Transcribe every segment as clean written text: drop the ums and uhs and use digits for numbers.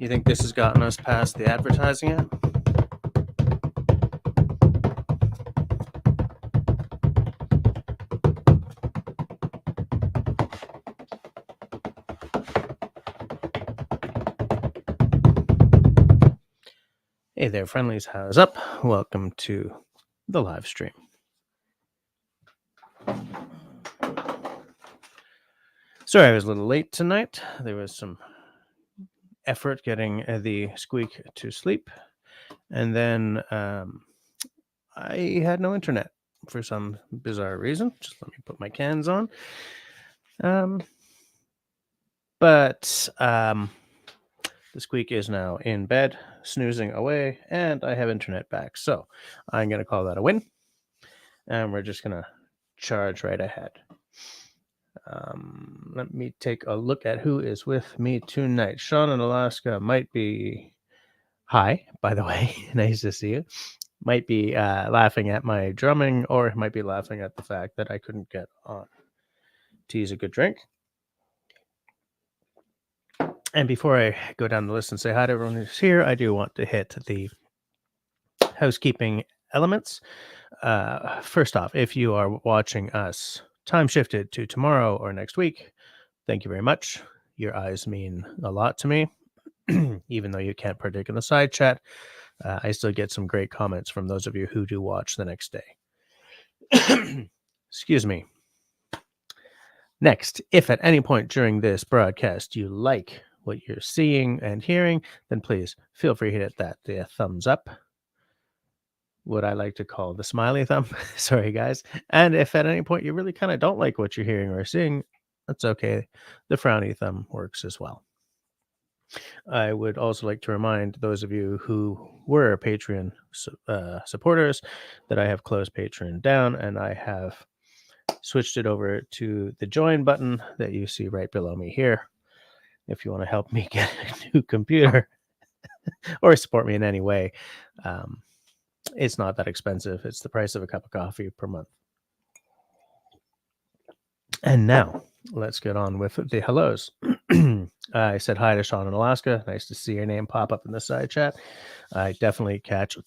You think this has gotten us past the advertising yet? Hey there, friendlies. How's up? Welcome to the live stream. Sorry, I was a little late tonight. There was some effort getting the squeak to sleep, and then I had no internet for some bizarre reason. Just let me put my cans on. But the squeak is now in bed, snoozing away, and I have internet back. So I'm going to call that a win. And we're just going to charge right ahead. Let me take a look at who is with me tonight. Sean in Alaska might be... Hi, by the way. Nice to see you. Might be laughing at my drumming, or might be laughing at the fact that I couldn't get on. Tea's a good drink. And before I go down the list and say hi to everyone who's here, I do want to hit the housekeeping elements. First off, if you are watching us time shifted to tomorrow or next week, thank you very much. Your eyes mean a lot to me. Even though you can't partake in the side chat, I still get some great comments from those of you who do watch the next day. Excuse me. Next, if at any point during this broadcast you like what you're seeing and hearing, then please feel free to hit the thumbs up, what I like to call the smiley thumb. Sorry, guys. And if at any point you really kind of don't like what you're hearing or seeing, that's okay. The frowny thumb works as well. I would also like to remind those of you who were Patreon supporters that I have closed Patreon down, and I have switched it over to the join button that you see right below me here. If you want to help me get a new computer or support me in any way, it's not that expensive. It's the price of a cup of coffee per month. And now let's get on with the hellos. I said hi to Sean in Alaska. Nice to see your name pop up in the side chat. I definitely catch.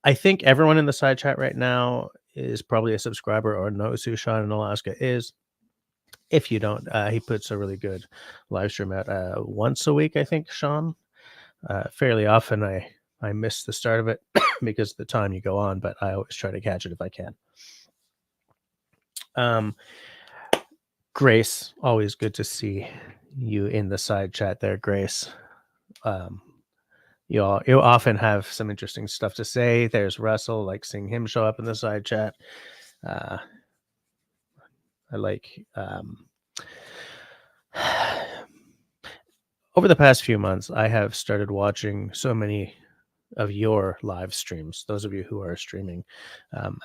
I think everyone in the side chat right now is probably a subscriber or knows who Sean in Alaska is. If you don't, he puts a really good live stream out once a week, I think, Sean. Fairly often I miss the start of it because of the time you go on, but I always try to catch it if I can. Grace, always good to see you in the side chat there, Grace. You often have some interesting stuff to say. There's Russell, like seeing him show up in the side chat. I like over the past few months, I have started watching so many of your live streams, those of you who are streaming.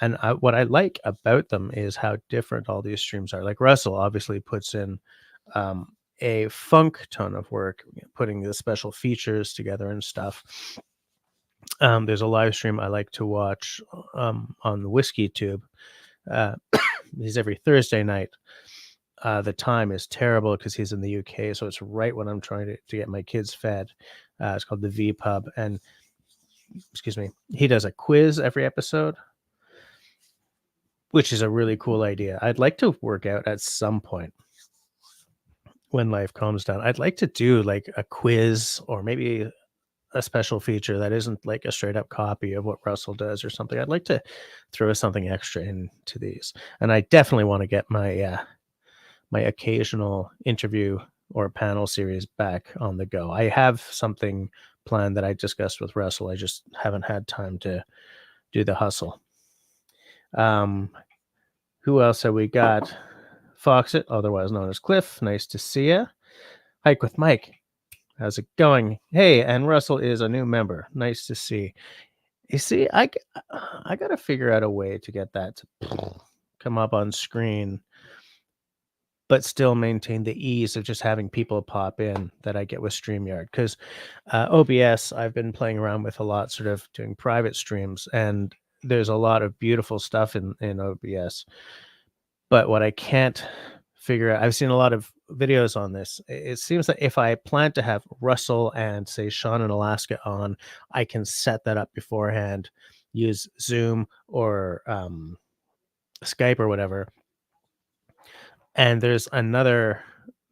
And what I like about them is how different all these streams are. Like Russell obviously puts in a funk ton of work, putting the special features together and stuff. There's a live stream I like to watch on the Whiskey Tube. He's every Thursday night. The time is terrible because he's in the UK, so it's right when I'm trying to get my kids fed. It's called the V Pub, and excuse me, he does a quiz every episode, which is a really cool idea. I'd like to work out at some point when life calms down. I'd like to do like a quiz or maybe a special feature that isn't like a straight up copy of what Russell does or something. I'd like to throw something extra into these, and I definitely want to get my my occasional interview or panel series back on the go. I have something planned that I discussed with Russell. I just haven't had time to do the hustle. Who else have we got? Foxit, otherwise known as Cliff. Nice to see you. Hike with Mike. How's it going? Hey, and Russell is a new member. Nice to see. You see, I got to figure out a way to get that to come up on screen, but still maintain the ease of just having people pop in that I get with StreamYard. Because OBS, I've been playing around with a lot, sort of doing private streams, and there's a lot of beautiful stuff in OBS. But what I can't figure out. I've seen a lot of videos on this. It seems that if I plan to have Russell and say Sean in Alaska on, I can set that up beforehand, use Zoom or Skype or whatever. And there's like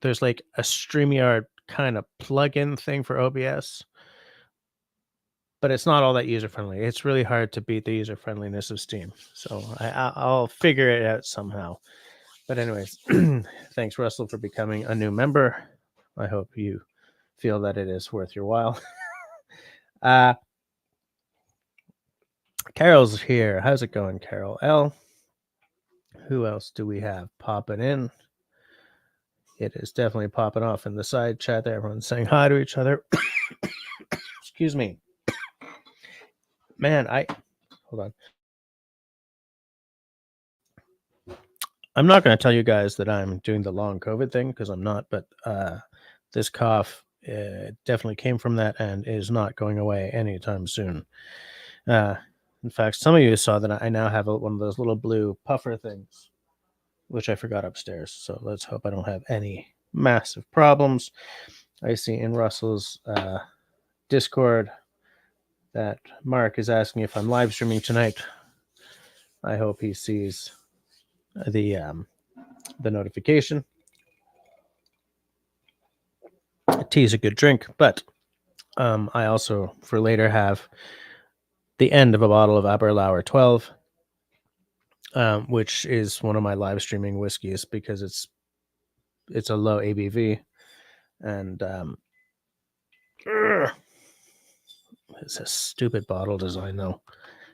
a StreamYard kind of plug-in thing for OBS, but it's not all that user-friendly. It's really hard to beat the user-friendliness of Steam. So I'll figure it out somehow. But anyways, thanks, Russell, for becoming a new member. I hope you feel that it is worth your while. Carol's here. How's it going, Carol L? Who else do we have popping in? It is definitely popping off in the side chat there. Everyone's saying hi to each other. Excuse me. Man, hold on. I'm not going to tell you guys that I'm doing the long COVID thing because I'm not, but this cough definitely came from that and is not going away anytime soon. In fact, some of you saw that I now have one of those little blue puffer things, which I forgot upstairs. So let's hope I don't have any massive problems. I see in Russell's Discord that Mark is asking if I'm live streaming tonight. I hope he sees the notification. Tea is a good drink, but I also for later have the end of a bottle of Aberlour 12, which is one of my live streaming whiskeys because it's a low ABV, and it's a stupid bottle design though.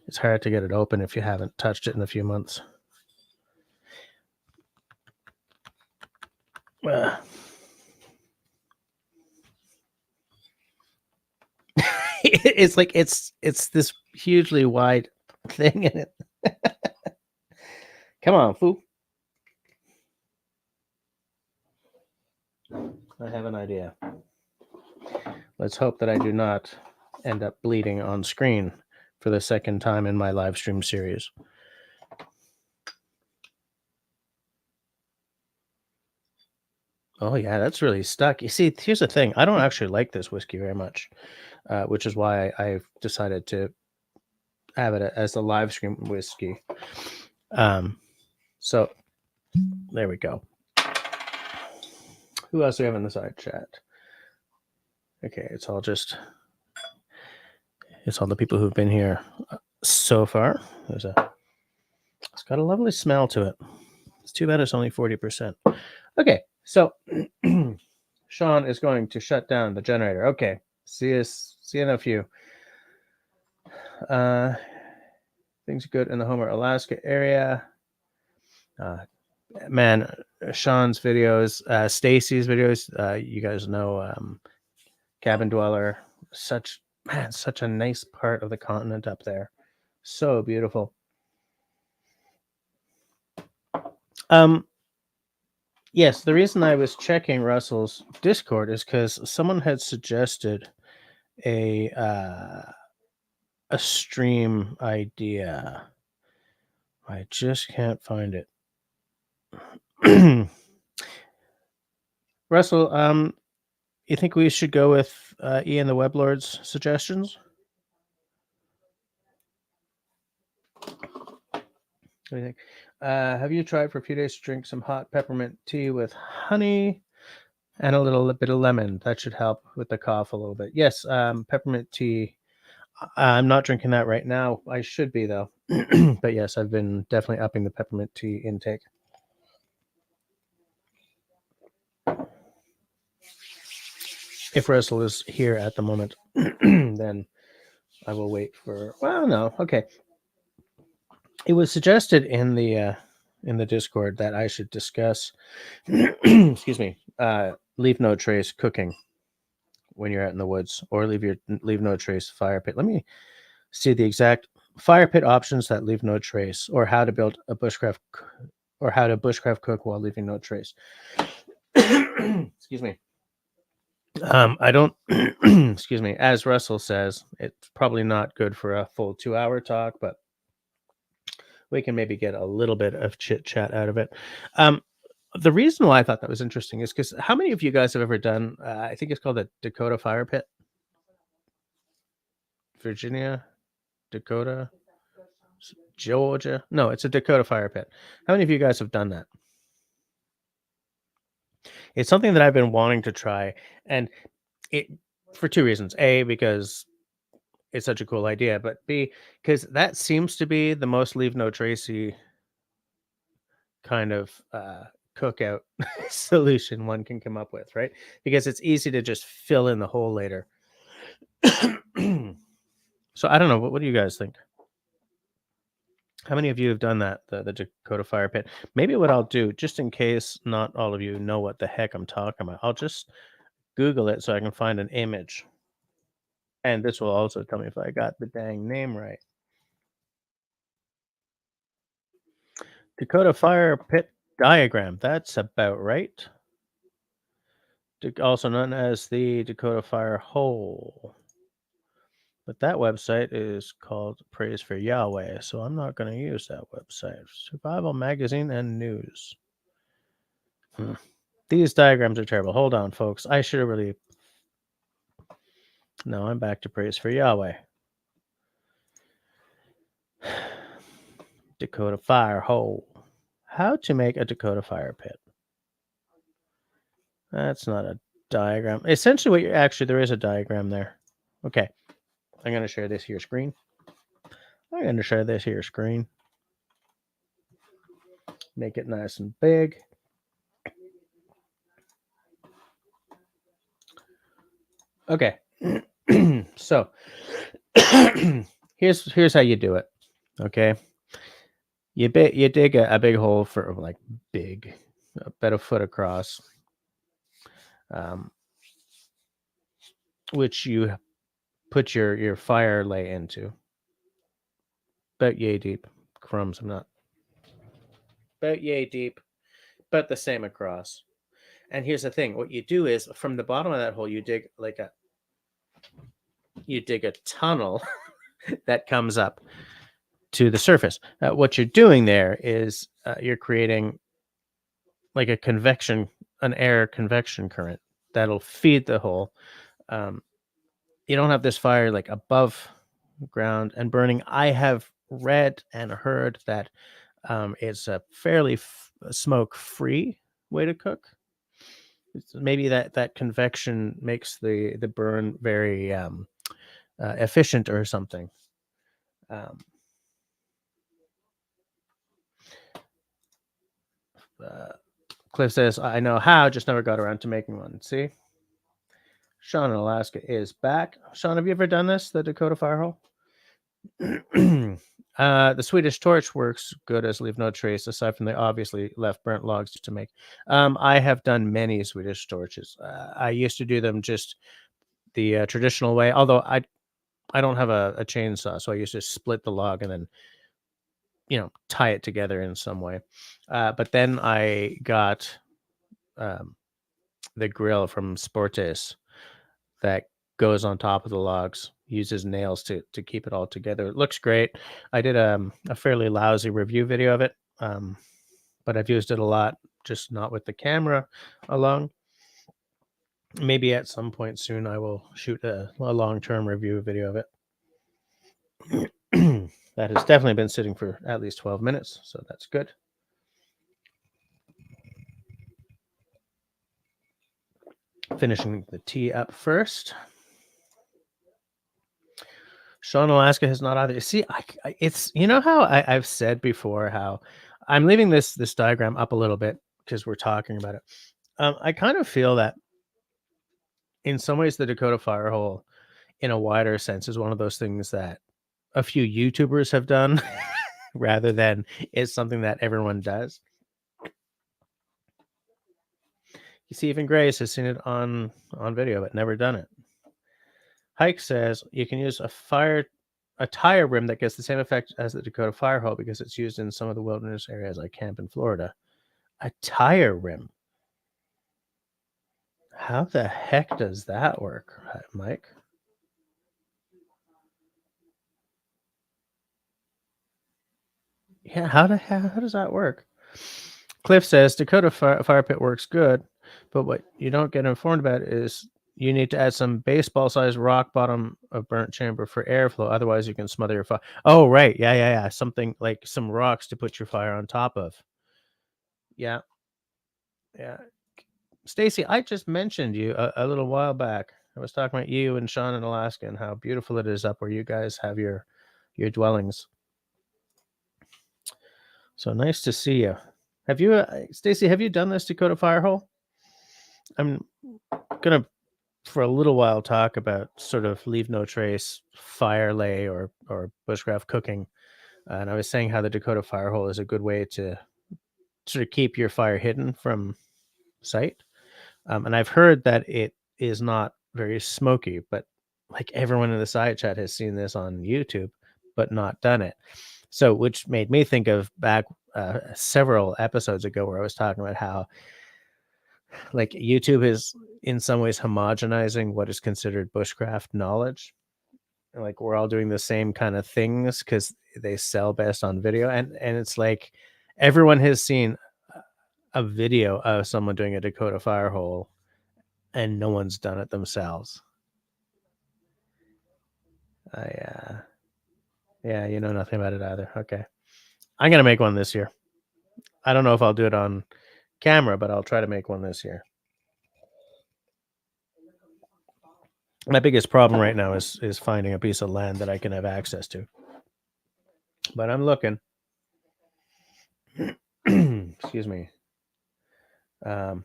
It's hard to get it open if you haven't touched it in a few months. It's like it's this hugely wide thing in it. Come on, foo. I have an idea. Let's hope that I do not end up bleeding on screen for the second time in my live stream series. Oh yeah, that's really stuck. You see, here's the thing. I don't actually like this whiskey very much, which is why I've decided to have it as a live stream whiskey. So there we go. Who else do we have in the side chat? Okay, it's all the people who've been here so far. It's got a lovely smell to it. It's too bad it's only 40%. Okay, so Sean is going to shut down the generator. Okay, see you in a few. Things are good in the Homer, Alaska area. Man, Sean's videos, Stacy's videos, you guys know Cabin Dweller, such a nice part of the continent up there. So beautiful. Yes, the reason I was checking Russell's Discord is because someone had suggested a stream idea. I just can't find it. Russell, you think we should go with Ian the Weblord's suggestions? What do you think? Have you tried for a few days to drink some hot peppermint tea with honey and a little bit of lemon? That should help with the cough a little bit. Yes, peppermint tea. I'm not drinking that right now. I should be, though. But yes, I've been definitely upping the peppermint tea intake. If Russell is here at the moment, then I will wait for... Well, no. Okay. It was suggested in the Discord that I should discuss, excuse me, leave no trace cooking when you're out in the woods, or leave no trace fire pit. Let me see the exact fire pit options that leave no trace, or how to build a bushcraft, or how to bushcraft cook while leaving no trace. Excuse me. I don't, excuse me, as Russell says, it's probably not good for a full 2-hour talk, but we can maybe get a little bit of chit chat out of it. The reason why I thought that was interesting is because how many of you guys have ever done, I think it's called the Dakota Fire Pit? Virginia, Dakota, Georgia? No, it's a Dakota Fire Pit. How many of you guys have done that? It's something that I've been wanting to try, and it for 2 reasons. A, because it's such a cool idea, but B, because that seems to be the most leave no tracy kind of cookout solution one can come up with, right? Because it's easy to just fill in the hole later. So I don't know. What do you guys think? How many of you have done that, the Dakota Fire Pit? Maybe what I'll do, just in case not all of you know what the heck I'm talking about, I'll just Google it so I can find an image. And this will also tell me if I got the dang name right. Dakota Fire Pit diagram. That's about right. Also known as the Dakota Fire Hole. But that website is called Praise for Yahweh, so I'm not going to use that website. Survival Magazine and News. These diagrams are terrible. Hold on, folks. I should have really... No, I'm back to Praise for Yahweh. Dakota Fire Hole. How to make a Dakota Fire Pit. That's not a diagram. Essentially, what you're... Actually, there is a diagram there. Okay. I'm going to share this here screen. Make it nice and big. Okay. So here's how you do it. Okay. You dig a big hole for like big, about a foot across, which you put your fire lay into. About yay deep. Crumbs, I'm not. About yay deep, but the same across. And here's the thing: what you do is from the bottom of that hole, you dig a tunnel that comes up to the surface. What you're doing there is you're creating like an air convection current that'll feed the hole. You don't have this fire like above ground and burning. I have read and heard that it's a fairly smoke-free way to cook. Maybe that convection makes the burn very efficient or something. Cliff says, I know how, just never got around to making one. See? Sean in Alaska is back. Sean, have you ever done this, the Dakota Fire Hole? The Swedish torch works good as leave no trace, aside from the obviously left burnt logs to make. I have done many Swedish torches. I used to do them just the traditional way, although I don't have a chainsaw, so I used to split the log and then tie it together in some way. But then I got the grill from Sportes that goes on top of the logs, uses nails to keep it all together. It looks great. I did a fairly lousy review video of it, but I've used it a lot, just not with the camera alone. Maybe at some point soon I will shoot a long-term review video of it. That has definitely been sitting for at least 12 minutes, so that's good. Finishing the tea up first. Sean Alaska has not either. See, it's how I've said before how I'm leaving this diagram up a little bit because we're talking about it. I kind of feel that in some ways the Dakota Fire Hole, in a wider sense, is one of those things that a few YouTubers have done rather than it's something that everyone does. You see, even Grace has seen it on video but never done it. Hike says you can use a tire rim that gets the same effect as the Dakota Fire Hole because it's used in some of the wilderness areas I camp in Florida. A tire rim. How the heck does that work, Mike? Yeah, how does that work? Cliff says Dakota Fire Pit works good, but what you don't get informed about is you need to add some baseball-sized rock bottom of burnt chamber for airflow. Otherwise, you can smother your fire. Oh, right. Yeah. Something like some rocks to put your fire on top of. Yeah. Stacy, I just mentioned you a little while back. I was talking about you and Sean in Alaska and how beautiful it is up where you guys have your dwellings. So nice to see you. Have you, Stacy? Have you done this Dakota fire hole? I'm gonna for a little while talk about sort of leave no trace fire lay or bushcraft cooking, and I was saying how the Dakota fire hole is a good way to sort of keep your fire hidden from sight. And I've heard that it is not very smoky, but like everyone in the side chat has seen this on YouTube, but not done it. So, which made me think of back several episodes ago where I was talking about how like YouTube is in some ways homogenizing what is considered bushcraft knowledge. Like we're all doing the same kind of things because they sell best on video, and it's like everyone has seen a video of someone doing a Dakota fire hole and no one's done it themselves. Yeah, you know nothing about it either. Okay. I'm going to make one this year. I don't know if I'll do it on camera, but I'll try to make one this year. My biggest problem right now is finding a piece of land that I can have access to. But I'm looking. Excuse me. Had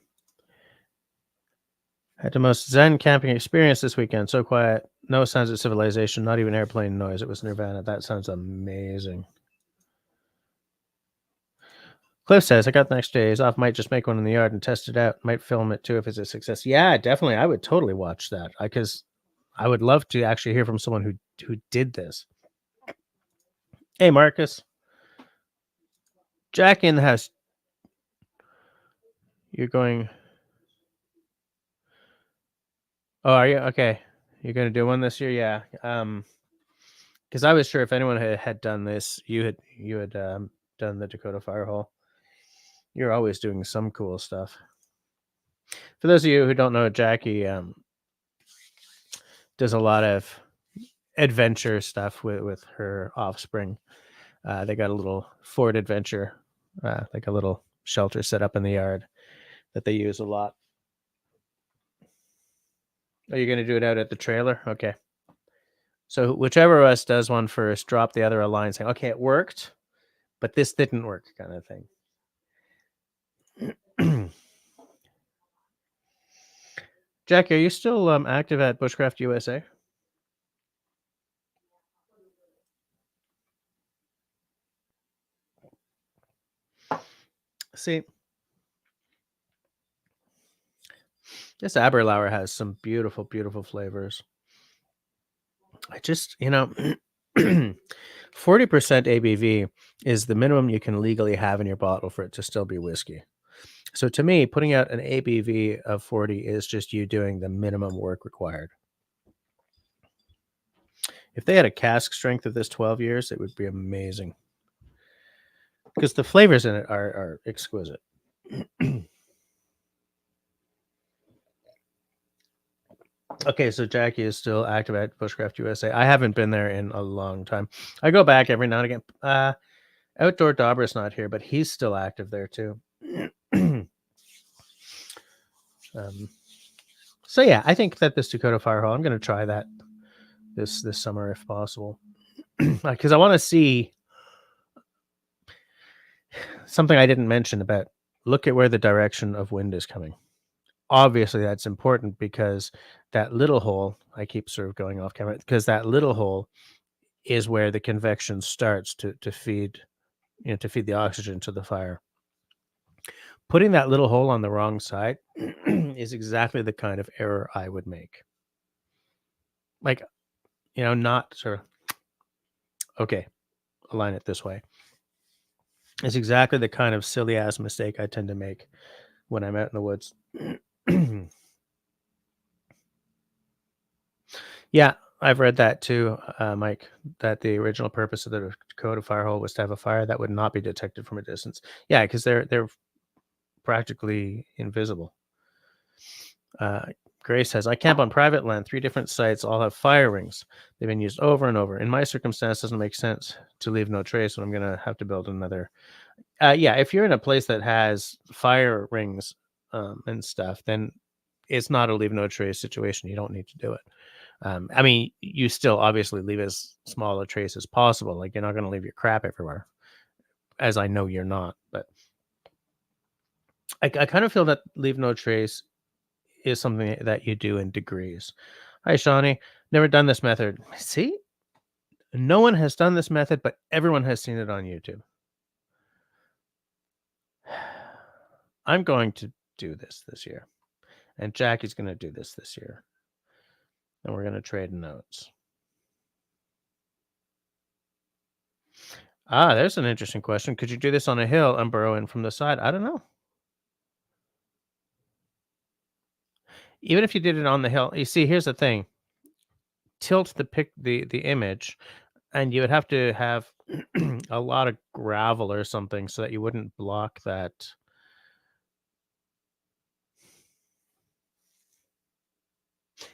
the most zen camping experience this weekend. So quiet, no signs of civilization, not even airplane noise. It was Nirvana. That sounds amazing. Cliff says, I got the next days off. Might just make one in the yard and test it out. Might film it too if it's a success. Yeah, definitely. I would totally watch that because I would love to actually hear from someone who did this. Hey, Marcus. Jack in the house. You're going. Oh, are you? Okay. You're going to do one this year? Yeah. Because I was sure if anyone had done this, you had done the Dakota fire hole. You're always doing some cool stuff. For those of you who don't know, Jackie does a lot of adventure stuff with her offspring. They got a little Ford Adventure, like a little shelter set up in the yard that they use a lot. Are you going to do it out at the trailer? Okay. So whichever of us does one first, drop the other a line saying, okay, it worked, but this didn't work, kind of thing. Jackie, are you still active at Bushcraft USA? See, this Aberlour has some beautiful, beautiful flavors. I just, 40% ABV is the minimum you can legally have in your bottle for it to still be whiskey. So to me, putting out an ABV of 40 is just you doing the minimum work required. If they had a cask strength of this 12 years, it would be amazing. Because the flavors in it are exquisite. Okay, so Jackie is still active at Bushcraft USA. I haven't been there in a long time. I go back every now and again. Outdoor Dauber's not here, but he's still active there too. So yeah, I think that this Dakota fire hole, I'm going to try that this summer if possible, because I want to see something I didn't mention about. Look at where the direction of wind is coming. Obviously, that's important because that little hole, I keep sort of going off camera, because that little hole is where the convection starts to feed, to feed the oxygen to the fire. Putting that little hole on the wrong side is exactly the kind of error I would make. Like, not sort of, okay, align it this way. It's exactly the kind of silly ass mistake I tend to make when I'm out in the woods. Yeah, I've read that too, Mike, that the original purpose of the Dakota fire hole was to have a fire that would not be detected from a distance. Yeah, because they're practically invisible. Grace says, I camp on private land. 3 different sites all have fire rings. They've been used over and over. In my circumstance, it doesn't make sense to leave no trace when I'm going to have to build another. Yeah, if you're in a place that has fire rings and stuff, then it's not a leave no trace situation. You don't need to do it. I mean, you still obviously leave as small a trace as possible. Like, you're not going to leave your crap everywhere, as I know you're not. But I kind of feel that leave no trace is something that you do in degrees. Hi, Shawnee. Never done this method. See? No one has done this method, but everyone has seen it on YouTube. I'm going to do this year. And Jackie's going to do this year. And we're going to trade notes. There's an interesting question. Could you do this on a hill and burrow in from the side? I don't know. Even if you did it on the hill, you see, here's the thing. Tilt the image, and you would have to have a lot of gravel or something so that you wouldn't block that.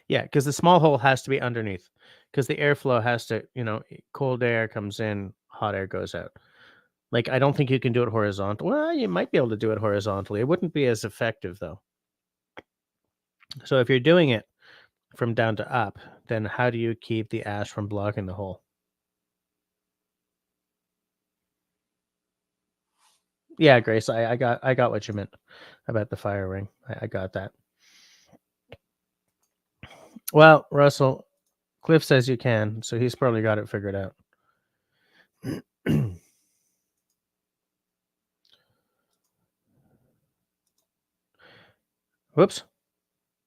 Yeah, because the small hole has to be underneath, because the airflow has to, cold air comes in, hot air goes out. Like, I don't think you can do it horizontal. Well, you might be able to do it horizontally. It wouldn't be as effective, though. So if you're doing it from down to up, then how do you keep the ash from blocking the hole? Yeah, Grace, I got what you meant about the fire ring. I got that. Well, Russell, Cliff says you can, so he's probably got it figured out. Whoops.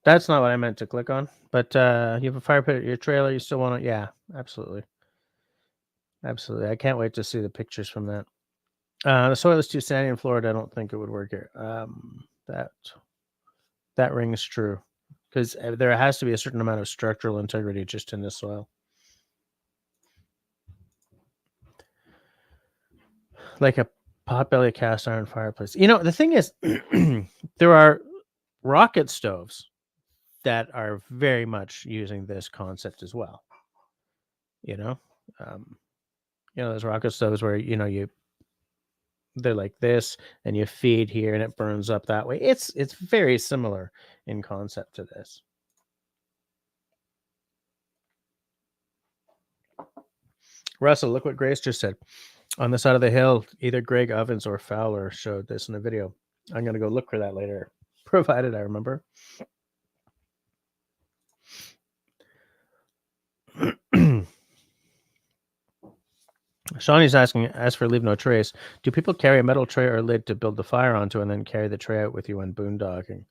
That's not what I meant to click on. But you have a fire pit at your trailer. You still want to? Yeah, absolutely. Absolutely. I can't wait to see the pictures from that. The soil is too sandy in Florida. I don't think it would work here. That rings true, because there has to be a certain amount of structural integrity just in this soil. Like a potbelly cast iron fireplace. The thing is, there are rocket stoves that are very much using this concept as well. Those rocket stoves where they're like this, and you feed here, and it burns up that way. It's very similar in concept to this. Russell, look what Grace just said. On the side of the hill, either Greg Ovens or Fowler showed this in a video. I'm going to go look for that later, provided I remember. Shawnee's asking, as for leave no trace, do people carry a metal tray or lid to build the fire onto and then carry the tray out with you when boondocking?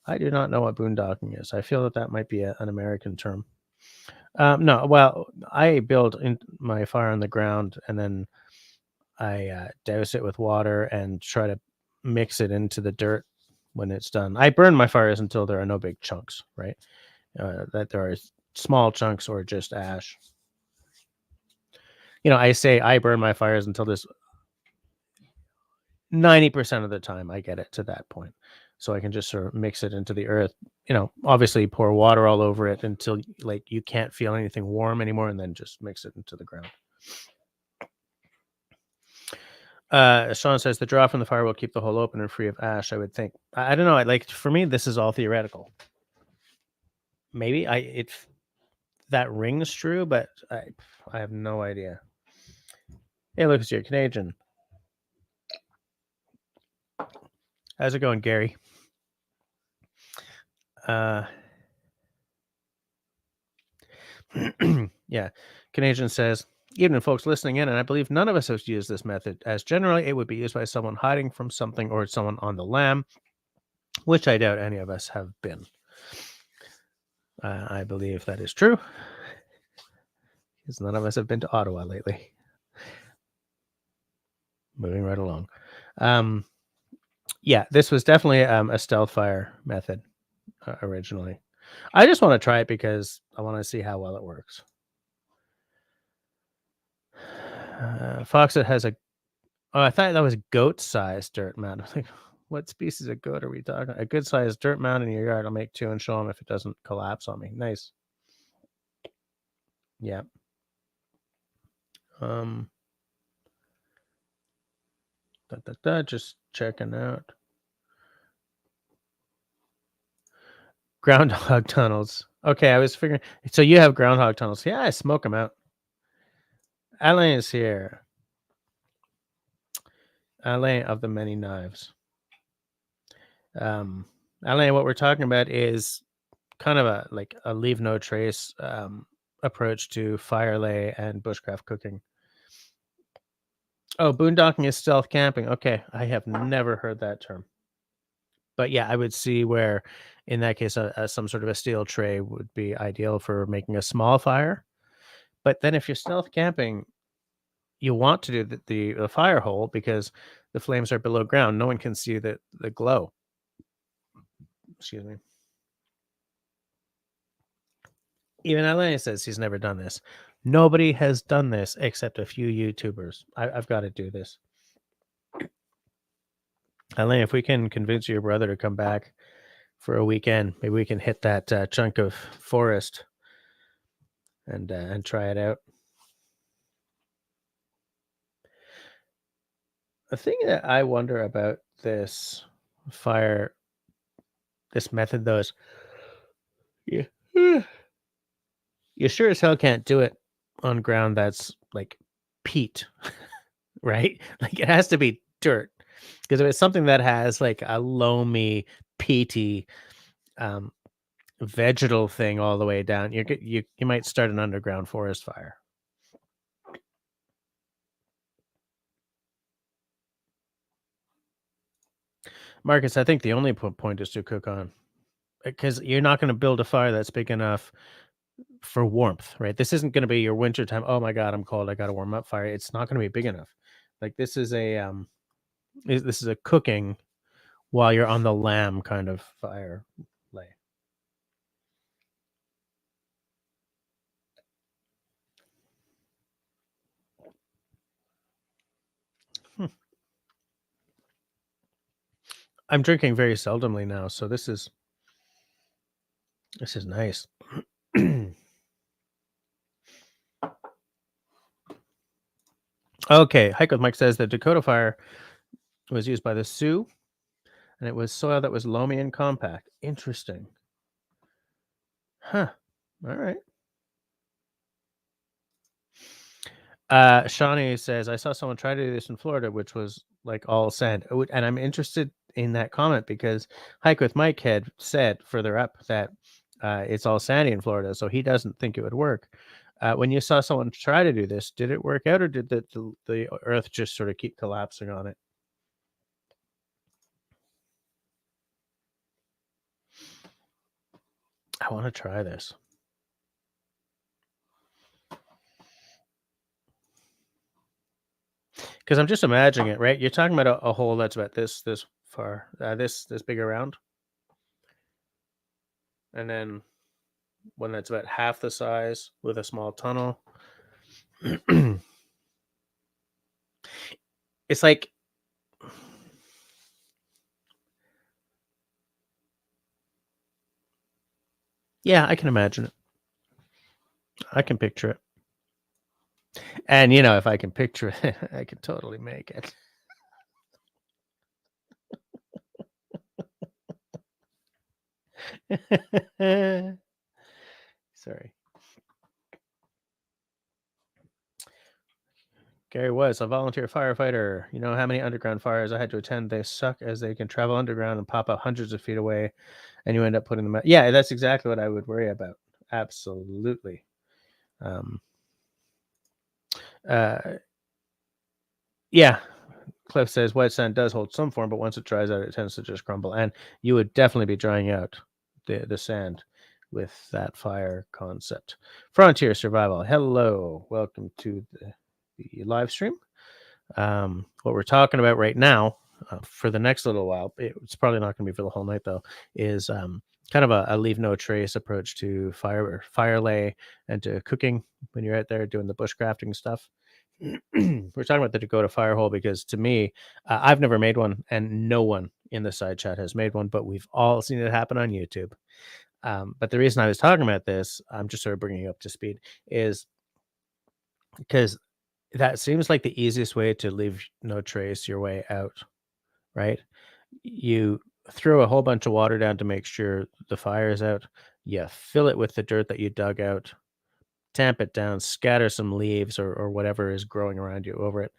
I do not know what boondocking is. I feel that might be an American term. No, well, I build in my fire on the ground, and then I douse it with water and try to mix it into the dirt when it's done. I burn my fires until there are no big chunks, right? That there are small chunks or just ash. I say I burn my fires until this 90% of the time I get it to that point. So I can just sort of mix it into the earth, obviously pour water all over it until like you can't feel anything warm anymore, and then just mix it into the ground. Sean says the draw from the fire will keep the hole open and free of ash, I would think. I don't know. For me, this is all theoretical. Maybe that rings true, but I have no idea. Hey, Lucas, you're Canadian. How's it going, Gary? Yeah, Canadian says, evening, folks listening in, and I believe none of us have used this method, as generally it would be used by someone hiding from something or someone on the lam, which I doubt any of us have been. I believe that is true, because none of us have been to Ottawa lately. Moving right along. Yeah, this was definitely a stealth fire method originally. I just want to try it because I want to see how well it works. Foxit has I thought that was goat-sized dirt, man. I was like, What species of goat are we talking? A good sized dirt mound in your yard. I'll make 2 and show them if it doesn't collapse on me. Nice. Yeah. Just checking out. Groundhog tunnels. Okay, I was figuring. So you have groundhog tunnels. Yeah, I smoke them out. Alain is here. Alain of the many knives. Alain, what we're talking about is kind of a leave no trace approach to fire lay and bushcraft cooking. Oh, boondocking is stealth camping. Okay, I have never heard that term. But yeah, I would see where, in that case, some sort of a steel tray would be ideal for making a small fire. But then if you're stealth camping, you want to do the fire hole because the flames are below ground. No one can see the glow. Excuse me. Even Alain says he's never done this. Nobody has done this except a few YouTubers. I've got to do this. Alain, if we can convince your brother to come back for a weekend, maybe we can hit that chunk of forest and try it out. The thing that I wonder about this method, though, is you sure as hell can't do it on ground that's like peat, right? Like it has to be dirt, because if it's something that has like a loamy, peaty, vegetal thing all the way down, you might start an underground forest fire. Marcus, I think the only point is to cook on, because you're not going to build a fire that's big enough for warmth, right? This isn't going to be your wintertime. Oh my God, I'm cold. I got to warm up fire. It's not going to be big enough. Like this is a cooking while you're on the lamb kind of fire lay. I'm drinking very seldomly now, so this is nice. Okay, Hike with Mike says that Dakota Fire was used by the Sioux, and it was soil that was loamy and compact. Interesting. Huh. All right. Shawnee says, I saw someone try to do this in Florida, which was like all sand. And I'm interested in that comment because Hike with Mike had said further up that it's all sandy in Florida, so he doesn't think it would work. When you saw someone try to do this, did it work out, or did the earth just sort of keep collapsing on it? I want to try this. Because I'm just imagining it, right? You're talking about a hole that's about this far, this big around, and then one that's about half the size with a small tunnel. It's like, yeah, I can imagine it. I can picture it. And if I can picture it, I can totally make it. Sorry. Gary was a volunteer firefighter. You know how many underground fires I had to attend? They suck as they can travel underground and pop up hundreds of feet away, and you end up putting them out. Yeah, that's exactly what I would worry about. Absolutely. Yeah. Cliff says white sand does hold some form, but once it dries out, it tends to just crumble. And you would definitely be drying out the sand with that fire concept. Frontier Survival. Hello. Welcome to the live stream. What we're talking about right now, for the next little while, it's probably not going to be for the whole night though, is kind of a leave no trace approach to fire lay and to cooking when you're out there doing the bushcrafting stuff. We're talking about the Dakota fire hole because to me, I've never made one, and no one in the side chat has made one, but we've all seen it happen on YouTube. But the reason I was talking about this, I'm just sort of bringing you up to speed, is because that seems like the easiest way to leave no trace your way out, right? You throw a whole bunch of water down to make sure the fire is out. You fill it with the dirt that you dug out, tamp it down, scatter some leaves or whatever is growing around you over it,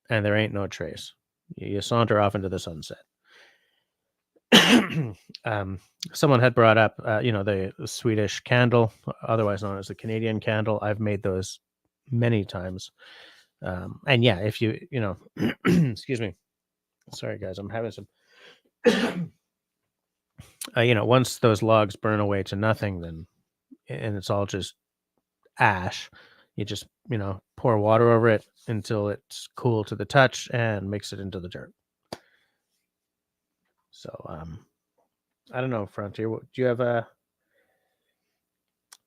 and there ain't no trace. You saunter off into the sunset. Someone had brought up, the Swedish Candle, otherwise known as the Canadian Candle. I've made those many times. And yeah, if excuse me. Sorry, guys, I'm having some. Once those logs burn away to nothing, then and it's all just ash. You just pour water over it until it's cool to the touch and mix it into the dirt. So I don't know, Frontier. Do you have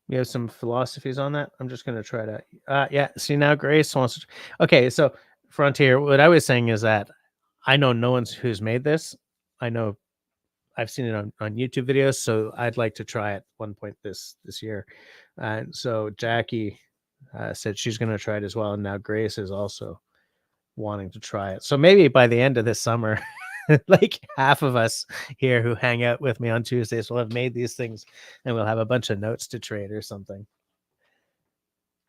you have some philosophies on that? I'm just gonna try to. Yeah. See now, Grace wants to. Okay, so Frontier. What I was saying is that I know no one's who's made this. I know I've seen it on YouTube videos, so I'd like to try it one point this year. And so Jackie said she's going to try it as well, and now Grace is also wanting to try it. So maybe by the end of this summer, like half of us here who hang out with me on Tuesdays will have made these things, and we'll have a bunch of notes to trade or something.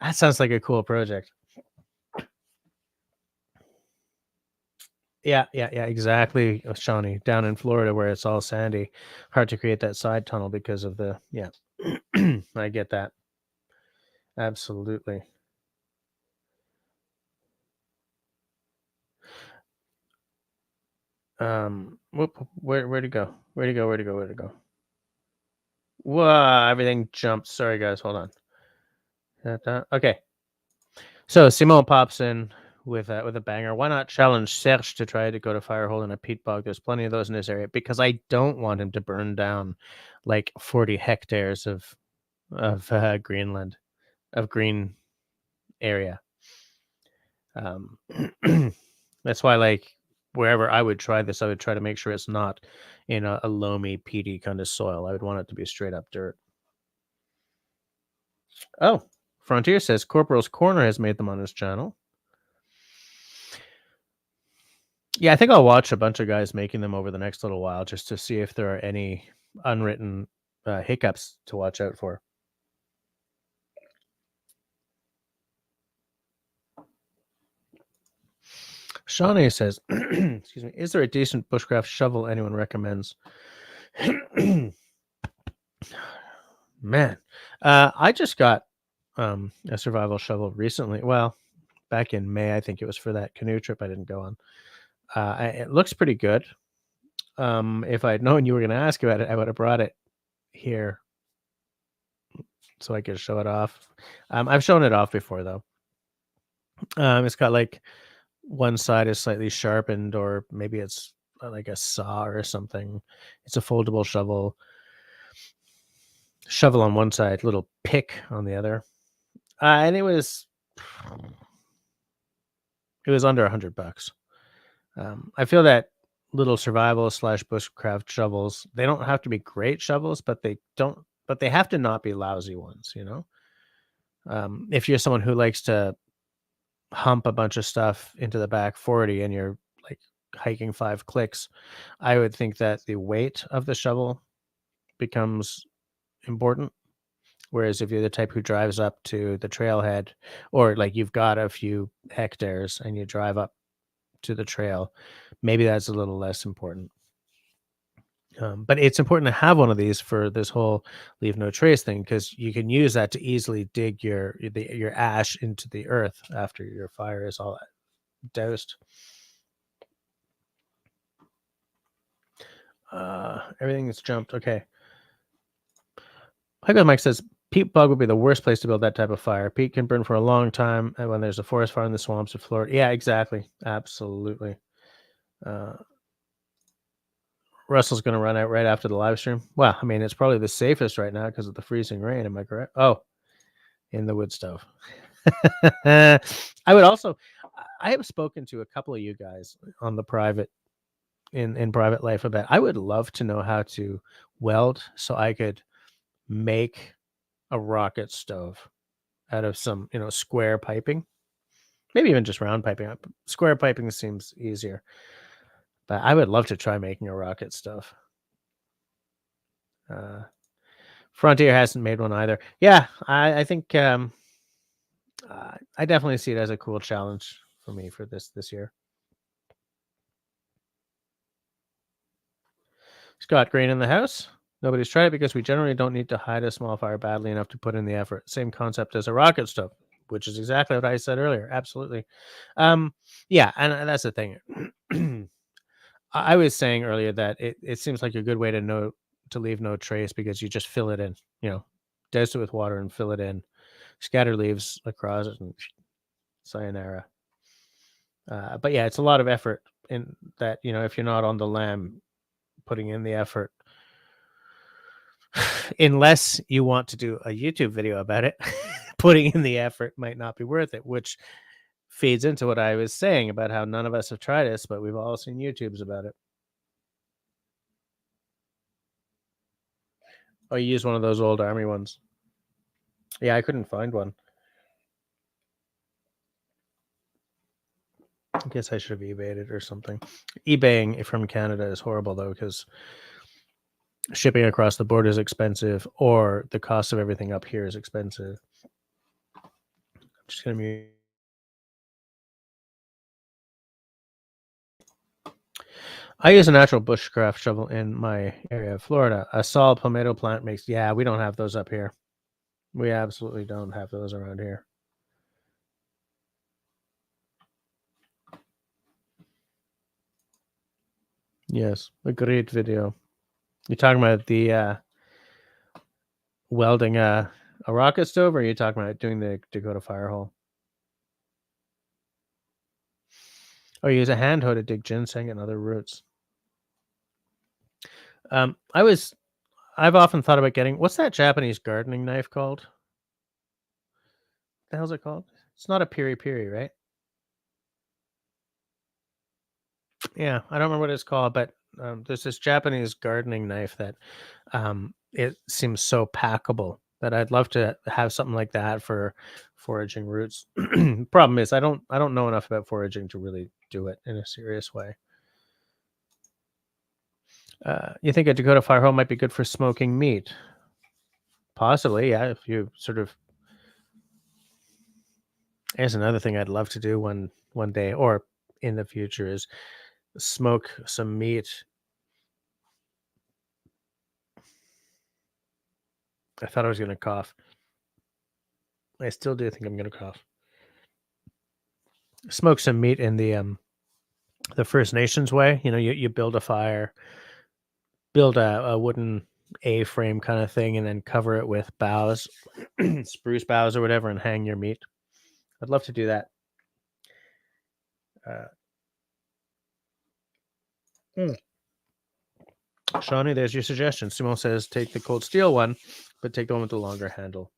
That sounds like a cool project. Yeah, exactly, Shawnee. Down in Florida where it's all sandy, hard to create that side tunnel because of the I get that. Absolutely. Where'd it go? Where'd it go? Whoa, everything jumped. Sorry guys, hold on. Okay. So Simone pops in with a banger. Why not challenge Serge to try to go to Firehole in a peat bog? There's plenty of those in this area because I don't want him to burn down like 40 hectares of Greenland, of green area. That's why, like, wherever I would try this, I would try to make sure it's not in a loamy, peaty kind of soil. I would want it to be straight up dirt. Oh, Frontier says Corporal's Corner has made them on his channel. Yeah, I think I'll watch a bunch of guys making them over the next little while just to see if there are any unwritten hiccups to watch out for. Shawnee says, excuse me, is there a decent bushcraft shovel anyone recommends? Man, I just got a survival shovel recently. Well, back in May, I think it was for that canoe trip I didn't go on. It looks pretty good. If I'd known you were going to ask about it, I would have brought it here so I could show it off. I've shown it off before though. It's got like one side is slightly sharpened, or maybe it's like a saw or something. It's a foldable shovel. Shovel on one side, little pick on the other. And it was under $100. I feel that little survival / bushcraft shovels, they don't have to be great shovels, but they have to not be lousy ones, if you're someone who likes to hump a bunch of stuff into the back 40 and you're like hiking 5 clicks, I would think that the weight of the shovel becomes important. Whereas if you're the type who drives up to the trailhead, or like you've got a few hectares and you drive up to the trail, maybe that's a little less important. But it's important to have one of these for this whole leave no trace thing, because you can use that to easily dig your ash into the earth after your fire is all doused. Everything's jumped. Okay. Hi, Mike says peat bog would be the worst place to build that type of fire. Peat can burn for a long time, and when there's a forest fire in the swamps of Florida. Yeah, exactly. Absolutely. Russell's going to run out right after the live stream. Well, I mean, it's probably the safest right now because of the freezing rain. Am I correct? Oh, in the wood stove. I have spoken to a couple of you guys on the private in private life a bit. I would love to know how to weld so I could make a rocket stove out of some, square piping. Maybe even just round piping. Square piping seems easier. But I would love to try making a rocket stove. Frontier hasn't made one either. Yeah, I think I definitely see it as a cool challenge for me for this year. Scott Green in the house. Nobody's tried it because we generally don't need to hide a small fire badly enough to put in the effort. Same concept as a rocket stove, which is exactly what I said earlier. Absolutely. Yeah, and that's the thing. I was saying earlier that it seems like a good way to leave no trace because you just fill it in, douse it with water and fill it in, scatter leaves across it, and sayonara. But yeah, it's a lot of effort in that, if you're not on the lam putting in the effort, unless you want to do a YouTube video about it, putting in the effort might not be worth it, which feeds into what I was saying about how none of us have tried this, but we've all seen YouTubes about it. Oh, you use one of those old army ones. Yeah, I couldn't find one. I guess I should have eBayed it or something. eBaying from Canada is horrible, though, because shipping across the border is expensive, or the cost of everything up here is expensive. I'm just going to mute. I use a natural bushcraft shovel in my area of Florida. A saw palmetto plant makes... Yeah, we don't have those up here. We absolutely don't have those around here. Yes, a great video. You're talking about the welding a rocket stove, or are you talking about doing the Dakota Fire hole? Or use a hand hoe to dig ginseng and other roots. I've often thought about getting... What's that Japanese gardening knife called? What the hell's it called? It's not a piri-piri, right? Yeah, I don't remember what it's called, but there's this Japanese gardening knife that it seems so packable that I'd love to have something like that for foraging roots. Problem is, I don't know enough about foraging to really do it in a serious way. You think a Dakota Fire hole might be good for smoking meat? Possibly, yeah. If you sort of... Here's another thing I'd love to do one day or in the future is smoke some meat. I thought I was going to cough. I still do think I'm going to cough. Smoke some meat in the First Nations way. You build a fire, build a wooden A-frame kind of thing, and then cover it with boughs, spruce boughs or whatever, and hang your meat. I'd love to do that. Shawnee, there's your suggestion. Simon says take the cold steel one, but take the one with the longer handle.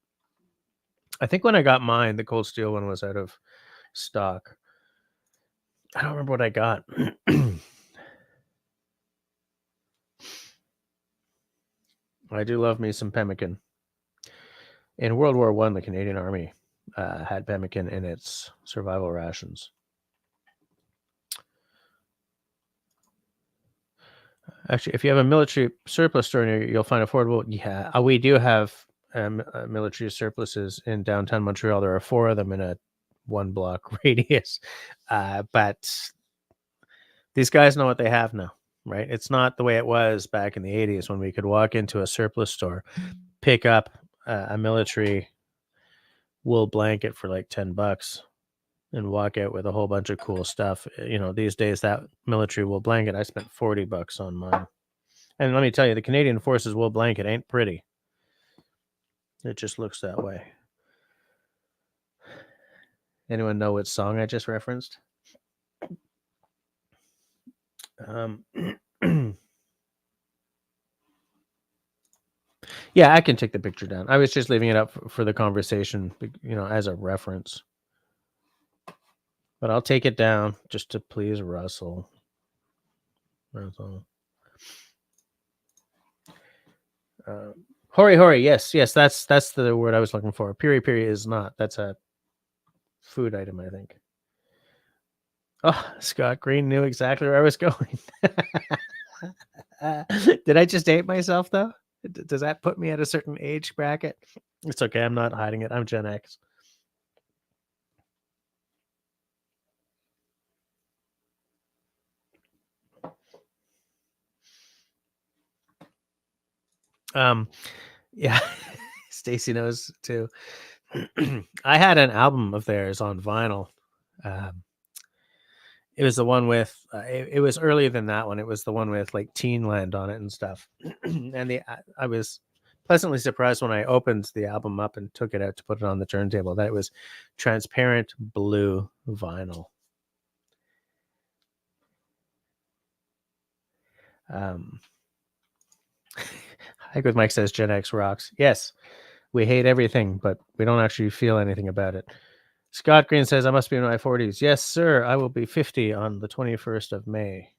I think when I got mine, the cold steel one was out of stock. I don't remember what I got. I do love me some pemmican. In World War I, the Canadian Army had pemmican in its survival rations. Actually, if you have a military surplus store near you, you'll find affordable. Yeah, we do have military surpluses in downtown Montreal. There are 4 of them in a 1-block radius. But these guys know what they have now, right? It's not the way it was back in the 80s when we could walk into a surplus store, pick up a military wool blanket for like $10 and walk out with a whole bunch of cool stuff. These days, that military wool blanket, I spent $40 on mine. And let me tell you, the Canadian Forces wool blanket ain't pretty. It just looks that way. Anyone know what song I just referenced? Yeah, I can take the picture down. I was just leaving it up for the conversation, as a reference. But I'll take it down just to please Russell. That's all. Hori hori, yes, that's the word I was looking for. Piri piri is not. That's a food item, I think. Oh, Scott Green knew exactly where I was going. Did I just date myself though? Does that put me at a certain age bracket? It's okay. I'm not hiding it. I'm Gen X. Yeah, Stacy knows too. I had an album of theirs on vinyl. It was the one with. It was earlier than that one. It was the one with like Teenland on it and stuff. And I was pleasantly surprised when I opened the album up and took it out to put it on the turntable that it was transparent blue vinyl. Hike with Mike says Gen X rocks. Yes, we hate everything, but we don't actually feel anything about it. Scott Green says, I must be in my 40s. Yes, sir. I will be 50 on the 21st of May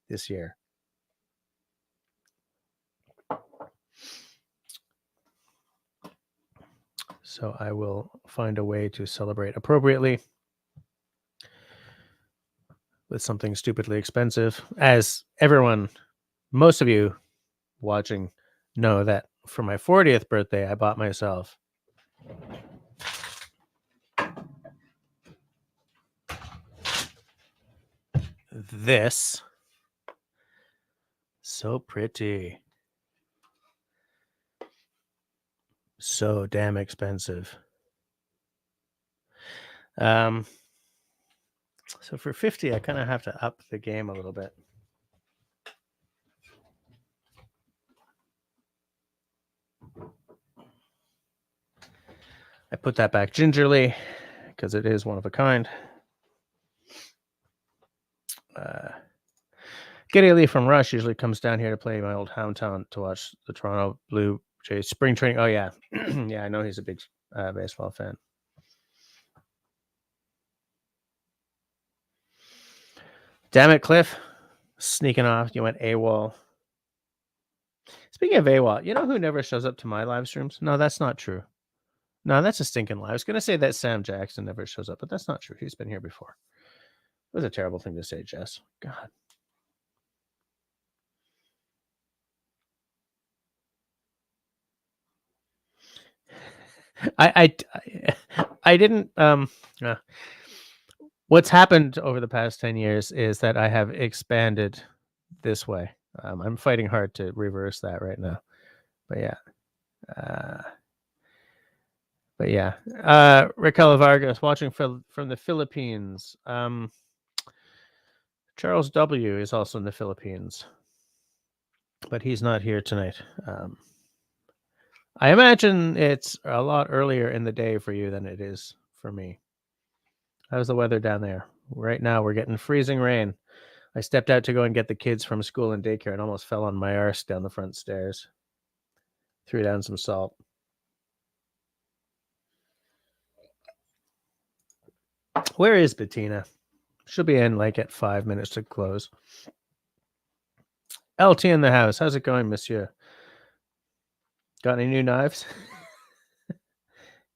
this year. So I will find a way to celebrate appropriately with something stupidly expensive. As everyone, most of you watching know that for my 40th birthday, I bought myself this. So pretty. So damn expensive. So for 50, I kind of have to up the game a little bit. I put that back gingerly because it is one of a kind. Giddy Lee from Rush usually comes down here to play my old hometown to watch the Toronto Blue Jays spring training. Oh, yeah. Yeah, I know he's a big baseball fan. Damn it, Cliff. Sneaking off. You went AWOL. Speaking of AWOL, you know who never shows up to my live streams? No, that's not true. No, that's a stinking lie. I was going to say that Sam Jackson never shows up, but that's not true. He's been here before. It was a terrible thing to say, Jess. God. I didn't what's happened over the past 10 years is that I have expanded this way. I'm fighting hard to reverse that right now. But yeah. Raquel Vargas watching from the Philippines. Charles W is also in the Philippines, but he's not here tonight. I imagine it's a lot earlier in the day for you than it is for me. How's the weather down there? Right now, we're getting freezing rain. I stepped out to go and get the kids from school and daycare and almost fell on my arse down the front stairs. Threw down some salt. Where is Bettina? She'll be in like at 5 minutes to close. LT in the house. How's it going, monsieur? Got any new knives?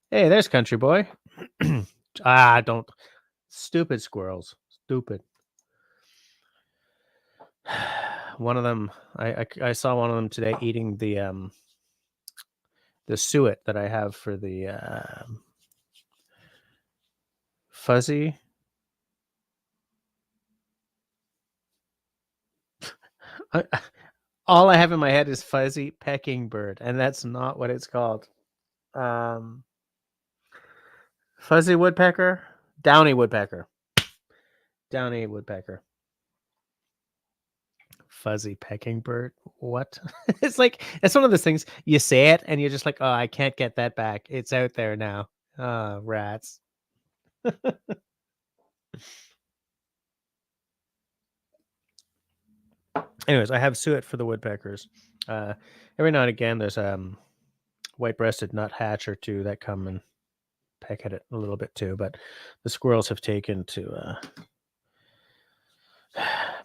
Hey, there's Country Boy. Don't. Stupid squirrels. Stupid. One of them, I saw one of them today eating the suet that I have for the fuzzy. All I have in my head is fuzzy pecking bird, and that's not what it's called. Fuzzy woodpecker, downy woodpecker, downy woodpecker. Fuzzy pecking bird. What? It's like it's one of those things you say it and you're just like, oh, I can't get that back. It's out there now. Oh, rats. Anyways, I have suet for the woodpeckers. Every now and again, there's white-breasted nuthatch or two that come and peck at it a little bit too, but the squirrels have taken to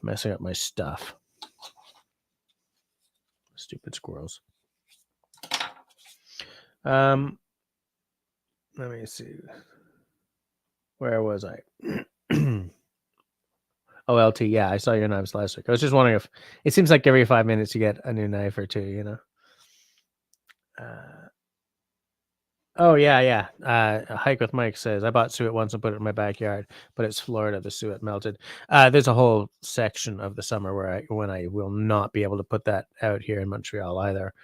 messing up my stuff. Stupid squirrels. Let me see. Where was I? OLT, yeah, I saw your knives last week. I was just wondering if it seems like every 5 minutes you get a new knife or two, you know? Oh, yeah. A Hike with Mike says, I bought suet once and put it in my backyard, but it's Florida. The suet melted. There's a whole section of the summer when I will not be able to put that out here in Montreal either.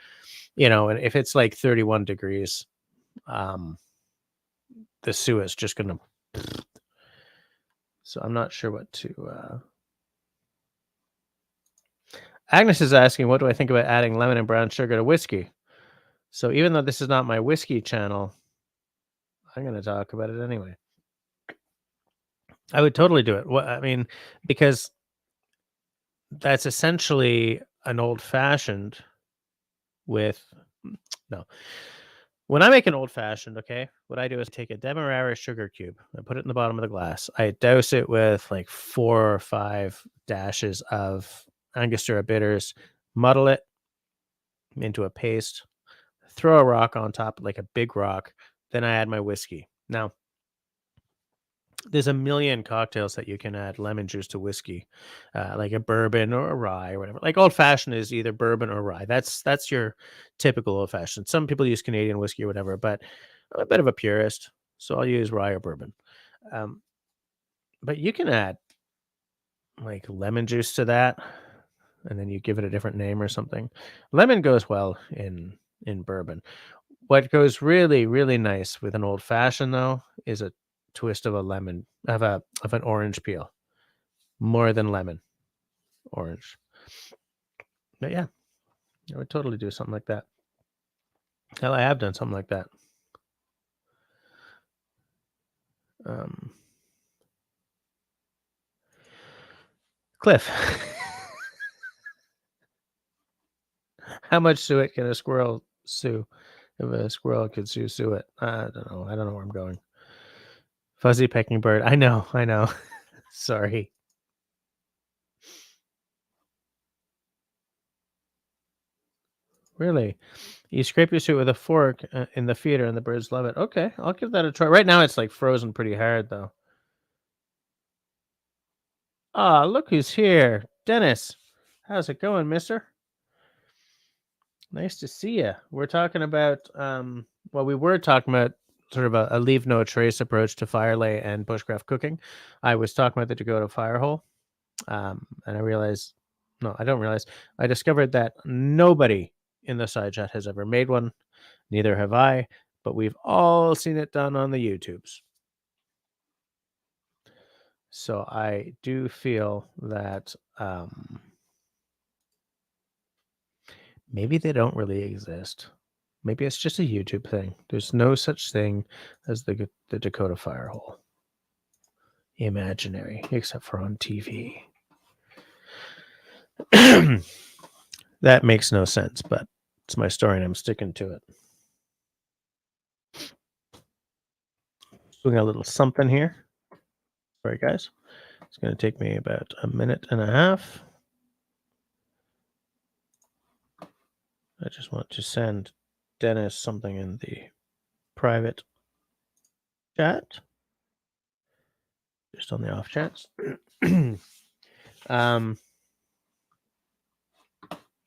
You know, and if it's like 31 degrees, the suet's just going to... So I'm not sure what to... Agnes is asking, what do I think about adding lemon and brown sugar to whiskey? So even though this is not my whiskey channel, I'm going to talk about it anyway. I would totally do it. I mean, because that's essentially an old-fashioned with... No. When I make an old-fashioned, okay, what I do is take a Demerara sugar cube. I put it in the bottom of the glass. I douse it with like 4 or 5 dashes of Angostura bitters, muddle it into a paste, throw a rock on top, like a big rock. Then I add my whiskey. Now, there's a million cocktails that you can add lemon juice to whiskey, like a bourbon or a rye or whatever. Like old fashioned is either bourbon or rye. That's your typical old fashioned. Some people use Canadian whiskey or whatever, but I'm a bit of a purist, so I'll use rye or bourbon. But you can add like lemon juice to that, and then you give it a different name or something. Lemon goes well in bourbon. What goes really, really nice with an old fashioned though is a twist of a lemon of an orange peel. More than lemon, orange. But yeah, I would totally do something like that. Hell, I have done something like that. Cliff, how much suet can a squirrel sue? If a squirrel could sue suet, I don't know. I don't know where I'm going. Fuzzy pecking bird. I know. Sorry. Really? You scrape your suit with a fork in the feeder and the birds love it. Okay, I'll give that a try. Right now it's like frozen pretty hard though. Ah, look who's here. Dennis. How's it going, mister? Nice to see you. We're talking about we were talking about sort of a leave no trace approach to fire lay and bushcraft cooking. I was talking about the Dakota Fire Hole. And I discovered that nobody in the side chat has ever made one. Neither have I, but we've all seen it done on the YouTubes. So I do feel that maybe they don't really exist. Maybe it's just a YouTube thing. There's no such thing as the Dakota Fire Hole. Imaginary, except for on TV. That makes no sense, but it's my story and I'm sticking to it. Doing a little something here. Sorry, guys. It's going to take me about a minute and a half. I just want to send Dennis something in the private chat. Just on the off chance.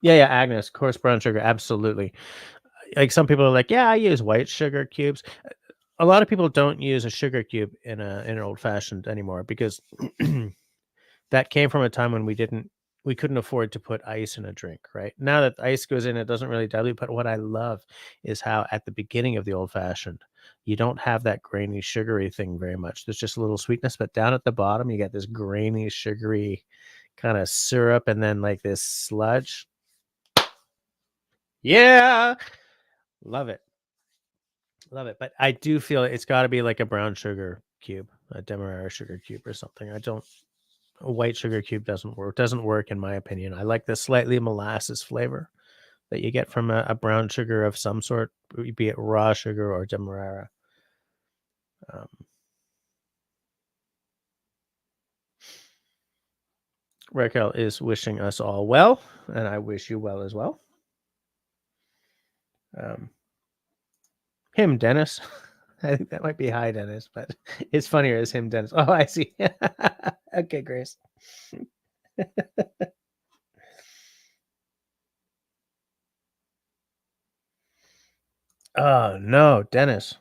Yeah, Agnes, coarse brown sugar, absolutely. Like some people are like, yeah, I use white sugar cubes. A lot of people don't use a sugar cube in an old fashioned anymore because that came from a time when we couldn't afford to put ice in a drink, right? Now that ice goes in, it doesn't really dilute. But what I love is how at the beginning of the old fashioned, you don't have that grainy, sugary thing very much. There's just a little sweetness, but down at the bottom, you get this grainy, sugary kind of syrup and then like this sludge. Yeah. Love it. But I do feel it's got to be like a brown sugar cube, a Demerara sugar cube or something. A white sugar cube doesn't work in my opinion. I like the slightly molasses flavor that you get from a brown sugar of some sort, be it raw sugar or Demerara. Raquel is wishing us all well, and I wish you well as well. Him, Dennis. I think that might be hi, Dennis, but it's funnier as him, Dennis. Oh, I see. Okay, Grace. Oh, no, Dennis.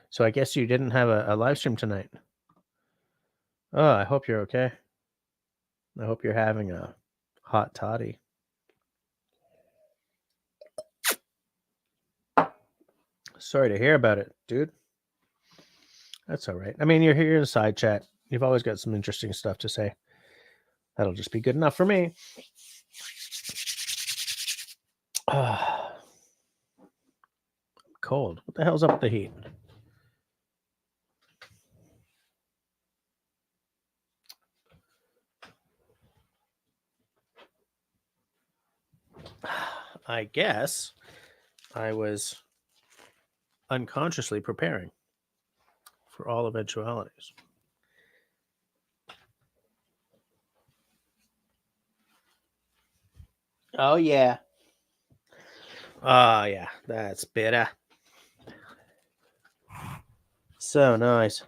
So I guess you didn't have a live stream tonight. Oh, I hope you're okay. I hope you're having a hot toddy. Sorry to hear about it, dude. That's all right. I mean, you're here in a side chat. You've always got some interesting stuff to say. That'll just be good enough for me. Cold. What the hell's up with the heat? I guess I was unconsciously preparing for all eventualities. Oh, yeah. Oh, yeah. That's better. So nice.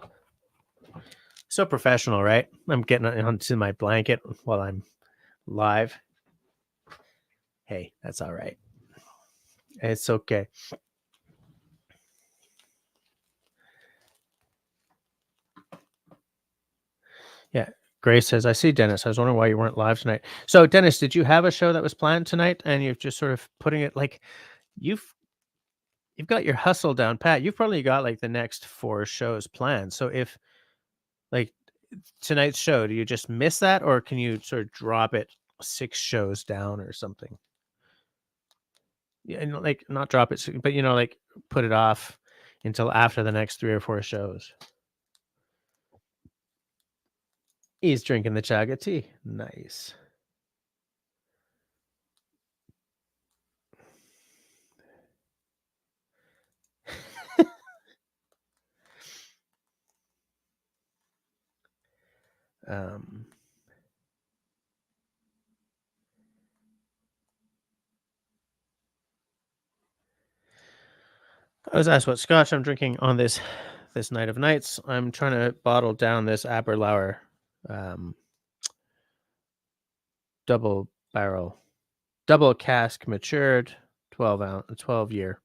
So professional, right? I'm getting onto my blanket while I'm live. Hey, that's all right. It's okay. Yeah. Grace says, I see Dennis. I was wondering why you weren't live tonight. So, Dennis, did you have a show that was planned tonight and you're just sort of putting it like you've got your hustle down pat? You've probably got like the next 4 shows planned. So, if like tonight's show, do you just miss that or can you sort of drop it 6 shows down or something? Yeah, and like not drop it, but like put it off until after the next 3 or 4 shows. He's drinking the chaga tea. Nice. I was asked what scotch I'm drinking on this night of nights. I'm trying to bottle down this Aberlour double barrel, double cask matured 12 year.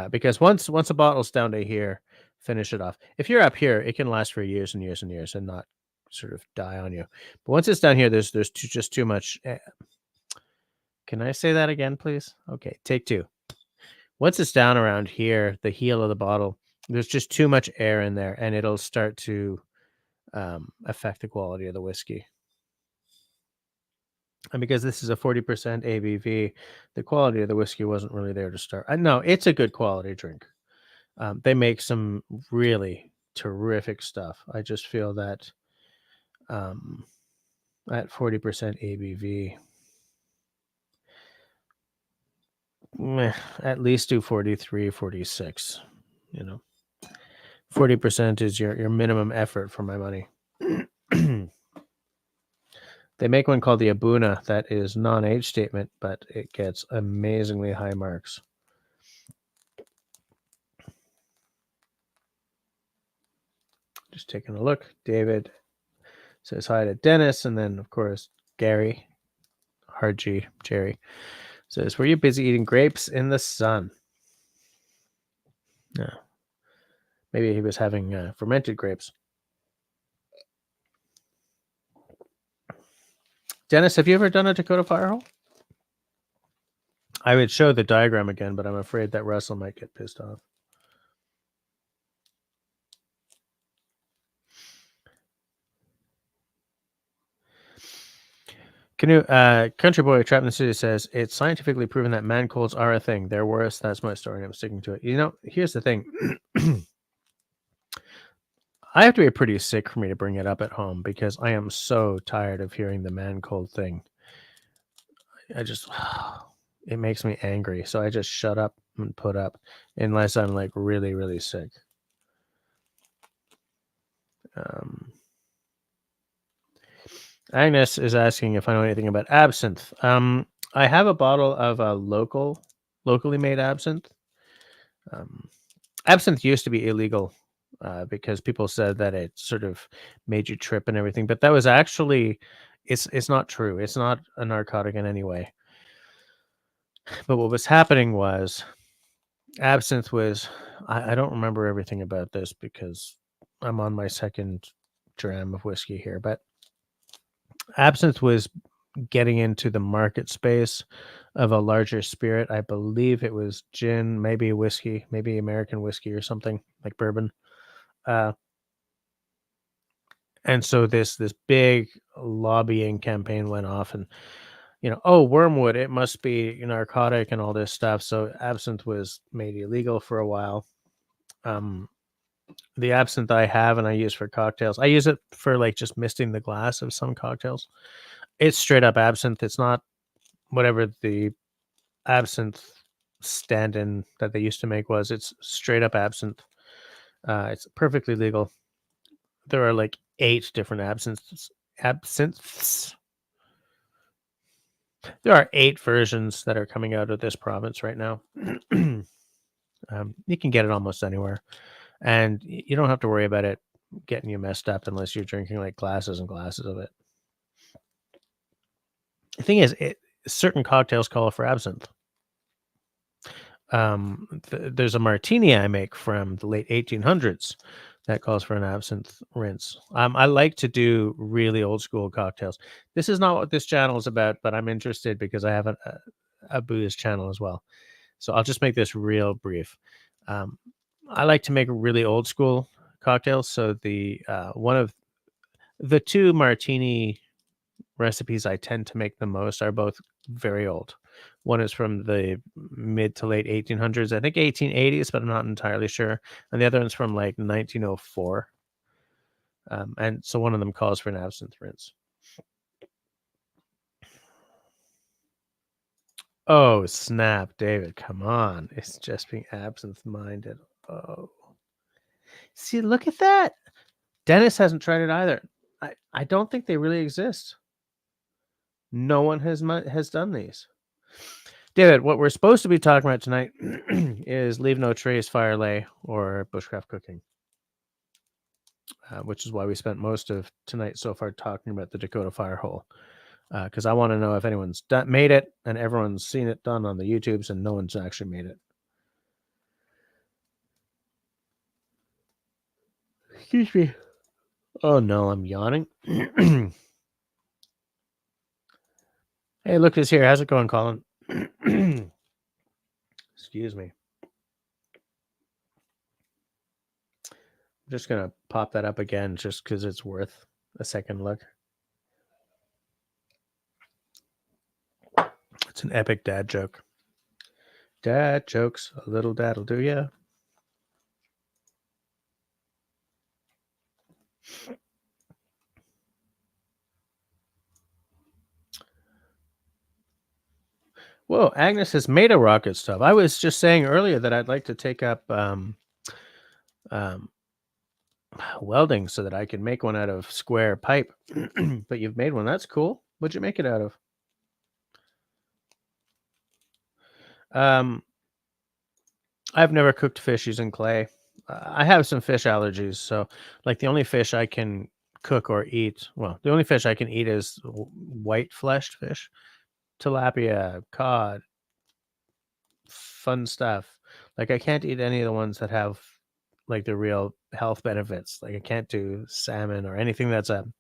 Because once a bottle's down to here, finish it off. If you're up here, it can last for years and years and years and not sort of die on you. But once it's down here, there's just too much. Can I say that again, please? Okay, take 2. Once it's down around here, the heel of the bottle, there's just too much air in there, and it'll start to affect the quality of the whiskey. And because this is a 40% ABV, the quality of the whiskey wasn't really there to start. No, it's a good quality drink. They make some really terrific stuff. I just feel that at 40% ABV, at least do 43, 46. 40% is your minimum effort for my money. They make one called the Abuna that is non-age statement, but it gets amazingly high marks. Just taking a look. David says hi to Dennis, and then of course Gary, Hard G, Jerry says, "Were you busy eating grapes in the sun?" Yeah. Maybe he was having fermented grapes. Dennis, have you ever done a Dakota Fire hole? I would show the diagram again, but I'm afraid that Russell might get pissed off. Country Boy Trapped in the City says, it's scientifically proven that man colds are a thing. They're worse. That's my story, and I'm sticking to it. Here's the thing. I have to be pretty sick for me to bring it up at home because I am so tired of hearing the man cold thing. It makes me angry. So I just shut up and put up unless I'm like really, really sick. Agnes is asking if I know anything about absinthe. I have a bottle of a locally made absinthe. Um, Absinthe used to be illegal because people said that it sort of made you trip and everything, but that was actually it's not true. It's not a narcotic in any way. But what was happening was absinthe was I don't remember everything about this because I'm on my second dram of whiskey here, but absinthe was getting into the market space of a larger spirit. I believe it was gin, maybe whiskey, maybe American whiskey or something like bourbon. Uh, and so this big lobbying campaign went off, and oh, wormwood, it must be narcotic and all this stuff. So absinthe was made illegal for a while. Um, the absinthe I have and I use for cocktails, I use it for like just misting the glass of some cocktails. It's straight up absinthe. It's not whatever the absinthe stand-in that they used to make was. It's straight up absinthe. It's perfectly legal. There are like 8 different absinthes. There are 8 versions that are coming out of this province right now. You can get it almost anywhere, and you don't have to worry about it getting you messed up unless you're drinking like glasses and glasses of it. The thing is, certain cocktails call for absinthe. There's a martini I make from the late 1800s that calls for an absinthe rinse. I like to do really old school cocktails. This is not what this channel is about, but I'm interested because I have a booze channel as well. So I'll just make this real brief. Um, I like to make really old school cocktails. So the one of the 2 martini recipes I tend to make the most are both very old. One is from the mid to late 1800s, I think 1880s, but I'm not entirely sure. And the other one's from like 1904. And so one of them calls for an absinthe rinse. Oh, snap, David, come on. It's just being absinthe minded. Oh, see, look at that. Dennis hasn't tried it either. I don't think they really exist. No one has done these. David, what we're supposed to be talking about tonight is Leave No Trace, Fire Lay, or Bushcraft Cooking, which is why we spent most of tonight so far talking about the Dakota Fire Hole, because I want to know if anyone's made it, and everyone's seen it done on the YouTubes, and no one's actually made it. Excuse me. Oh, no, I'm yawning. Hey, look who's here. How's it going, Colin? Excuse me. I'm just going to pop that up again just because it's worth a second look. It's an epic dad joke. Dad jokes, a little dad'll do ya. Whoa, Agnes has made a rocket stove. I was just saying earlier that I'd like to take up welding so that I can make one out of square pipe. But you've made one. That's cool. What'd you make it out of? I've never cooked fish using clay. I have some fish allergies, so like the only fish I can cook or eat, well, the only fish I can eat is white fleshed fish, tilapia, cod, fun stuff. Like I can't eat any of the ones that have like the real health benefits. Like I can't do salmon or anything that's an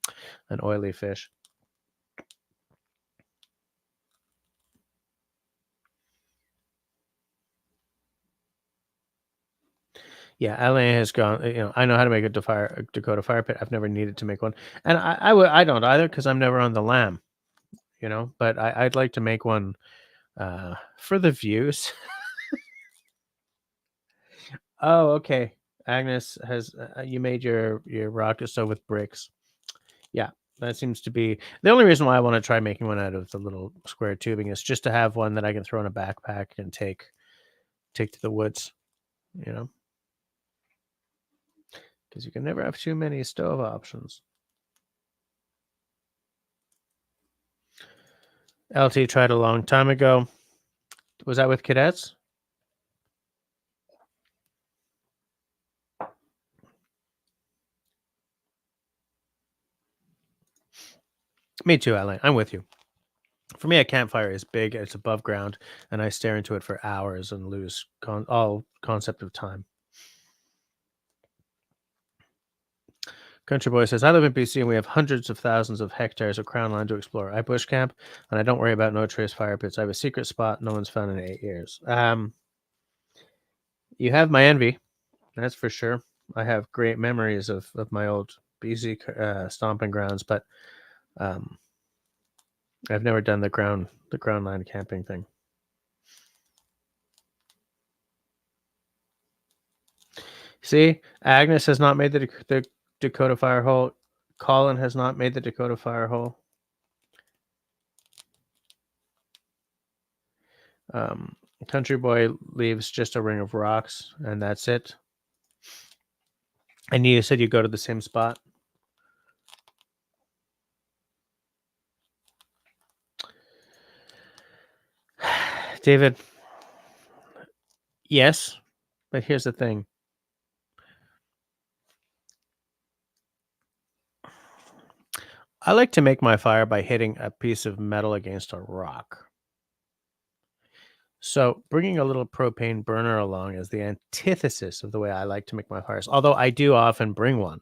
oily fish. Yeah, Alain has gone. I know how to make a Dakota Fire Pit. I've never needed to make one, and I don't either because I'm never on the lamb. But I'd like to make one for the views. Oh, okay. Agnes has you made your rocket stove with bricks. Yeah, that seems to be the only reason why I want to try making one out of the little square tubing is just to have one that I can throw in a backpack and take to the woods. Because you can never have too many stove options. LT tried a long time ago. Was that with cadets? Me too, Alan. I'm with you. For me, a campfire is big, it's above ground, and I stare into it for hours and lose all concept of time. Country Boy says, I live in BC and we have hundreds of thousands of hectares of crown land to explore. I bush camp and I don't worry about no trace fire pits. I have a secret spot no one's found in 8 years. You have my envy, that's for sure. I have great memories of my old BC stomping grounds, but I've never done the ground land camping thing. See, Agnes has not made the Dakota Fire hole. Colin has not made the Dakota Fire hole. Country Boy leaves just a ring of rocks, and that's it. And you said you go to the same spot? David, yes, but here's the thing. I like to make my fire by hitting a piece of metal against a rock. So bringing a little propane burner along is the antithesis of the way I like to make my fires, although I do often bring one.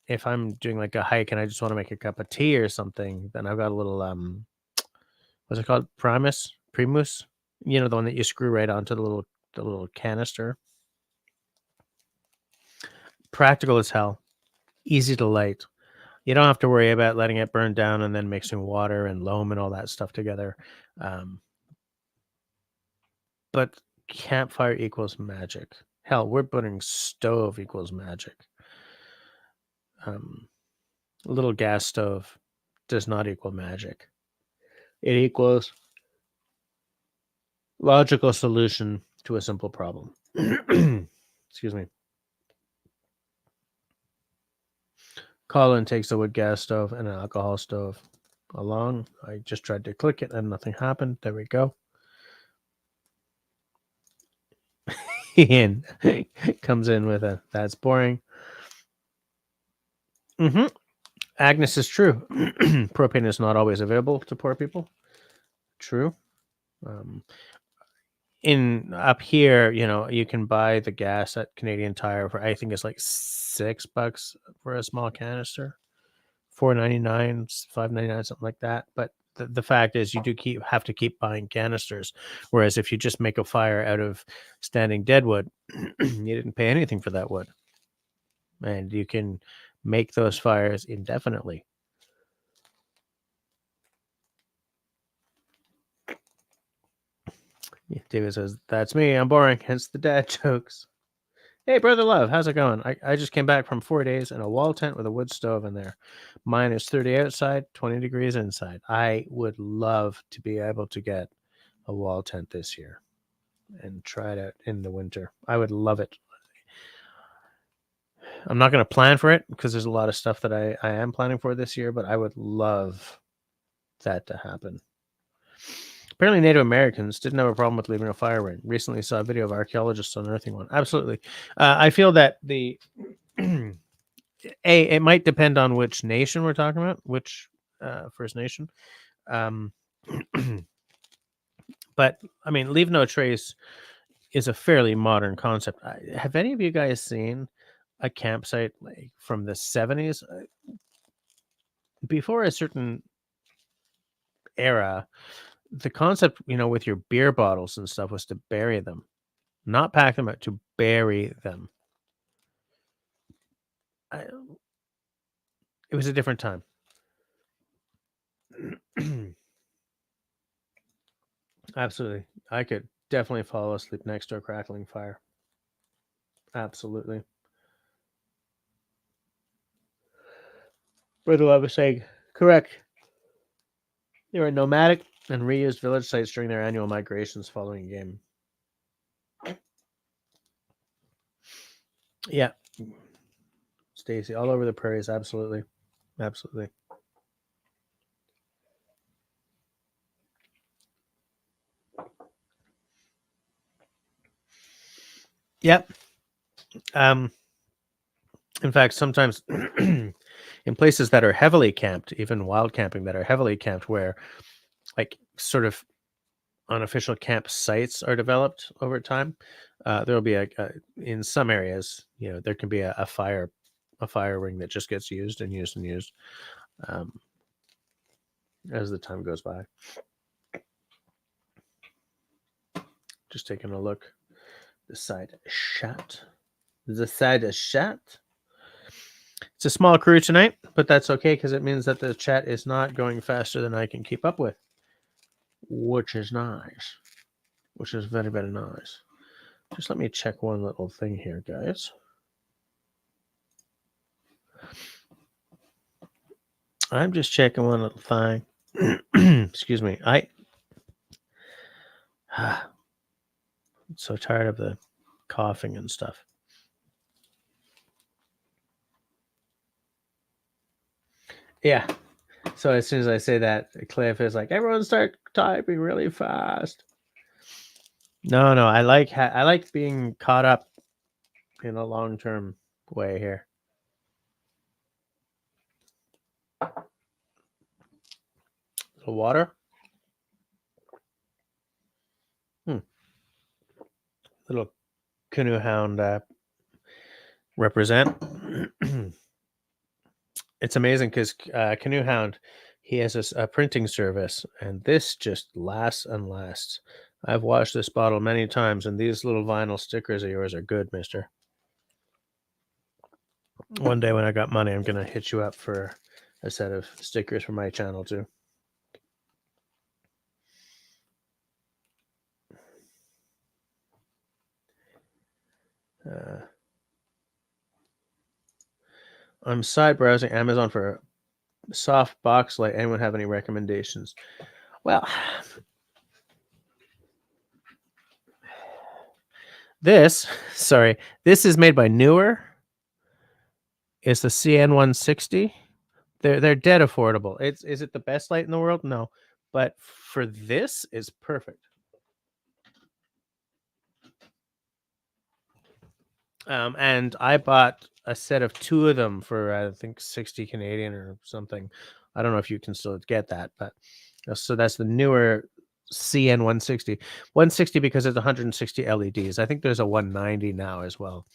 If I'm doing like a hike and I just want to make a cup of tea or something, then I've got a little what's it called? Primus? You know, the one that you screw right onto the little canister. Practical as hell. Easy to light. You don't have to worry about letting it burn down and then mixing water and loam and all that stuff together. But campfire equals magic. Hell, we're putting stove equals magic. A little gas stove does not equal magic. It equals logical solution to a simple problem. Excuse me. Colin takes a wood gas stove and an alcohol stove along. I just tried to click it and nothing happened. There we go. Ian comes in with a that's boring. Agnes is true. Propane is not always available to poor people. True. In up here, you know, you can buy the gas at Canadian Tire for I think it's like $6 for a small canister, $4.99, $5.99, something like that. But the fact is, you do have to keep buying canisters. Whereas if you just make a fire out of standing deadwood, you didn't pay anything for that wood, and you can make those fires indefinitely. David says, that's me. I'm boring. Hence the dad jokes. Hey, Brother Love, how's it going? I just came back from 4 days in a wall tent with a wood stove in there. Mine is 30 outside, 20 degrees inside. I would love to be able to get a wall tent this year and try it out in the winter. I would love it. I'm not going to plan for it because there's a lot of stuff that I am planning for this year, but I would love that to happen. Apparently, Native Americans didn't have a problem with leaving a fire ring. Recently saw a video of archaeologists unearthing one. Absolutely. I feel that it might depend on which nation we're talking about, which First Nation. But, I mean, leave no trace is a fairly modern concept. Have any of you guys seen a campsite like from the 70s? Before a certain era, the concept, you know, with your beer bottles and stuff was to bury them, not pack them out, to bury them. It was a different time. Absolutely. I could definitely fall asleep next to a crackling fire. Absolutely. Brother Love was saying, correct. They were nomadic and reused village sites during their annual migrations following a game. Yeah. Stacy, all over the prairies. Absolutely. Absolutely. Yep. In fact, sometimes in places that are heavily camped, even wild camping that are heavily camped, where like sort of unofficial camp sites are developed over time, there'll be in some areas, there can be a fire ring that just gets used and used and used as the time goes by. Just taking a look. The side shot. It's a small crew tonight, but that's okay because it means that the chat is not going faster than I can keep up with, which is nice. Which is very, very nice. Just let me check one little thing here, guys. I'm just checking one little thing. Excuse me. I'm so tired of the coughing and stuff. Yeah. So as soon as I say that, Cliff is like, everyone start typing really fast. No. I like being caught up in a long-term way here. The water. Little canoe hound represent. It's amazing because Canoe Hound, he has a printing service, and this just lasts and lasts. I've washed this bottle many times, and these little vinyl stickers of yours are good, mister. One day when I got money, I'm going to hit you up for a set of stickers for my channel, too. I'm side browsing Amazon for a soft box light. Anyone have any recommendations? Well, this is made by Newer. It's the CN160. They're dead affordable. Is it the best light in the world? No, but for this is perfect. And I bought a set of 2 of them for I think 60 Canadian or something. I don't know if you can still get that, but so that's the Newer CN 160. 160 because it's 160 LEDs. I think there's a 190 now as well.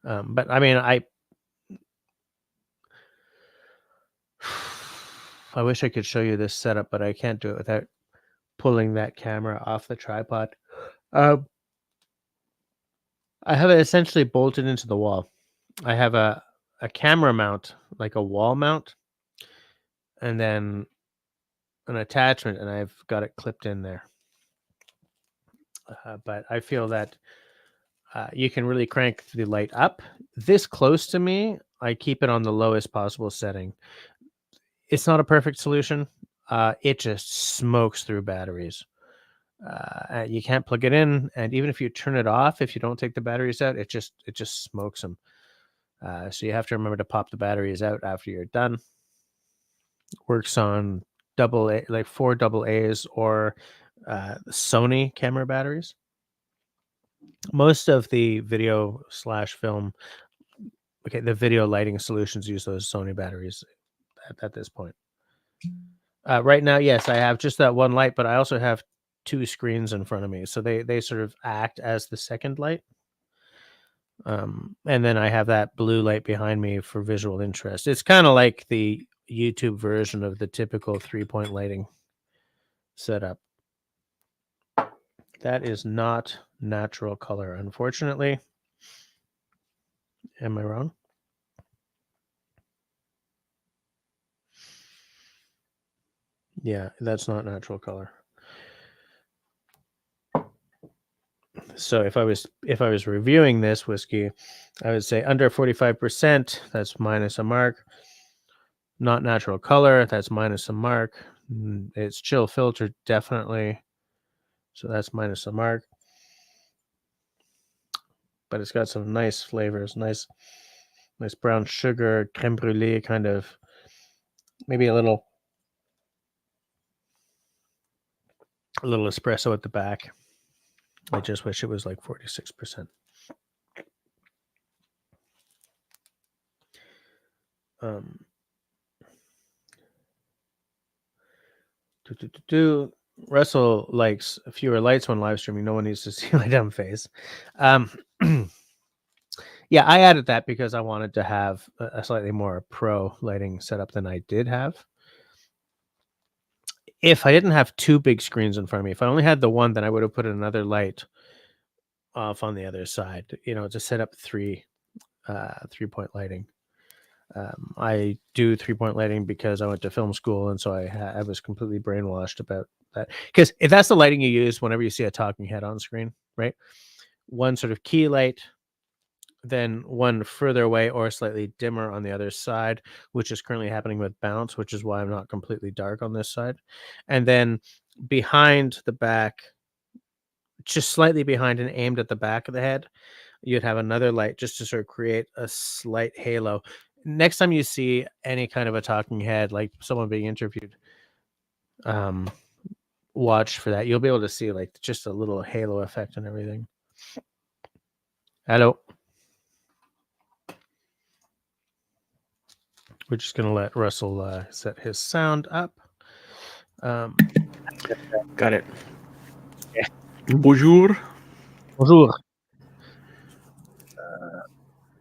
But I mean, I wish I could show you this setup, but I can't do it without pulling that camera off the tripod. I have it essentially bolted into the wall. I have a camera mount, like a wall mount, and then an attachment, and I've got it clipped in there. But I feel that you can really crank the light up. This close to me, I keep it on the lowest possible setting. It's not a perfect solution. It just smokes through batteries. You can't plug it in, and even if you turn it off, if you don't take the batteries out, it just smokes them. So you have to remember to pop the batteries out after you're done. Works on like 4 AA's or Sony camera batteries. Most of the video / film, the video lighting solutions use those Sony batteries at this point. Right now, yes, I have just that one light, but I also have 2 screens in front of me, so they sort of act as the second light. And then I have that blue light behind me for visual interest. It's kind of like the YouTube version of the typical 3-point lighting setup. That is not natural color, unfortunately. Am I wrong? Yeah, that's not natural color. So if I was reviewing this whiskey, I would say under 45%, that's minus a mark. Not natural color, that's minus a mark. It's chill filtered, definitely. So that's minus a mark. But it's got some nice flavors, nice brown sugar, creme brulee, kind of, maybe a little espresso at the back. I just wish it was like 46%. Russell likes fewer lights when live streaming. No one needs to see my dumb face. Yeah, I added that because I wanted to have a slightly more pro lighting setup than I did have. If I didn't have two big screens in front of me, if I only had the one, then I would have put another light off on the other side, to set up 3-point lighting. I do 3-point lighting because I went to film school, and so I was completely brainwashed about that. Because if that's the lighting you use whenever you see a talking head on screen, right? One sort of key light, then one further away or slightly dimmer on the other side, which is currently happening with bounce, which is why I'm not completely dark on this side. And then behind the back, just slightly behind and aimed at the back of the head, you'd have another light just to sort of create a slight halo. Next time you see any kind of a talking head, like someone being interviewed, watch for that. You'll be able to see like just a little halo effect and everything. Hello. We're just going to let Russell set his sound up. Got it. Yeah. Bonjour. Bonjour.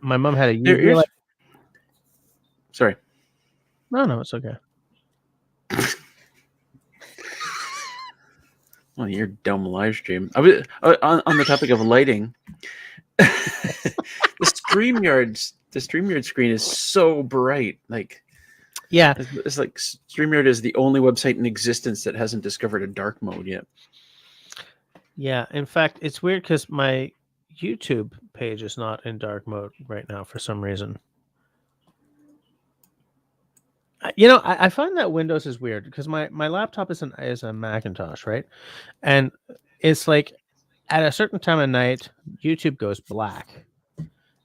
My mom had a UV light. Sorry. No, it's okay. Well, your dumb live stream. I was on the topic of lighting. The StreamYard screen is so bright. Like, yeah, it's like StreamYard is the only website in existence that hasn't discovered a dark mode yet. Yeah, in fact, it's weird because my YouTube page is not in dark mode right now for some reason. I find that Windows is weird because my laptop is a Macintosh, right? And it's like at a certain time of night, YouTube goes black.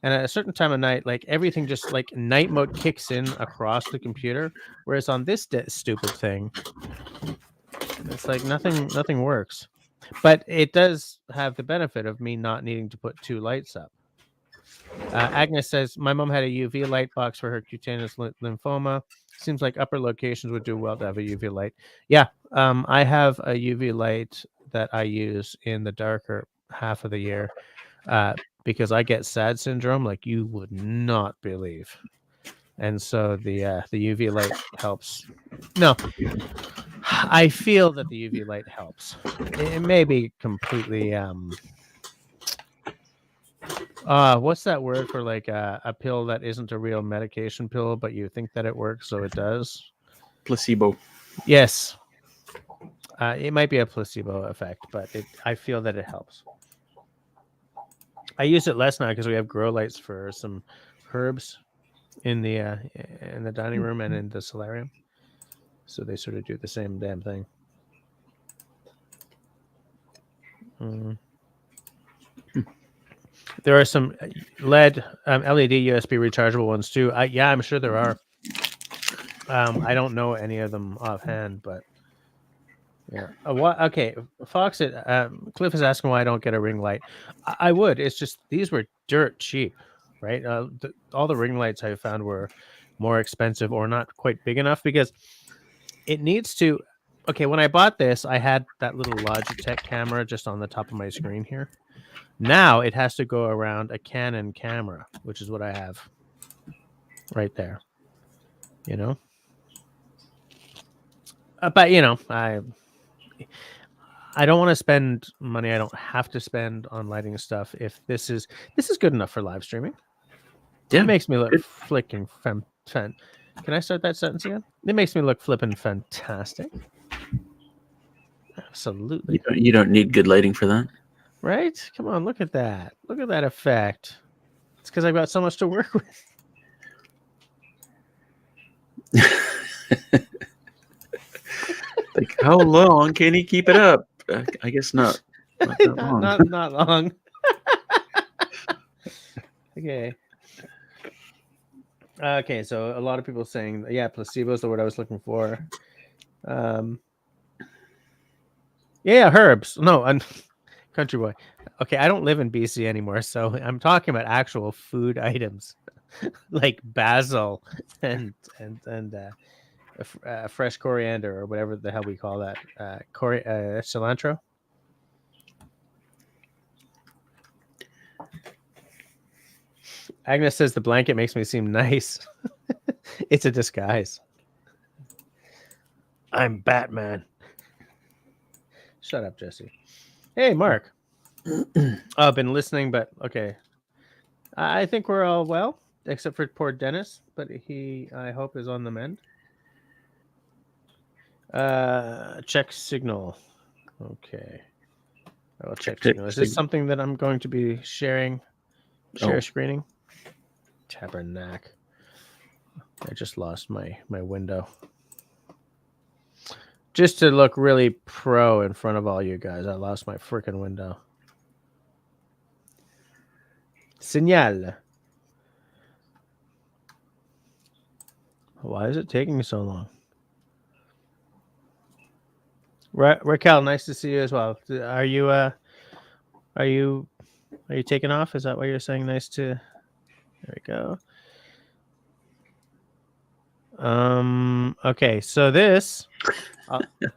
And at a certain time of night, like everything just like night mode kicks in across the computer. Whereas on this stupid thing, it's like nothing works. But it does have the benefit of me not needing to put two lights up. Agnes says, my mom had a UV light box for her cutaneous lymphoma. Seems like upper locations would do well to have a UV light. Yeah, I have a UV light that I use in the darker half of the year because I get SAD syndrome like you would not believe. And so the UV light helps. No, I feel that the UV light helps. It may be completely what's that word for like a pill that isn't a real medication pill, but you think that it works, so it does? Placebo. Yes. It might be a placebo effect, but I feel that it helps. I use it less now because we have grow lights for some herbs in the dining room and in the solarium. So they sort of do the same damn thing. There are some LED, USB rechargeable ones too. Yeah, I'm sure there are. I don't know any of them offhand, but yeah. What? Okay, Fox. Cliff is asking why I don't get a ring light. I would. It's just these were dirt cheap, right? All the ring lights I found were more expensive or not quite big enough because it needs to. Okay, when I bought this, I had that little Logitech camera just on the top of my screen here. Now it has to go around a Canon camera, which is what I have right there. But I don't want to spend money I don't have to spend on lighting stuff if this is good enough for live streaming. Yeah. It makes me look flipping Can I start that sentence again? It makes me look flipping fantastic. Absolutely. You don't need good lighting for that. Right? Come on, look at that. Look at that effect. It's because I've got so much to work with. Like, how long can he keep it up? I guess not. Not long. Okay. Okay, so a lot of people saying, yeah, placebo is the word I was looking for. Yeah, herbs. No, Country boy. Okay, I don't live in BC anymore, so I'm talking about actual food items like basil and fresh coriander or whatever the hell we call that. Cilantro. Agnes says the blanket makes me seem nice. It's a disguise. I'm Batman. Shut up, Jesse. Hey, Mark. I've been listening, but okay. I think we're all well, except for poor Dennis, but he, I hope, is on the mend. Check signal. Okay. I will check signal. Is this something that I'm going to be sharing? Share screening? Tabernacle. I just lost my window. Just to look really pro in front of all you guys, I lost my freaking window. Signal. Why is it taking so long? Raquel, nice to see you as well. Are you taking off? Is that why you're saying nice to? There we go. Okay, so this,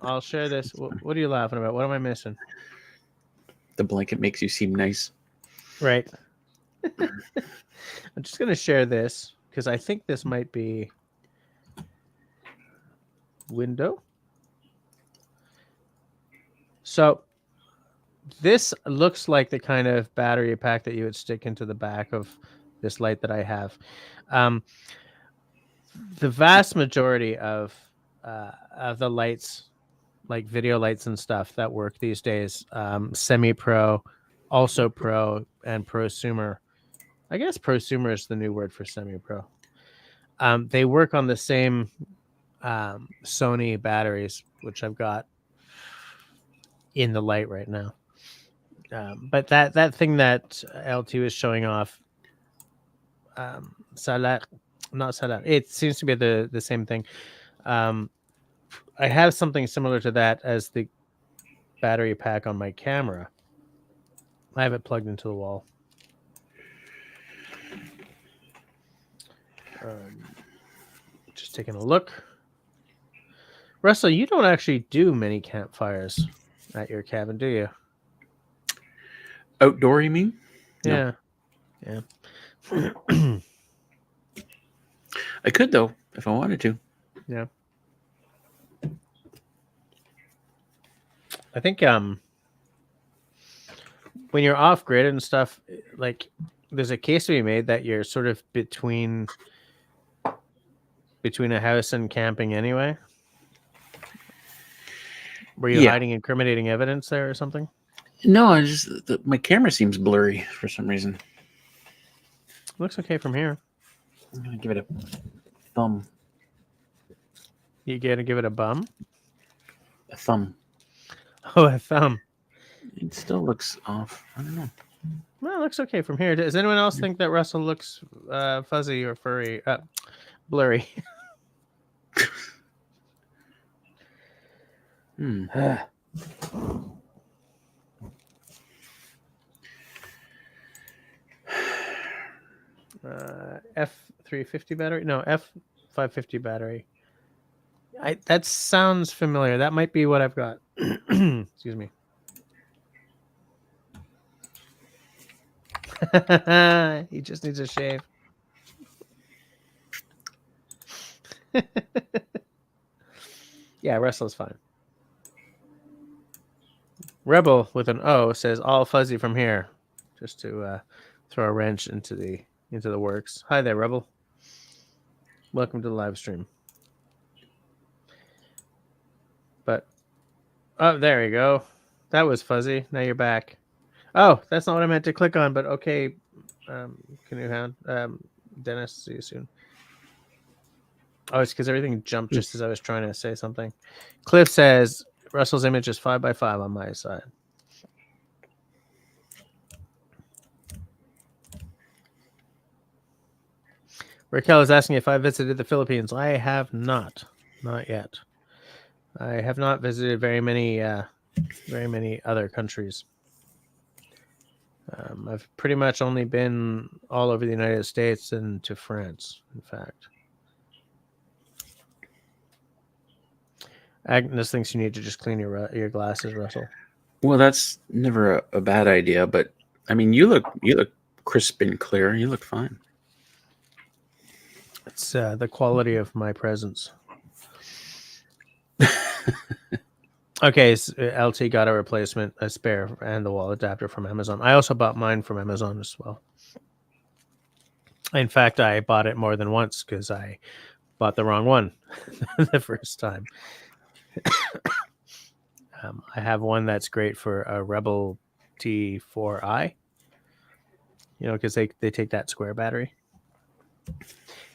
I'll share this. What are you laughing about? What am I missing? The blanket makes you seem nice. Right. I'm just gonna share this because I think this might be window. So this looks like the kind of battery pack that you would stick into the back of this light that I have. The vast majority of the lights, like video lights and stuff that work these days, semi-pro, also pro, and prosumer. I guess prosumer is the new word for semi-pro. They work on the same Sony batteries, which I've got in the light right now. But that thing that LT was showing off, Salat, not Salat, it seems to be the same thing. I have something similar to that as the battery pack on my camera. I have it plugged into the wall. Just taking a look. Russell, you don't actually do many campfires at your cabin, do you? Outdoor, you mean? Yeah. No. Yeah. I could, though, if I wanted to. Yeah. I think when you're off grid and stuff, like there's a case to be made that you're sort of between a house and camping anyway. Were you hiding incriminating evidence there or something? No, I just my camera seems blurry for some reason. Looks okay from here. I'm gonna give it a thumb. You gonna give it a bum? A thumb. Oh, a thumb. It still looks off. I don't know. Well, it looks okay from here. Does anyone else think that Russell looks fuzzy or furry? Blurry. F350 battery? No, F550 battery. That sounds familiar. That might be what I've got. Excuse me. He just needs a shave. Yeah, Russell's fine. Rebel with an O says all fuzzy from here, just to throw a wrench into the works. Hi there, Rebel. Welcome to the live stream. But oh, there you go. That was fuzzy. Now you're back. Oh, that's not what I meant to click on. But okay, Canoe Hound, Dennis, see you soon. Oh, it's because everything jumped just as I was trying to say something. Cliff says Russell's image is 5x5 on my side. Raquel is asking if I visited the Philippines. I have not yet. I have not visited very many other countries. I've pretty much only been all over the United States and to France, in fact. Agnes thinks you need to just clean your glasses, Russell. Well, that's never a bad idea, but I mean, you look crisp and clear. You look fine. It's the quality of my presence. Okay, so LT got a replacement, a spare, and the wall adapter from Amazon. I also bought mine from Amazon as well. In fact, I bought it more than once because I bought the wrong one the first time. I have one that's great for a Rebel T4i, because they take that square battery.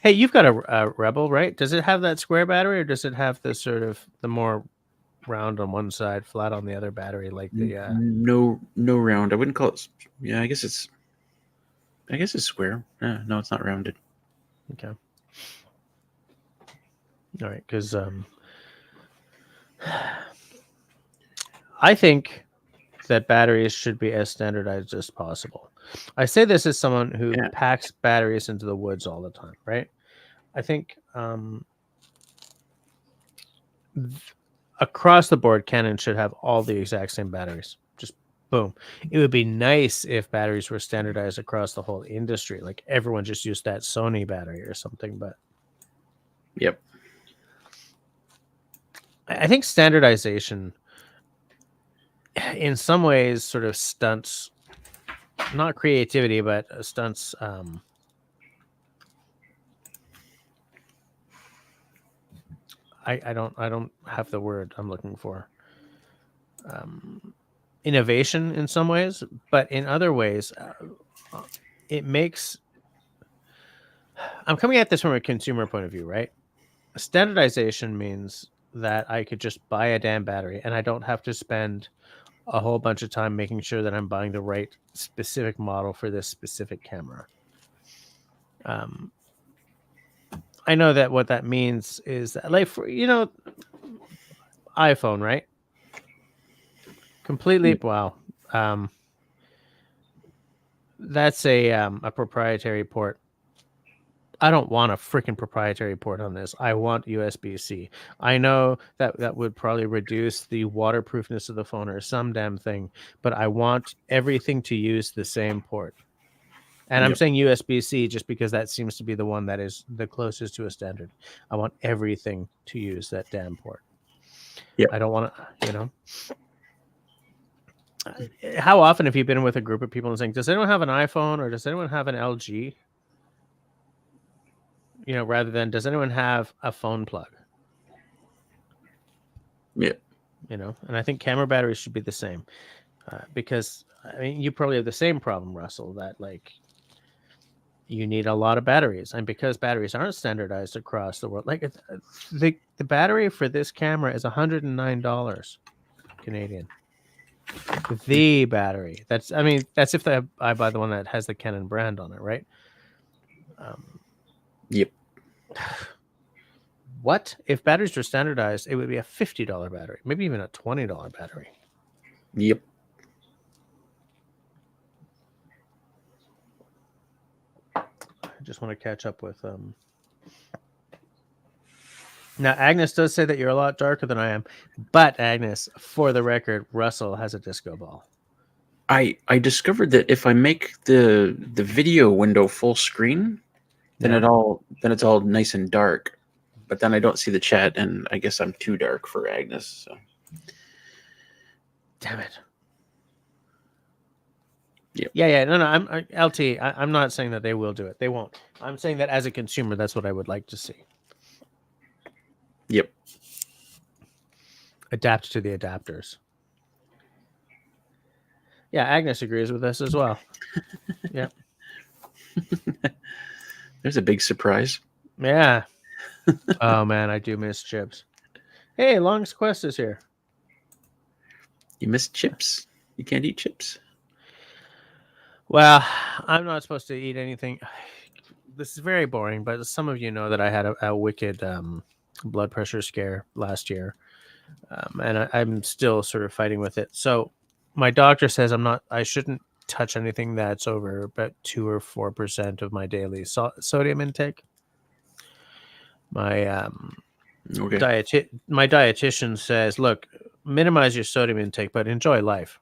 Hey, you've got a Rebel, right? Does it have that square battery, or does it have the sort of the more round on one side, flat on the other battery, like the no round. I wouldn't call it. Yeah, I guess it's square. No, it's not rounded. Okay. All right, because I think that batteries should be as standardized as possible. I say this as someone who packs batteries into the woods all the time, right? I think across the board, Canon should have all the exact same batteries. Just boom. It would be nice if batteries were standardized across the whole industry. Like everyone just used that Sony battery or something, but yep. I think standardization in some ways sort of stunts, not creativity, but stunts I don't have the word I'm looking for. Innovation in some ways, but in other ways, it makes. I'm coming at this from a consumer point of view, right? Standardization means that I could just buy a damn battery and I don't have to spend a whole bunch of time making sure that I'm buying the right specific model for this specific camera. I know that what that means is that, like, for, iPhone, right? Completely. Wow. That's a proprietary port. I don't want a freaking proprietary port on this. I want USB-C. I know that would probably reduce the waterproofness of the phone or some damn thing, but I want everything to use the same port. And I'm saying USB-C just because that seems to be the one that is the closest to a standard. I want everything to use that damn port. Yeah. I don't want to, How often have you been with a group of people and saying, does anyone have an iPhone or does anyone have an LG? Rather than does anyone have a phone plug? Yeah. And I think camera batteries should be the same because, I mean, you probably have the same problem, Russell, that like you need a lot of batteries. And because batteries aren't standardized across the world, like the battery for this camera is $109 Canadian. The battery. That's if I buy the one that has the Canon brand on it, right? Yep. What? If batteries were standardized, it would be a $50 battery, maybe even a $20 battery. Yep. I just want to catch up with Now, Agnes does say that you're a lot darker than I am, but Agnes, for the record, Russell has a disco ball. I discovered that if I make the video window full screen, then it's all nice and dark. But then I don't see the chat, and I guess I'm too dark for Agnes. So. Damn it. Yep. Yeah. No. I'm not saying that they will do it. They won't. I'm saying that as a consumer, that's what I would like to see. Yep. Adapt to the adapters. Yeah, Agnes agrees with us as well. Yep. There's a big surprise. Yeah. Oh man, I do miss chips. Hey, Longest Quest is here. You miss chips? You can't eat chips? Well, I'm not supposed to eat anything. This is very boring, but some of you know that I had a wicked blood pressure scare last year. And I'm still sort of fighting with it. So my doctor says I shouldn't touch anything that's over about 2 or 4% of my daily sodium intake. My my dietitian says, look, minimize your sodium intake, but enjoy life.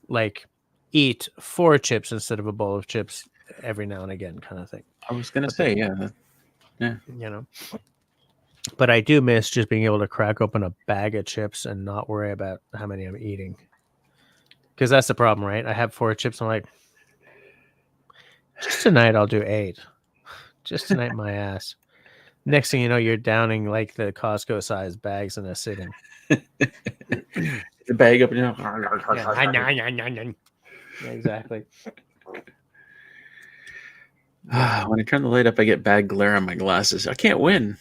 Like, eat 4 chips instead of a bowl of chips every now and again, kind of thing. I was gonna say, yeah. You know, but I do miss just being able to crack open a bag of chips and not worry about how many I'm eating. Because that's the problem, right? I have 4 chips. I'm like, just tonight I'll do 8. Just tonight, my ass. Next thing you know, you're downing like the Costco sized bags in a sitting. The bag up and down. Yeah, exactly. When I turn the light up, I get bad glare on my glasses. I can't win.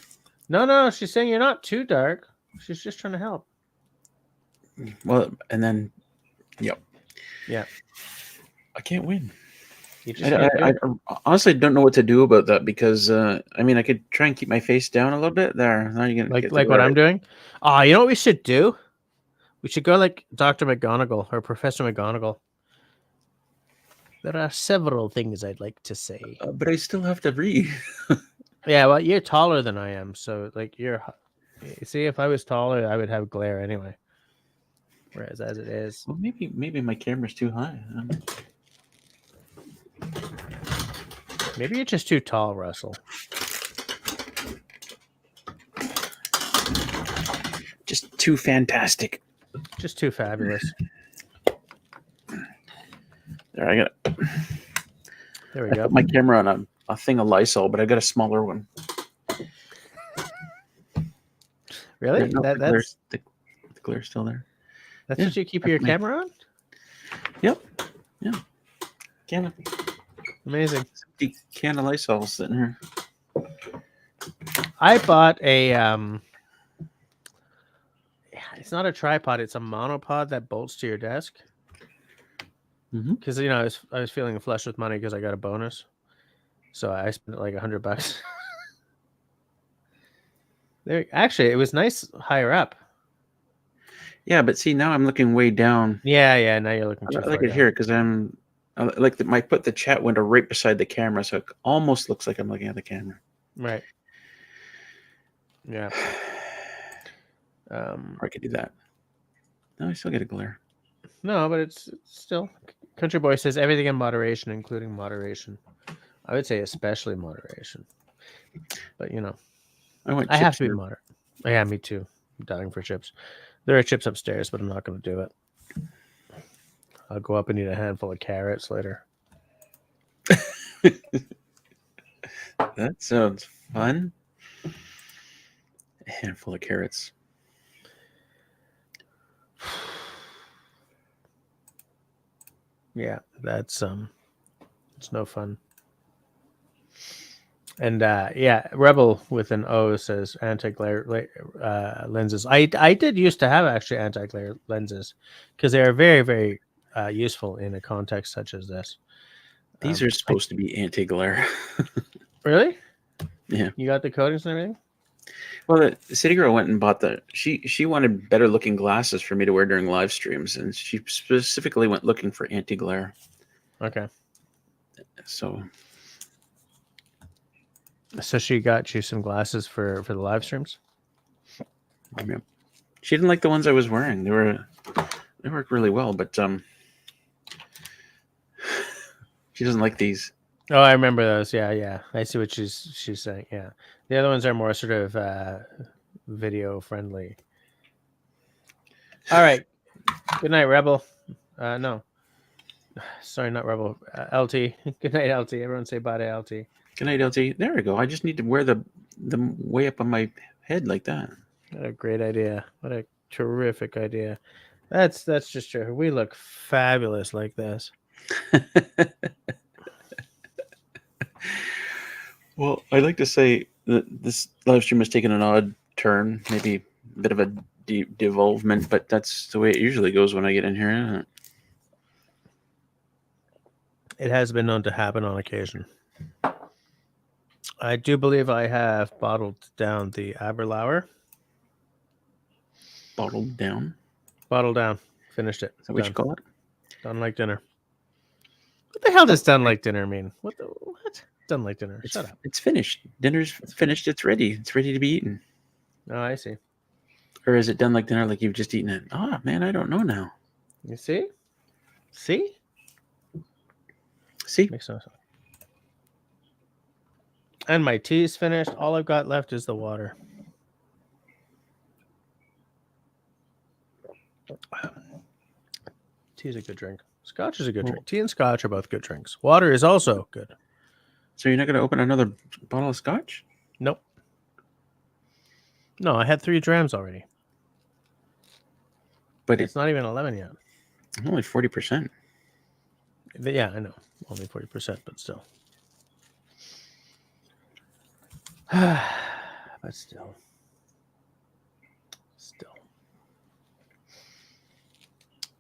No, she's saying you're not too dark. She's just trying to help. Well, and then, yep. Yeah. I can't win. I honestly don't know what to do about that because, I mean, I could try and keep my face down a little bit there. Now you're gonna like what I'm doing? Oh, you know what we should do? We should go like Dr. McGonagall or Professor McGonagall. There are several things I'd like to say. But I still have to read. Yeah, well, you're taller than I am, so like see, if I was taller, I would have glare anyway. Whereas as it is, Well, maybe my camera's too high. Maybe you're just too tall, Russell. Just too fantastic. Just too fabulous. There, I got it. There we go. Put my camera on a thing of Lysol, but I got a smaller one. Really? No, that's the glare's still there. That's what you keep your camera on? Yep. Yeah. Can of Amazing. can of Lysol sitting here. I bought a it's not a tripod, it's a monopod that bolts to your desk. Because you know, I was feeling flush with money because I got a bonus, so I spent like $100. There, actually, it was nice higher up. Yeah, but see, now I'm looking way down. Yeah. Now you're looking too far. I like it here because I put the chat window right beside the camera, so it almost looks like I'm looking at the camera. Right. Yeah. Or I could do that. No, I still get a glare. No, but it's still. Country Boy says everything in moderation, including moderation. I would say especially moderation. But you know, I have to be moderate. Yeah, me too. I'm dying for chips. There are chips upstairs, but I'm not going to do it. I'll go up and eat a handful of carrots later. That sounds fun. A handful of carrots. Yeah, that's it's no fun. And yeah, Rebel with an O says anti-glare lenses. I did used to have actually anti-glare lenses because they are very, very useful in a context such as this. These are supposed to be anti-glare. Really? Yeah. You got the coatings and everything? Well, the city girl went and bought she wanted better looking glasses for me to wear during live streams, and she specifically went looking for anti-glare. Okay. So she got you some glasses for the live streams? Yeah. She didn't like the ones I was wearing. They work really well, but she doesn't like these. Oh, I remember those. Yeah. I see what she's saying. Yeah. The other ones are more sort of video friendly. All right. Good night, Rebel. No. Sorry, not Rebel. LT. Good night, LT. Everyone say bye to LT. Good night, LT. There we go. I just need to wear the way up on my head like that. What a great idea. What a terrific idea. That's just true. We look fabulous like this. Well, I'd like to say that this live stream has taken an odd turn, maybe a bit of a devolvement, but that's the way it usually goes when I get in here, isn't it? It has been known to happen on occasion. I do believe I have bottled down the Aberlour. Bottled down? Bottled down. Finished it. Is that what you call it? Done like dinner. What the hell does done like dinner mean? What? Done like dinner? It's, Shut up. It's finished. Dinner's finished. It's ready. It's ready to be eaten. Oh, I see. Or is it done like dinner, like you've just eaten it? Oh man, I don't know now. You see? See? See? Makes no sense. And my tea's finished. All I've got left is the water. Tea is a good drink. Scotch is a good drink. Tea and scotch are both good drinks. Water is also good. So you're not going to open another bottle of scotch? Nope. No, I had 3 drams already. But it's not even 11 yet. Only 40%. Yeah, I know. Only 40%, but still. But still.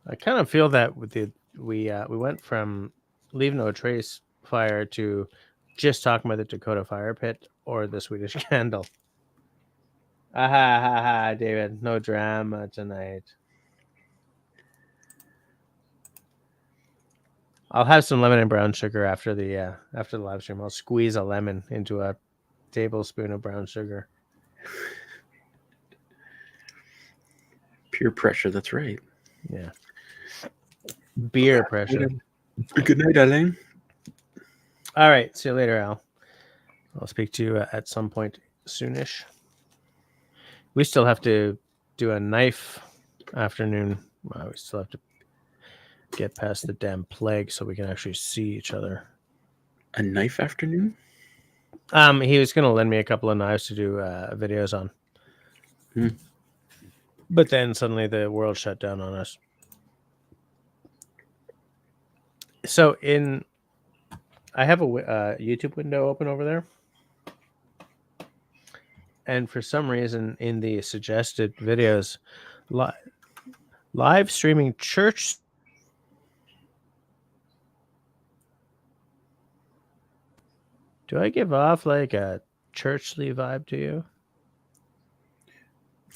I kind of feel that with we went from Leave No Trace Fire to just talking about the Dakota Fire Pit or the Swedish Candle. Ha ha ha, David. No drama tonight. I'll have some lemon and brown sugar after the live stream. I'll squeeze a lemon into a tablespoon of brown sugar. Peer pressure, that's right. Yeah. Beer pressure. Good night, Alain. All right. See you later, Al. I'll speak to you at some point soonish. We still have to do a knife afternoon. We still have to get past the damn plague so we can actually see each other. A knife afternoon? He was going to lend me a couple of knives to do videos on. But then suddenly the world shut down on us. So I have a YouTube window open over there. And for some reason in the suggested videos, live streaming church. Do I give off like a churchly vibe to you?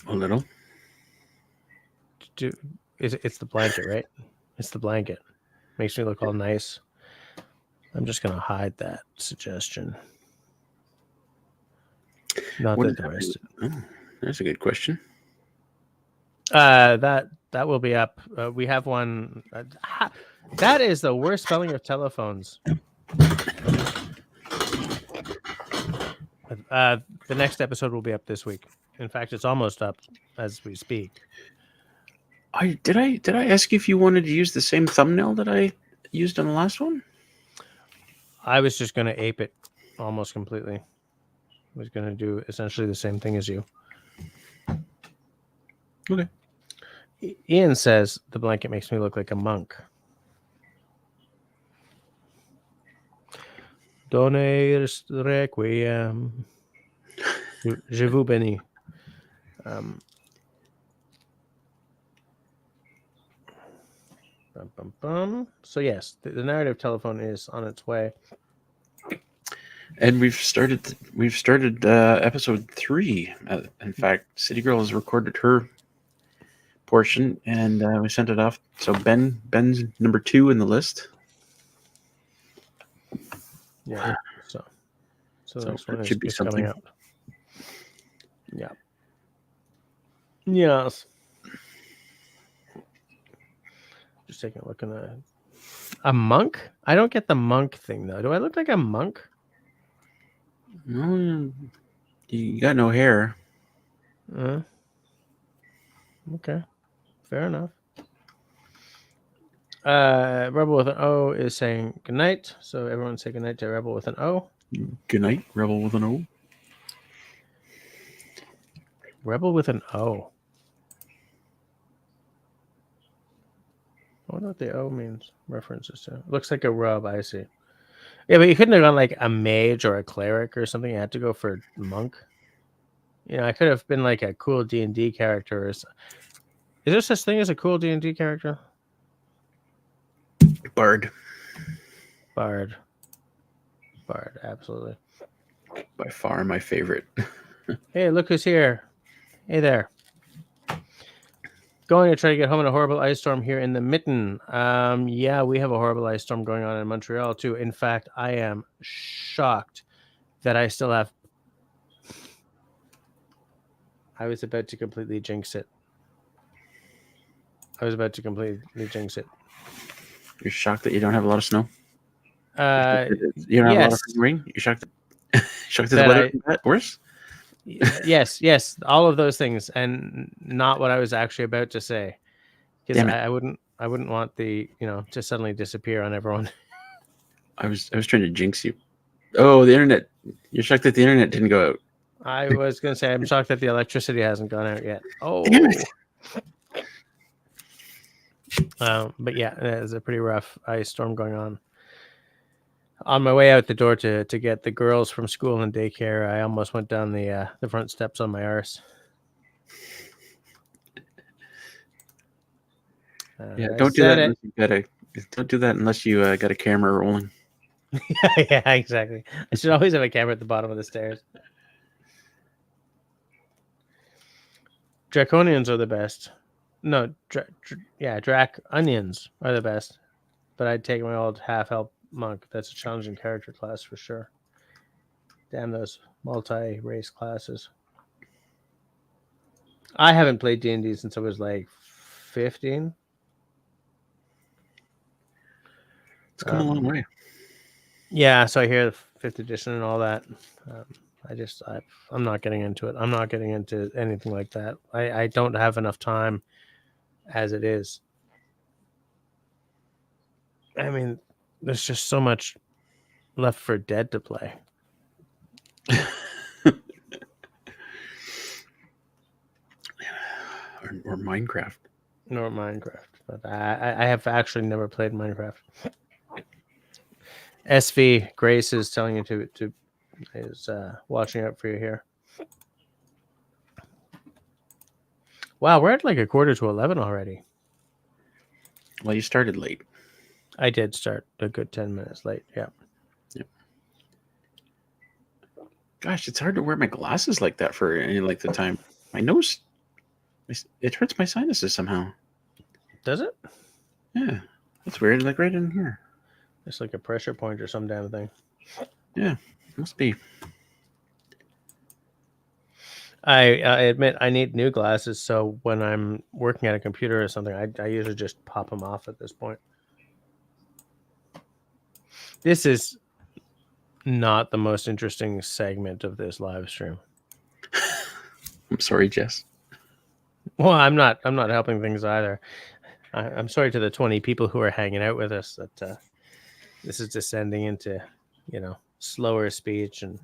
A little. It's the blanket, right? It's the blanket. Makes me look all nice. I'm just going to hide that suggestion. Not that the rest. That's a good question. That will be up. We have one. That is the worst spelling of telephones. The next episode will be up this week. In fact, it's almost up as we speak. Did I ask you if you wanted to use the same thumbnail that I used on the last one? I was just going to ape it almost completely. I was going to do essentially the same thing as you. Okay. Ian says the blanket makes me look like a monk. Donnez requiem. Je vous bénis. So yes, the narrative telephone is on its way. And we've started episode 3. In fact, City Girl has recorded her portion, and we sent it off. So Ben's number 2 in the list. Yeah. So the next one should be something. Coming up. Yeah. Yes. Just taking a look in a monk. I don't get the monk thing though. Do I look like a monk? No, you got no hair. Okay, fair enough. Rebel with an O is saying good night. So everyone say good night to Rebel with an O. Good night, Rebel with an O. Rebel with an O. I wonder what the O means. References to. It looks like a rub. I see. Yeah, but you couldn't have gone like a mage or a cleric or something. You had to go for monk. You know, I could have been like a cool D&D character. Is there such thing as a cool D&D character? Bard, absolutely. By far my favorite. Hey, look who's here. Hey there. Going to try to get home in a horrible ice storm here in the Mitten. Yeah, we have a horrible ice storm going on in Montreal too. In fact, I am shocked that I still have. I was about to completely jinx it. You're shocked that you don't have a lot of snow? You don't have a lot of rain? You're shocked that the weather got worse? Yes, all of those things, and not what I was actually about to say, because I wouldn't want the to suddenly disappear on everyone. I was trying to jinx you. Oh, the internet! You're shocked that the internet didn't go out. I was going to say I'm shocked that the electricity hasn't gone out yet. Oh, but yeah, there's a pretty rough ice storm going on. On my way out the door to get the girls from school and daycare, I almost went down the front steps on my arse. Yeah, don't do that. Don't do that unless you got a camera rolling. Yeah, exactly. I should always have a camera at the bottom of the stairs. Draconians are the best. No, Drac onions are the best. But I'd take my old half-elf monk. That's a challenging character class for sure. Damn those multi-race classes. I haven't played D&D since I was like 15. It's come a long way. Yeah, so I hear the 5th edition and all that. I'm not getting into it. I'm not getting into anything like that. I don't have enough time as it is. I mean, there's just so much Left 4 Dead to play. or Minecraft. Nor Minecraft. But I have actually never played Minecraft. SV Grace is telling you to watching out for you here. Wow, we're at like 11:15 already. Well, you started late. I did start a good 10 minutes late. Yeah. Yep. Gosh, it's hard to wear my glasses like that for any length of time. My nose, it hurts my sinuses somehow. Does it? Yeah, that's weird. Like right in here. It's like a pressure point or some damn thing. Yeah, must be. I admit I need new glasses, so when I'm working at a computer or something, I usually just pop them off at this point. This is not the most interesting segment of this live stream. I'm sorry, Jess. Well, I'm not helping things either. I'm sorry to the 20 people who are hanging out with us that this is descending into, slower speech and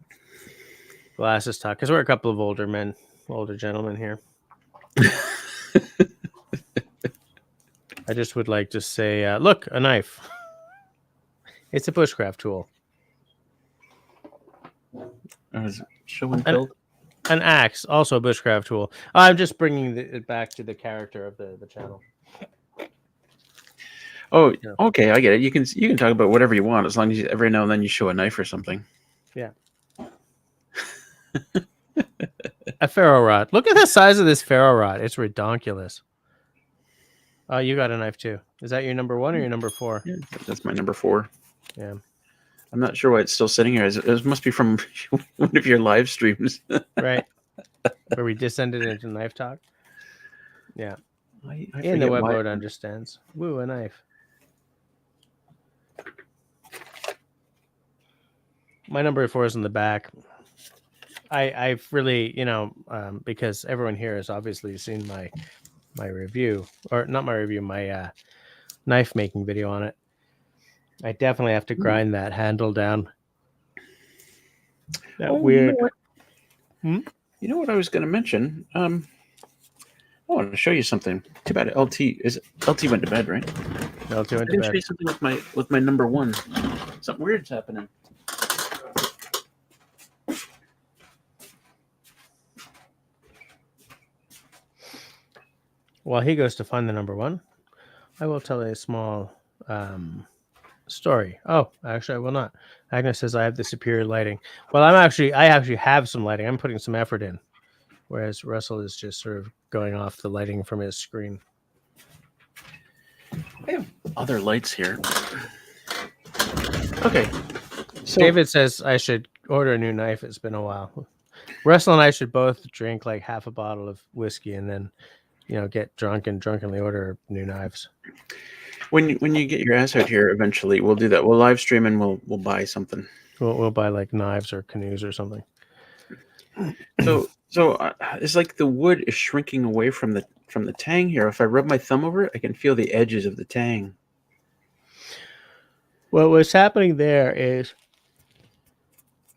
glasses talk, because we're a couple of older gentlemen here. I just would like to say, look, a knife. It's a bushcraft tool. Show and build. An axe, also a bushcraft tool. I'm just bringing it back to the character of the channel. Oh, okay, I get it. You can talk about whatever you want as long as every now and then you show a knife or something. Yeah. A ferro rod. Look at the size of this ferro rod. It's redonkulous. Oh, you got a knife too. Is that your number 1 or your number 4? Yeah, that's my number 4. Yeah. I'm not sure why it's still sitting here. It must be from one of your live streams. Right. Where we descended into knife talk. Yeah. I In the web mode understands. Woo, a knife. My number 4 is in the back. I've really, because everyone here has obviously seen my review, or not my review, my knife making video on it. I definitely have to grind that handle down. Weird. You know what I was going to mention? I want to show you something. Too bad LT went to bed, right? LT went to bed. Show you something with my number 1. Something weird's happening. While he goes to find the number 1, I will tell a small story. Oh, actually, I will not. Agnes says I have the superior lighting. Well, I actually have some lighting. I'm putting some effort in, whereas Russell is just sort of going off the lighting from his screen. I have other lights here. Okay. So David says I should order a new knife. It's been a while. Russell and I should both drink like half a bottle of whiskey and then, get drunk and drunkenly order new knives. when you get your ass out here, eventually we'll do that. We'll live stream and we'll buy something. We'll buy like knives or canoes or something. So it's like the wood is shrinking away from the tang here. If I rub my thumb over it, I can feel the edges of the tang. Well, what's happening there is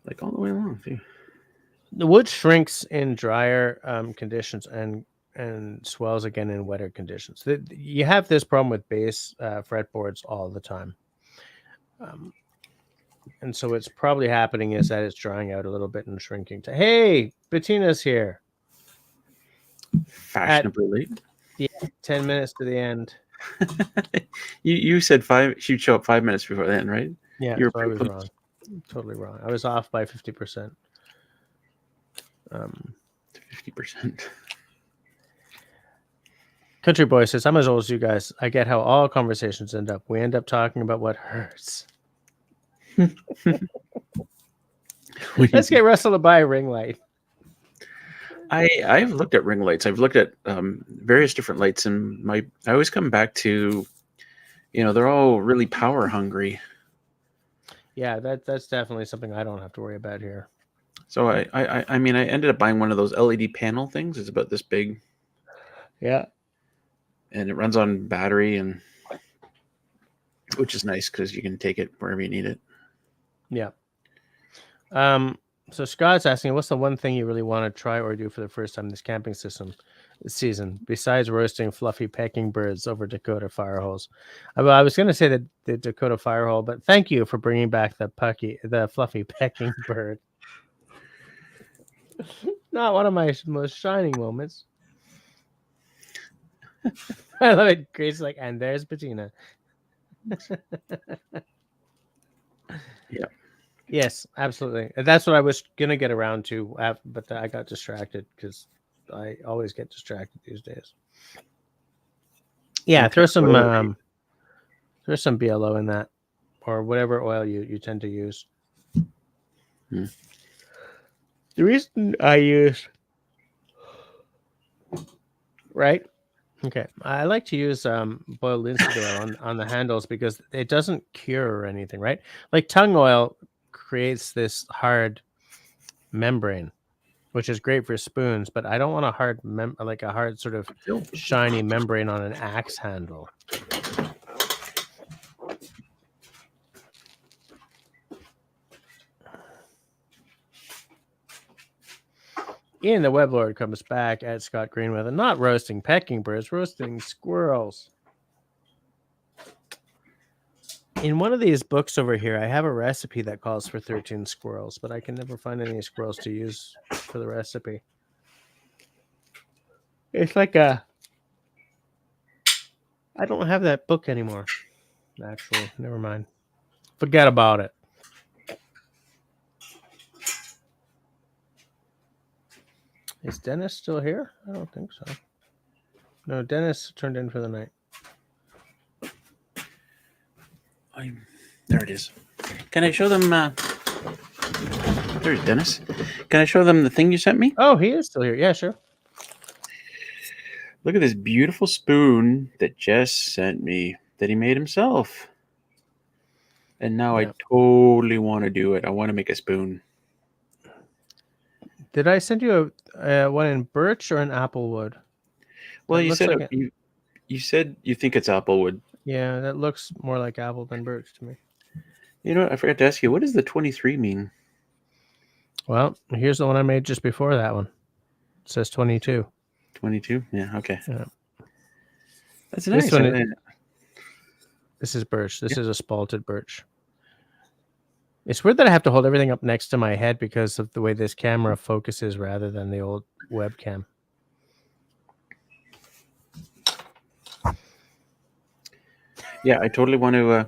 Like all the way along, too. the wood shrinks in drier conditions and swells again in wetter conditions. You have this problem with bass fretboards all the time. And so what's probably happening is that it's drying out a little bit and shrinking. Hey, Bettina's here. Fashionably late. Yeah, 10 minutes to the end. You said 5. She'd show up 5 minutes before then, right? Yeah, you so I was wrong. Totally wrong. I was off by 50%. 50%. Country Boy says, I'm as old as you guys. I get how all conversations end up. We end up talking about what hurts. Let's get Russell to buy a ring light. I've looked at ring lights. I've looked at various different lights, and I always come back to, they're all really power hungry. Yeah, that's definitely something I don't have to worry about here. So I mean, I ended up buying one of those LED panel things. It's about this big. Yeah. And it runs on battery, and which is nice because you can take it wherever you need it. Yeah. So Scott's asking, what's the one thing you really want to try or do for the first time this camping season, besides roasting fluffy pecking birds over Dakota fire holes? I was going to say the Dakota fire hole, but thank you for bringing back the fluffy pecking bird. Not one of my most shining moments. I love it. Grace's like, and there's Bettina. Yeah. Yes, absolutely. That's what I was gonna get around to, but I got distracted because I always get distracted these days. Yeah, throw some BLO in that, or whatever oil you tend to use. Hmm. The reason I use, right? Okay, I like to use boiled linseed oil on the handles because it doesn't cure or anything, right? Like tongue oil creates this hard membrane, which is great for spoons, but I don't want a hard a hard sort of shiny membrane on an axe handle. Ian the Weblord comes back at Scott Greenwith and not roasting pecking birds, roasting squirrels. In one of these books over here, I have a recipe that calls for 13 squirrels, but I can never find any squirrels to use for the recipe. It's like I don't have that book anymore. Actually, never mind. Forget about it. Is Dennis still here? I don't think so. No, Dennis turned in for the night. There it is. Can I show them? There's Dennis. Can I show them the thing you sent me? Oh, he is still here. Yeah, sure. Look at this beautiful spoon that Jess sent me that he made himself. And now I totally want to do it. I want to make a spoon. Did I send you a one in birch or an applewood? Well, you said you said you think it's applewood. Yeah, that looks more like apple than birch to me. You know what? I forgot to ask you. What does the 23 mean? Well, here's the one I made just before that one. It says 22. 22? Yeah, okay. Yeah. That's nice. This is birch. This is a spalted birch. It's weird that I have to hold everything up next to my head because of the way this camera focuses rather than the old webcam. Yeah, I totally want to.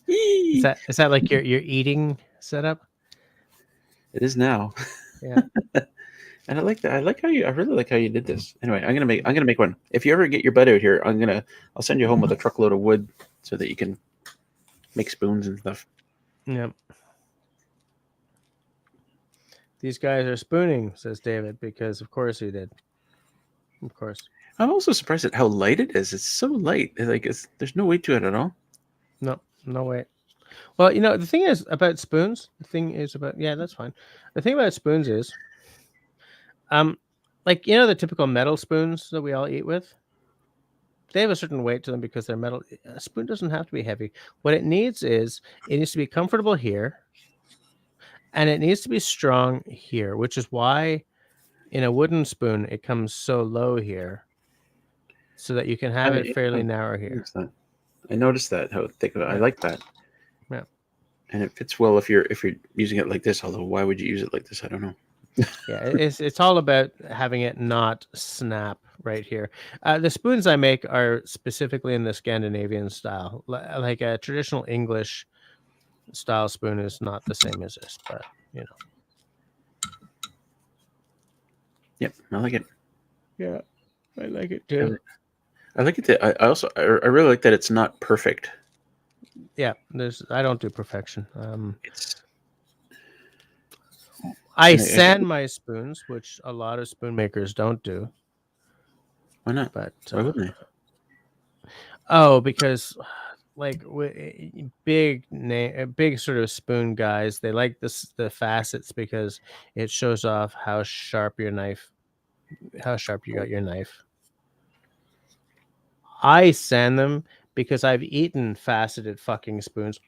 Is that like your eating setup? It is now. Yeah. And I like that. I really like how you did this. Anyway, I'm gonna make one. If you ever get your butt out here, I'll send you home with a truckload of wood so that you can make spoons and stuff. Yep. These guys are spooning, says David, because of course he did. Of course. I'm also surprised at how light it is. It's so light. There's no weight to it at all. No way. Well, the thing is about spoons. Yeah, that's fine. The thing about spoons is, like the typical metal spoons that we all eat with. They have a certain weight to them because they're metal. A spoon doesn't have to be heavy. What it needs is it needs to be comfortable here, and it needs to be strong here, which is why in a wooden spoon it comes so low here, so that you can have it fairly narrow here. I noticed that how thick. I like that. Yeah. And it fits well if you're using it like this. Although, why would you use it like this? I don't know. Yeah, it's all about having it not snap right here. The spoons I make are specifically in the Scandinavian style. Like a traditional English style spoon is not the same as this, but Yep, I like it. Yeah, I like it too. I like it. I really like that it's not perfect. Yeah, I don't do perfection. I sand my spoons, which a lot of spoon makers don't do. Why not? But why wouldn't they? Oh, because like big sort of spoon guys, they like the facets because it shows off how sharp you got your knife. I sand them because I've eaten faceted fucking spoons.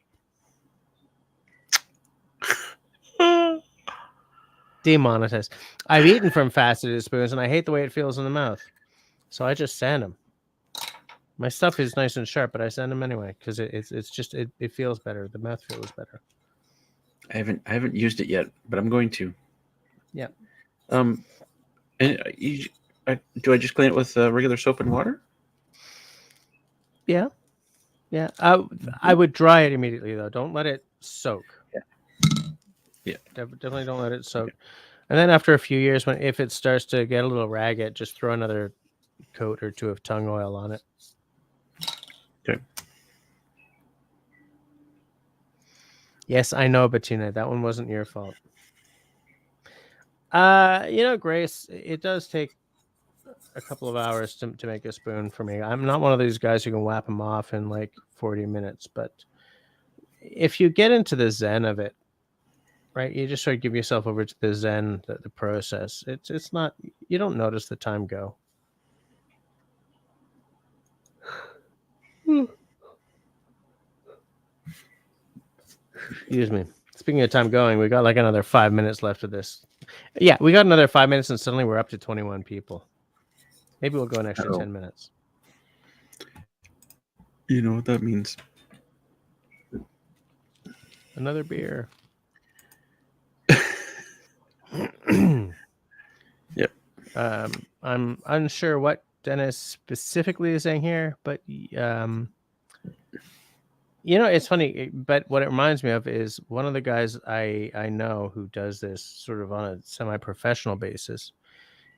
Demonetized. I've eaten from faceted spoons and I hate the way it feels in the mouth. So I just sand them. My stuff is nice and sharp, but I sand them anyway because it feels better. The mouth feels better. I haven't used it yet, but I'm going to. Yeah. And do I just clean it with regular soap and water? Yeah. Yeah. I would dry it immediately though. Don't let it soak. Yeah. Definitely don't let it soak. Okay. And then after a few years, if it starts to get a little ragged, just throw another coat or two of tongue oil on it. Okay. Yes, I know, Bettina. That one wasn't your fault. Grace, it does take a couple of hours to make a spoon for me. I'm not one of these guys who can whap them off in like 40 minutes, but if you get into the zen of it, right, you just sort of give yourself over to the zen, the process. It's not, you don't notice the time go. Excuse me. Speaking of time going, we got like another 5 minutes left of this. Yeah, we got another 5 minutes and suddenly we're up to 21 people. Maybe we'll go an extra 10 minutes. You know what that means. Another beer. Yep. I'm unsure what Dennis specifically is saying here, but it's funny, but what it reminds me of is one of the guys I know who does this sort of on a semi-professional basis.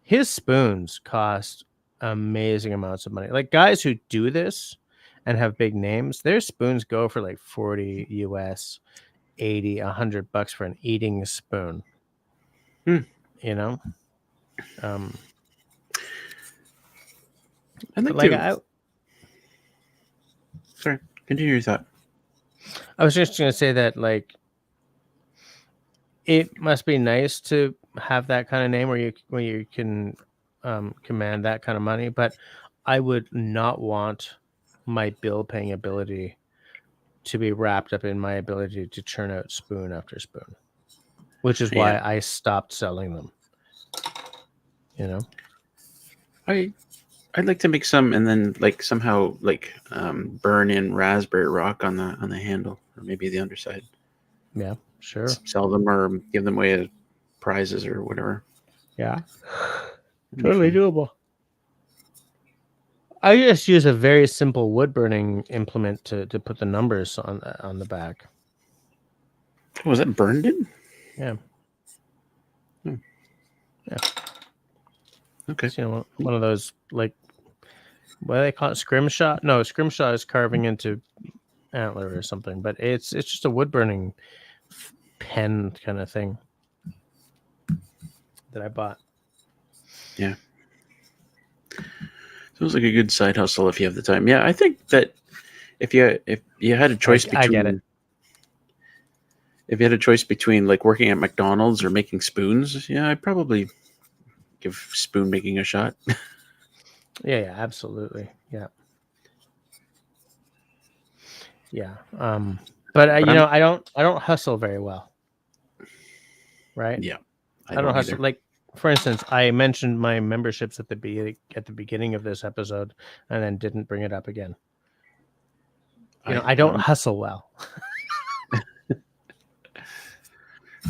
His spoons cost amazing amounts of money. Like guys who do this and have big names, their spoons go for like 40 US, 80, $100 for an eating spoon. Sorry, continue your thought. I was just going to say that, like, it must be nice to have that kind of name where you can command that kind of money, but I would not want my bill paying ability to be wrapped up in my ability to churn out spoon after spoon, which is why I stopped selling them. I'd like to make some and then like somehow like burn in raspberry rock on the handle or maybe the underside. Yeah, sure. Sell them or give them away as prizes or whatever. Yeah, totally doable. I just use a very simple wood burning implement to put the numbers on the back. Was that burned in? Yeah. Hmm. Yeah. Okay. It's, one of those, like, what do they call it? Scrimshaw? No, scrimshaw is carving into antler or something, but it's just a wood burning pen kind of thing that I bought. Yeah. Sounds like a good side hustle if you have the time. Yeah, I think that if you had a choice between, I get it. if you had a choice between like working at McDonald's or making spoons, yeah, I'd probably give spoon making a shot. Yeah, absolutely. Yeah. But I don't hustle very well, right? Yeah, I don't hustle. Like, for instance, I mentioned my memberships at the beginning of this episode, and then didn't bring it up again. I don't hustle well.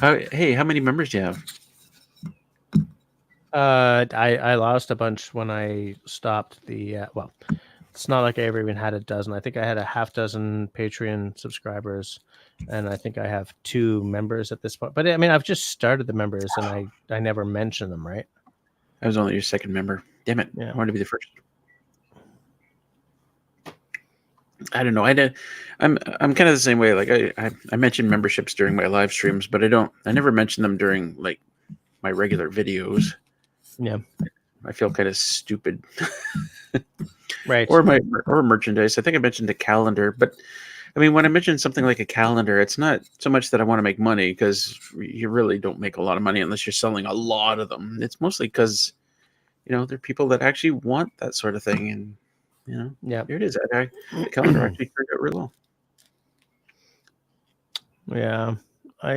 How many members do you have? I lost a bunch when I stopped the. Well, it's not like I ever even had a dozen. I think I had a half dozen Patreon subscribers, and I think I have 2 members at this point. But I mean, I've just started the members, and I never mention them, right? I was only your second member. Damn it! Yeah. I wanted to be the first. I don't know. I'm kind of the same way. Like I mention memberships during my live streams, but I never mention them during like my regular videos. Yeah. I feel kind of stupid. Right. Or merchandise. I think I mentioned the calendar, but I mean, when I mention something like a calendar, it's not so much that I want to make money, because you really don't make a lot of money unless you're selling a lot of them. It's mostly because, there are people that actually want that sort of thing. And, Yeah. here it is. The calendar actually turned out real well. Yeah. I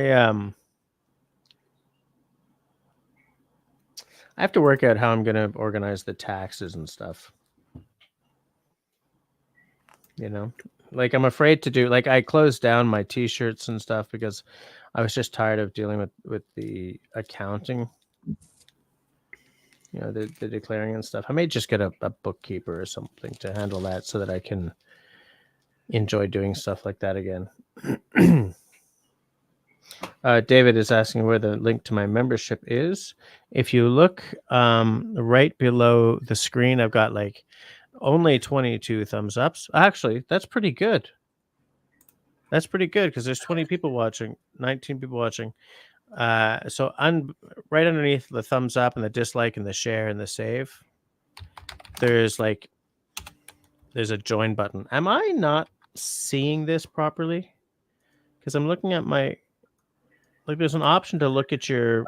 have to work out how I'm going to organize the taxes and stuff. Like, I'm afraid to do, like, I closed down my t-shirts and stuff because I was just tired of dealing with the accounting, the declaring and stuff. I may just get a bookkeeper or something to handle that so that I can enjoy doing stuff like that again. David is asking where the link to my membership is. If you look right below the screen, I've got like only 22 thumbs ups. Actually, that's pretty good. That's pretty good because there's 20 people watching, 19 people watching. So right underneath the thumbs up and the dislike and the share and the save, there's a join button. Am I not seeing this properly? Because I'm looking at there's an option to look at your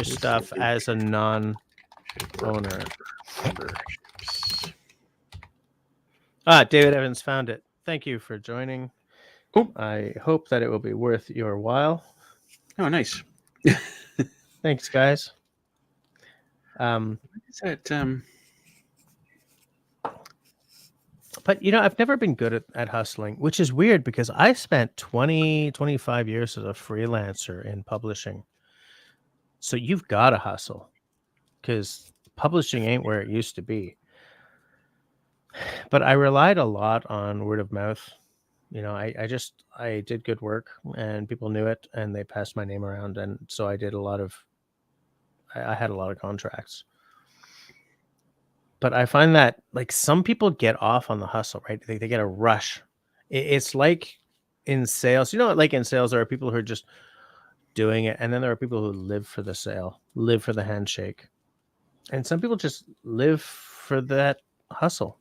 stuff as a non-owner. David Evans found it. Thank you for joining. Oh, I hope that it will be worth your while. Oh, nice. Thanks, guys. What is that? But, I've never been good at hustling, which is weird because I spent 25 years as a freelancer in publishing. So you've got to hustle because publishing ain't where it used to be. But I relied a lot on word of mouth. I did good work and people knew it and they passed my name around. And so I had a lot of contracts. But I find that like some people get off on the hustle, right? They get a rush. It's like in sales, like in sales, there are people who are just doing it. And then there are people who live for the sale, live for the handshake. And some people just live for that hustle.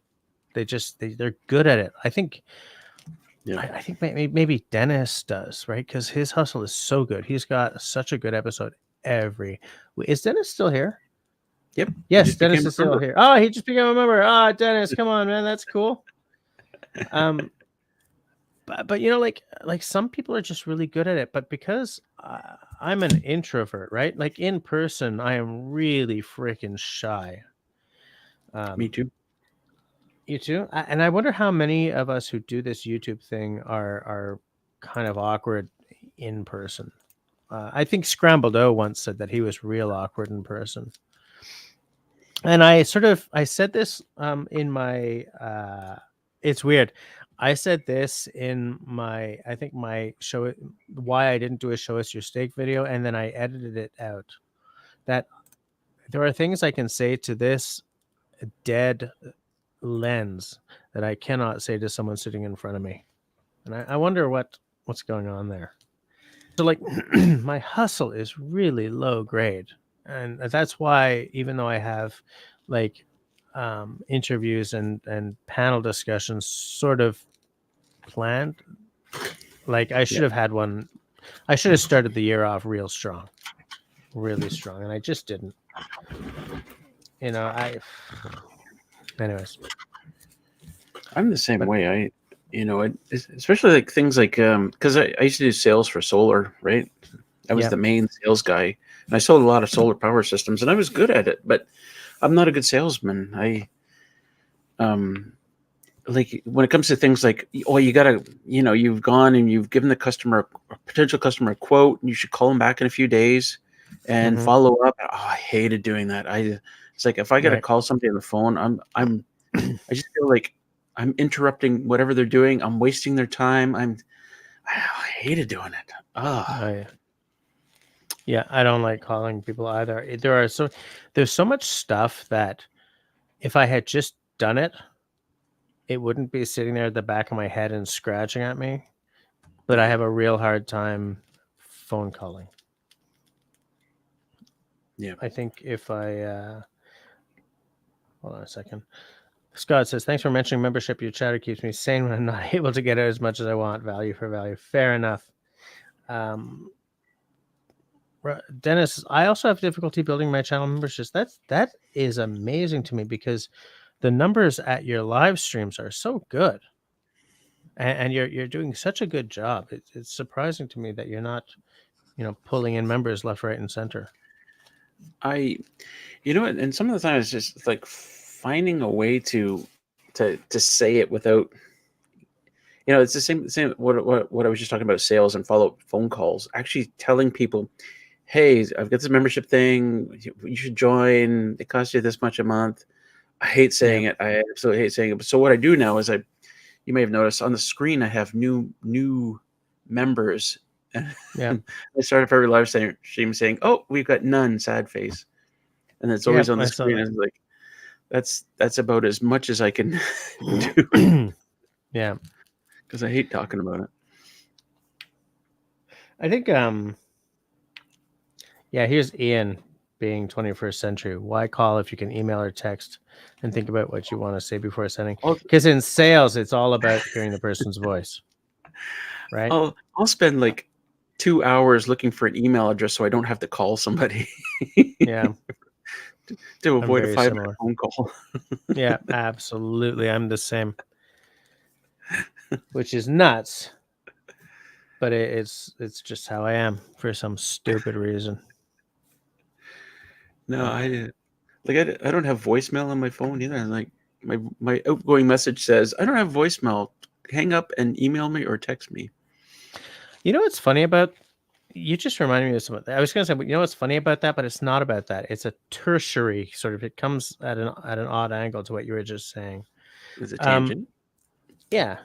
They're good at it. I think, I think maybe Dennis does, right? Because his hustle is so good. He's got such a good episode is Dennis still here? Yep. Yes, Dennis is still here. Oh, he just became a member. Dennis, come on, man, that's cool. But like some people are just really good at it. But because I'm an introvert, right? Like in person, I am really freaking shy. Me too. You too? And I wonder how many of us who do this YouTube thing are kind of awkward in person. I think Scrambled O once said that he was real awkward in person. And I said this in my it's weird. I said this in my show why I didn't do a show us your steak video, and then I edited it out. That there are things I can say to this dead lens that I cannot say to someone sitting in front of me. And I wonder what's going on there. So like my hustle is really low grade. And that's why even though I have like interviews and panel discussions sort of planned, like I should have had one. I should have started the year off real strong, really strong, and I just didn't. Anyways. I'm the same way. Especially like things like because I used to do sales for solar, right? I was the main sales guy, and I sold a lot of solar power systems, and I was good at it, but I'm not a good salesman. Like when it comes to things like, oh, you gotta, you've gone and you've given the potential customer a quote, and you should call them back in a few days and follow up. Oh, I hated doing that. It's like if I got to call somebody on the phone, I just feel like I'm interrupting whatever they're doing. I'm wasting their time. I hated doing it. Oh, yeah, I don't like calling people either. There's so much stuff that if I had just done it, it wouldn't be sitting there at the back of my head and scratching at me. But I have a real hard time phone calling. Yeah. I think if I hold on a second. Scott says, thanks for mentioning membership. Your chatter keeps me sane when I'm not able to get out as much as I want. Value for value. Fair enough. Dennis, I also have difficulty building my channel memberships. That is amazing to me because the numbers at your live streams are so good, and you're doing such a good job. It's surprising to me that you're not, pulling in members left, right, and center. And some of the time it's just like finding a way to say it without. It's the same. What I was just talking about, sales and follow-up phone calls. Actually, telling people, hey, I've got this membership thing. You should join. It costs you this much a month. I hate saying it. I absolutely hate saying it. So what I do now is you may have noticed on the screen, I have new members. Yeah. I start off every live stream saying, oh, we've got none, sad face. And it's always on the screen. And like, that's about as much as I can do. Yeah. Because I hate talking about it. I think, here's Ian being 21st century. Why call if you can email or text and think about what you want to say before sending? Because in sales, it's all about hearing the person's voice, right? I'll spend like 2 hours looking for an email address so I don't have to call somebody. Yeah. to avoid a 5-minute phone call. Yeah, absolutely. I'm the same. Which is nuts. But it's just how I am for some stupid reason. No, I don't have voicemail on my phone either. Like my outgoing message says, I don't have voicemail. Hang up and email me or text me. You know what's funny about? You just reminded me of something. I was going to say, but you know what's funny about that? But it's not about that. It's a tertiary sort of. It comes at an odd angle to what you were just saying. Is it tangent? Yeah.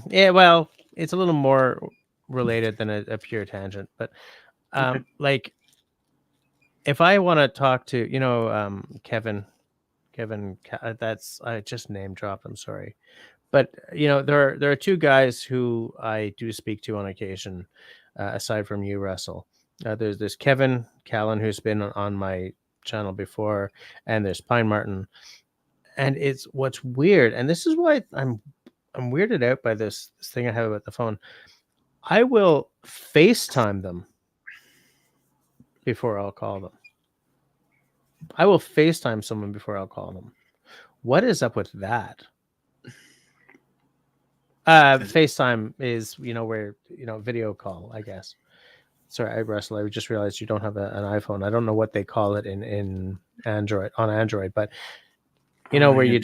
Yeah. Well, it's a little more related than a pure tangent, but Okay. like if I want to talk to Kevin, that's I just name dropped. I'm sorry, but there are two guys who I do speak to on occasion, aside from you, Russell. There's Kevin Callan, who's been on my channel before, and there's Pine Martin. And it's what's weird, and this is why I'm weirded out by this thing I have about the phone. I will FaceTime them before I'll call them. I will FaceTime someone before I'll call them. What is up with that? FaceTime is, where, video call, I guess. Sorry, Russell, I just realized you don't have an iPhone. I don't know what they call it in Android, but where you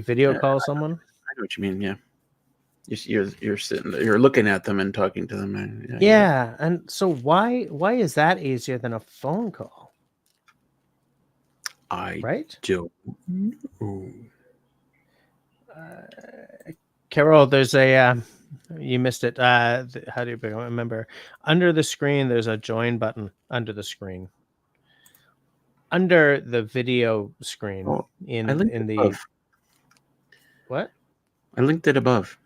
video call someone. I know what you mean. Yeah. You're sitting there, you're looking at them and talking to them. Yeah. And so why is that easier than a phone call? Right? Don't know. Carol, there's a you missed it. How do you remember? Under the screen, there's a join button under the screen. under the video screen Oh, I in linked it the above. what? I linked it above.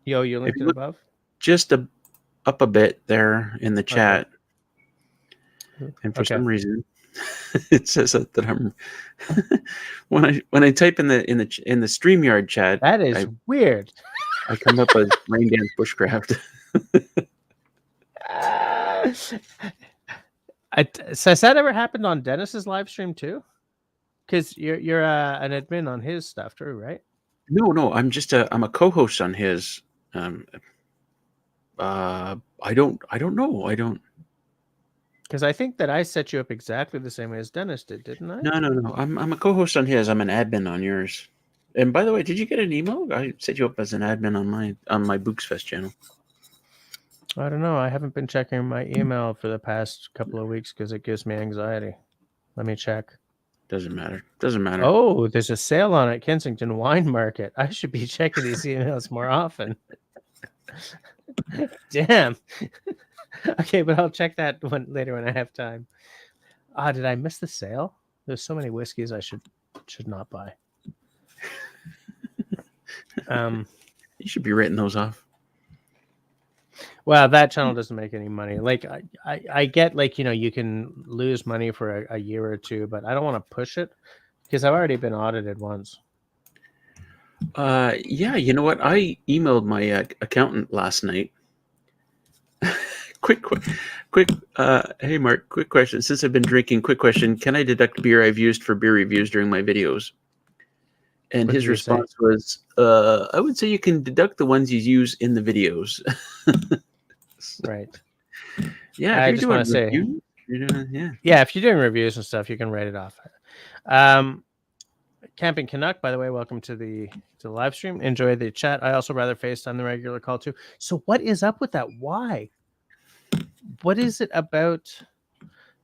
Yo, you If linked you it look above? just up a bit there in the Okay. chat, and for Okay. some reason, it says that I'm when I type in the StreamYard chat, That is weird. I come up as Raindance Bushcraft. So has that ever happened on Dennis's live stream too? Because you're an admin on his stuff too, right? No, I'm a co-host on his. I don't know. I don't. Because I think that I set you up exactly the same way as Dennis did, didn't I? No. I'm a co-host on his. I'm an admin on yours. And by the way, did you get an email? I set you up as an admin on my Booksfest channel. I don't know. I haven't been checking my email for the past couple of weeks because it gives me anxiety. Let me check. Doesn't matter. Doesn't matter. Oh, there's a sale on at Kensington Wine Market. I should be checking these emails more often. Damn. Okay, but I'll check that one later when I have time. Did I miss the sale? There's so many whiskeys I should not buy. You should be writing those off. Well, that channel doesn't make any money. Like I get, like, you can lose money for a year or two, but I don't want to push it because I've already been audited once. Yeah, you know what? I emailed my accountant last night. quick. Hey Mark, quick question. Since I've been drinking, quick question: can I deduct beer I've used for beer reviews during my videos? And his response was, I would say you can deduct the ones you use in the videos. Right. Yeah, I just want to say, yeah, if you're doing reviews and stuff, you can write it off. Camping Canuck, by the way, welcome to the live stream. Enjoy the chat. I also rather FaceTime the regular call too. So what is up with that? Why? What is it about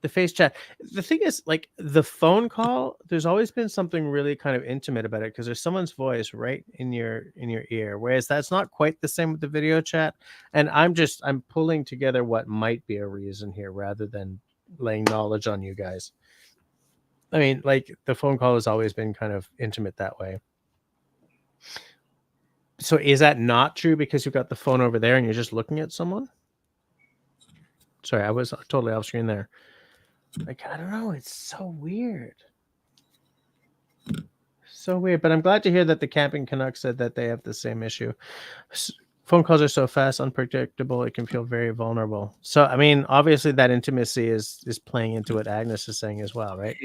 the face chat? The thing is, like, the phone call, there's always been something really kind of intimate about it because there's someone's voice right in your ear, whereas that's not quite the same with the video chat. And I'm pulling together what might be a reason here rather than laying knowledge on you guys. I mean, like, the phone call has always been kind of intimate that way. So is that not true because you've got the phone over there and you're just looking at someone? Sorry, I was totally off screen there. Like, I don't know. It's so weird. So weird. But I'm glad to hear that the Camping Canuck said that they have the same issue. Phone calls are so fast, unpredictable, it can feel very vulnerable. So, I mean, obviously that intimacy is playing into what Agnes is saying as well, right?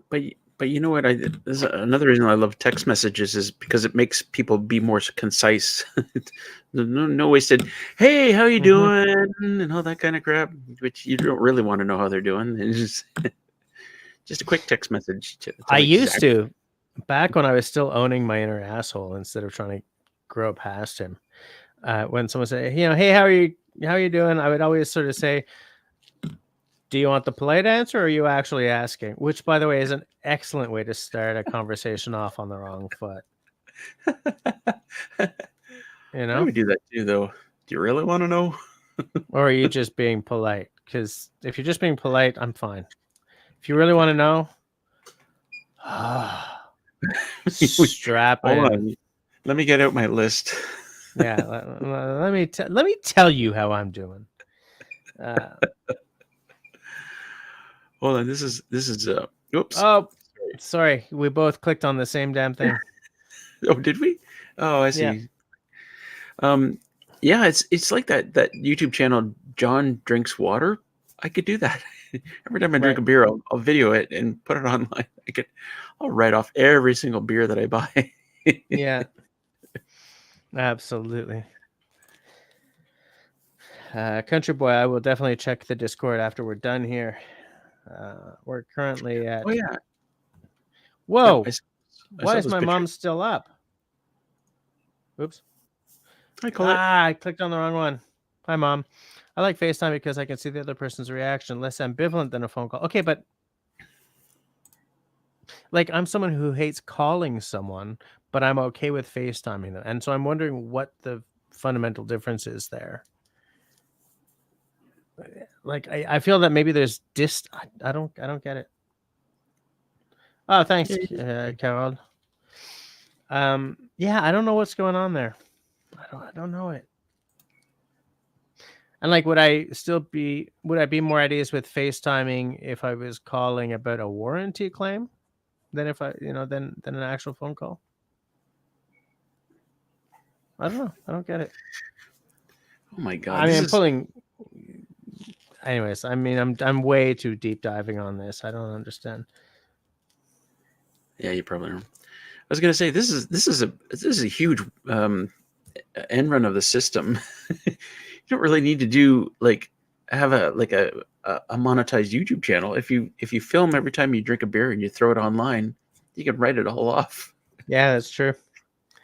But you know what? There's another reason I love text messages is because it makes people be more concise. no wasted, hey, how you doing? And all that kind of crap, which you don't really want to know how they're doing. It's just a quick text message. I used to, back when I was still owning my inner asshole instead of trying to grow past him. When someone said, hey, how are you doing? I would always sort of say, do you want the polite answer or are you actually asking? Which, by the way, is an excellent way to start a conversation off on the wrong foot. I would do that too, though. Do you really want to know? Or are you just being polite? Because if you're just being polite, I'm fine. If you really want to know, strap in. Hold on. Let me get out my list. Yeah, let me tell you how I'm doing. Hold on, this is oops. Oh, sorry. We both clicked on the same damn thing. Oh, did we? Oh, I see. Yeah, it's like that YouTube channel John Drinks Water. I could do that. Every time I drink a beer, I'll video it and put it online. I'll write off every single beer that I buy. Yeah. Absolutely. Country Boy, I will definitely check the Discord after we're done here. We're currently at... Oh, yeah. Whoa. Why is my mom still up? Oops. I clicked on the wrong one. Hi, Mom. I like FaceTime because I can see the other person's reaction, less ambivalent than a phone call. Okay, but like, I'm someone who hates calling someone, but I'm okay with FaceTiming them. And so I'm wondering what the fundamental difference is there. Like, I feel that maybe there's I don't get it. Oh, thanks, Yay. Carol. Yeah, I don't know what's going on there. I don't know it. And like, would I be more at ease with FaceTiming if I was calling about a warranty claim than if than an actual phone call? I don't know. I don't get it. Oh my God, I mean, this I'm is pulling. Anyways, I mean, I'm way too deep diving on this. I don't understand. yeah, you probably are. I was gonna say this is a huge end run of the system. You don't really need to do have a monetized YouTube channel. If you film every time you drink a beer and you throw it online, you can write it all off. Yeah, that's true.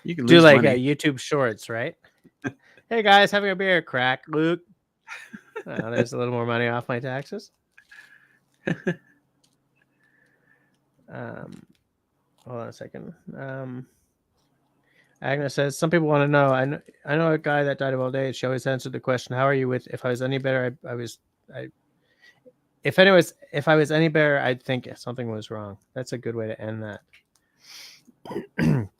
You can Do lose like money. YouTube Shorts, right? Hey guys, having a beer, crack, Luke. There's a little more money off my taxes. Hold on a second. Agnes says some people want to know. I know a guy that died of old age. She always answered the question, "How are you?" With if I was any better, if I was any better, I'd think something was wrong. That's a good way to end that.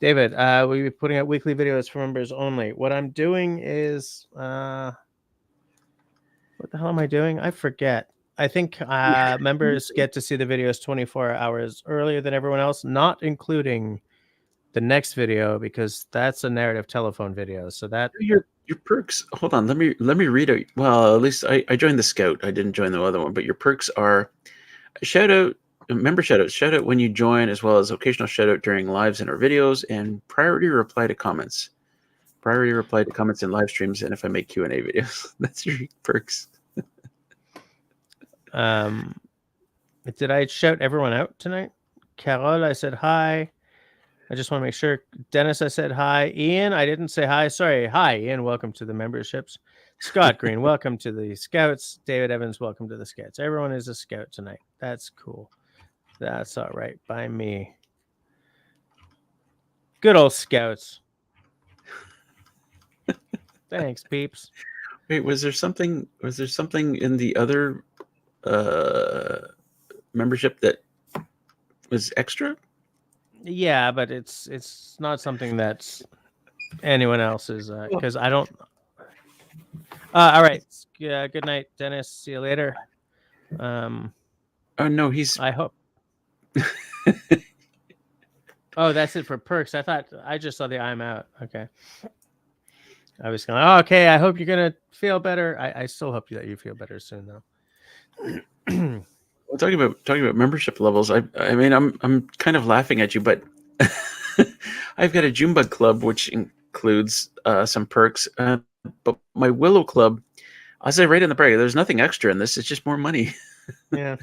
David, we'll be putting out weekly videos for members only. What I'm doing is what the hell am I doing? I forget. I think members get to see the videos 24 hours earlier than everyone else, not including the next video because that's a narrative telephone video. So that Your perks. Hold on. Let me read it. Well, at least I joined the Scout. I didn't join the other one. But your perks are shout out, member shout out when you join, as well as occasional shout out during lives in our videos, and priority reply to comments. Priority reply to comments in live streams, and if I make Q&A videos. That's your perks. Did I shout everyone out tonight? Carol, I said hi. I just want to make sure. Dennis, I said hi. Ian, I didn't say hi. Sorry. Hi, Ian. Welcome to the memberships. Scott Green, welcome to the Scouts. David Evans, welcome to the Scouts. Everyone is a Scout tonight. That's cool. That's all right by me. Good old Scouts. Thanks, peeps. Wait, was there something in the other membership that was extra? Yeah, but it's not something that's anyone else's because I don't. All right. Good night, Dennis. See you later. Oh no, he's. I hope. Oh, that's it for perks. I just saw the I'm out. Okay. I was going, oh, okay, I hope you're going to feel better. I still hope that you feel better soon, though. Well, talking about membership levels, I mean, I'm kind of laughing at you, but I've got a Junebug club, which includes some perks, but my Willow club, I say right in the break, there's nothing extra in this. It's just more money. Yeah.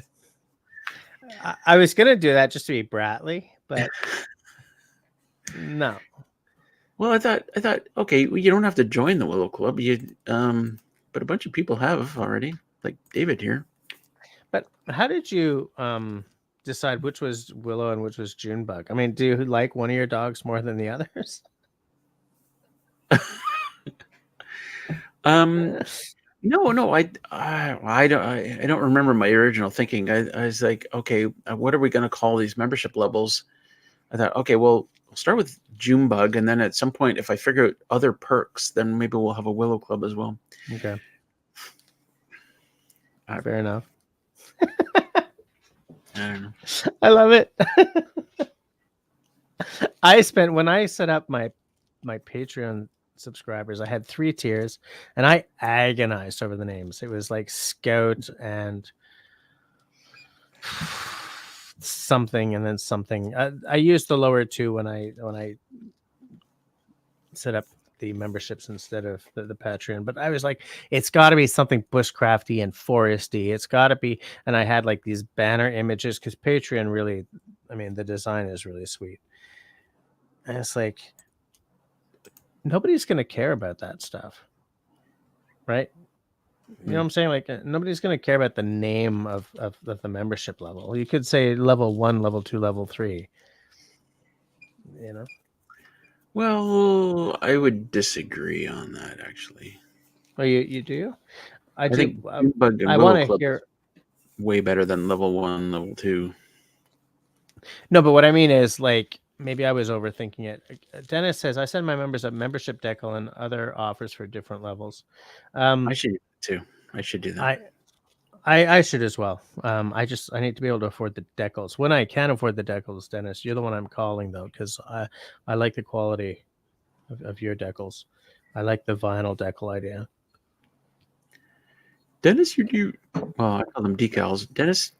I was going to do that just to be Bradley, but no. Well, I thought, okay, well, you don't have to join the Willow Club. But a bunch of people have already, like David here. But how did you decide which was Willow and which was Junebug? I mean, do you like one of your dogs more than the others? No, I don't remember my original thinking. I was like, okay, what are we going to call these membership levels? I thought, okay, well, we'll start with Junebug, and then at some point, if I figure out other perks, then maybe we'll have a Willow Club as well. Okay. Fair enough. I don't know. I love it. When I set up my Patreon subscribers, I had 3 tiers, and I agonized over the names. It was like Scout and something, and then something. I used the lower 2 when I set up the memberships instead of the Patreon, but I was like, it's got to be something bushcrafty and foresty. It's got to be, and I had like these banner images because Patreon really, I mean, the design is really sweet, and it's like nobody's gonna care about that stuff, right? You know what I'm saying? Like nobody's gonna care about the name of the membership level. You could say level 1, level 2, level 3. You know. Well, I would disagree on that, actually. Oh, you do? I do. think Junebug and I Willow want to Club hear. way better than level 1, level 2. No, but what I mean is, like, maybe I was overthinking it. Dennis says, I send my members a membership decal and other offers for different levels. I should too. I should do that. I should as well. I need to be able to afford the decals. When I can afford the decals, Dennis, you're the one I'm calling though, because I like the quality of your decals. I like the vinyl decal idea. Dennis, you do. Well, I call them decals. Dennis,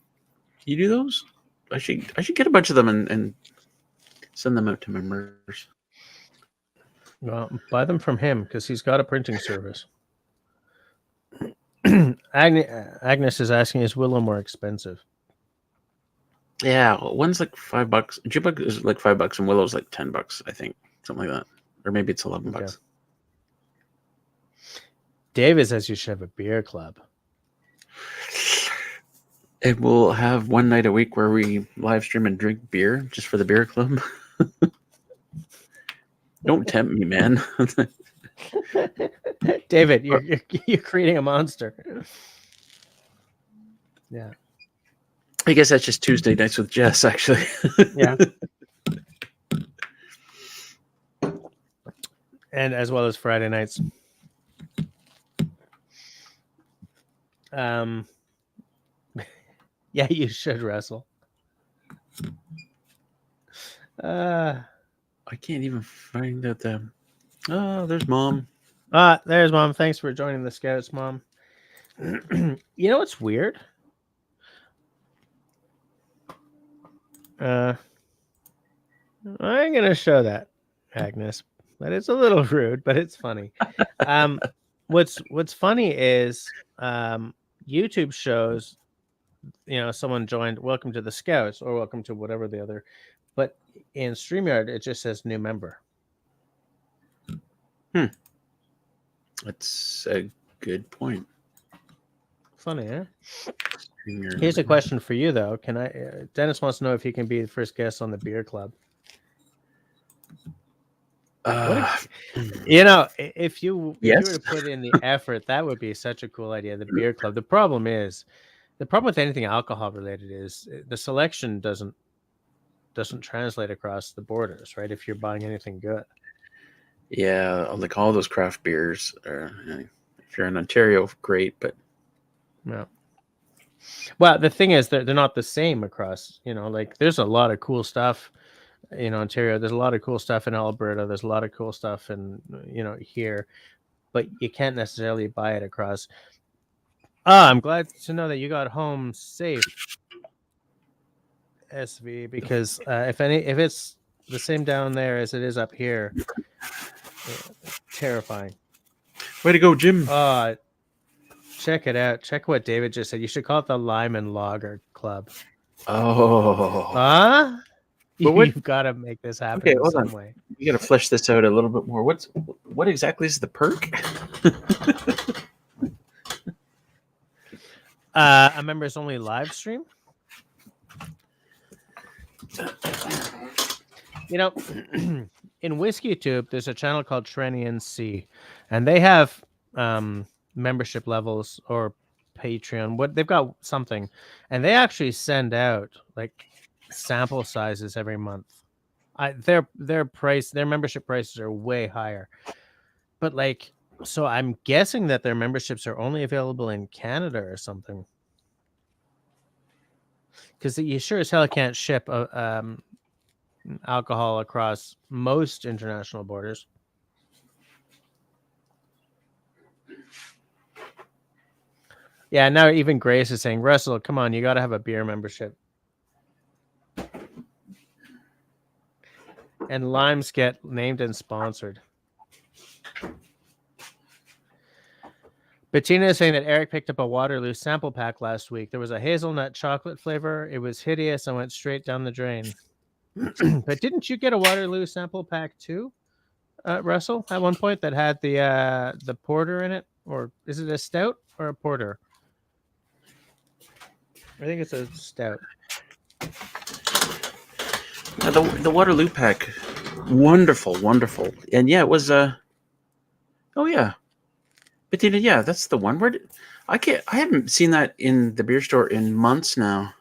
you do those? I should get a bunch of them and send them out to members. Well, buy them from him because he's got a printing service. Agnes is asking, is Willow more expensive? Yeah, one's like $5. Jibug is like $5, and Willow's like $10, I think, something like that, or maybe it's $11. Okay. David says you should have a beer club. And we'll have one night a week where we live stream and drink beer just for the beer club. Don't tempt me, man. David, you're creating a monster. Yeah. I guess that's just Tuesday nights with Jess, actually. Yeah. And as well as Friday nights. Yeah, you should wrestle. I can't even find out the. Oh, there's Mom. There's Mom. Thanks for joining the Scouts, Mom. You know what's weird? I'm gonna show that, Agnes, but it's a little rude, but it's funny. What's funny is YouTube shows, someone joined welcome to the Scouts or welcome to whatever the other, but in StreamYard it just says new member. That's a good point. Funny, huh? Here's a question for you though. Can I Dennis wants to know if he can be the first guest on the beer club. If you were to put in the effort, that would be such a cool idea, the beer club. The problem with anything alcohol related is the selection doesn't translate across the borders, right? If you're buying anything good. Yeah, like all those craft beers. If you're in Ontario, great, but no. Well, the thing is that they're not the same across. Like there's a lot of cool stuff in Ontario. There's a lot of cool stuff in Alberta. There's a lot of cool stuff in here, but you can't necessarily buy it across. I'm glad to know that you got home safe, SV, because if it's the same down there as it is up here, terrifying. Way to go, Jim. Check it out. Check what David just said. You should call it the Lyman Lager Club. Oh. You've got to make this happen in some way. You got to flesh this out a little bit more. What exactly is the perk? A members only live stream. In Whiskey Tube, there's a channel called Trenian C, and they have membership levels or Patreon. They've got something, and they actually send out like sample sizes every month. Their membership prices are way higher, but so I'm guessing that their memberships are only available in Canada or something, because you sure as hell can't ship alcohol across most international borders. Yeah, now even Grace is saying, Russell, come on, you got to have a beer membership. And limes get named and sponsored. Bettina is saying that Eric picked up a Waterloo sample pack last week. There was a hazelnut chocolate flavor. It was hideous and went straight down the drain. But didn't you get a Waterloo sample pack too, Russell, at one point that had the porter in it? Or is it a stout or a porter? I think it's a stout. The Waterloo pack, wonderful. And yeah, it was oh yeah, Bettina, yeah, that's the one. I haven't seen that in the beer store in months now.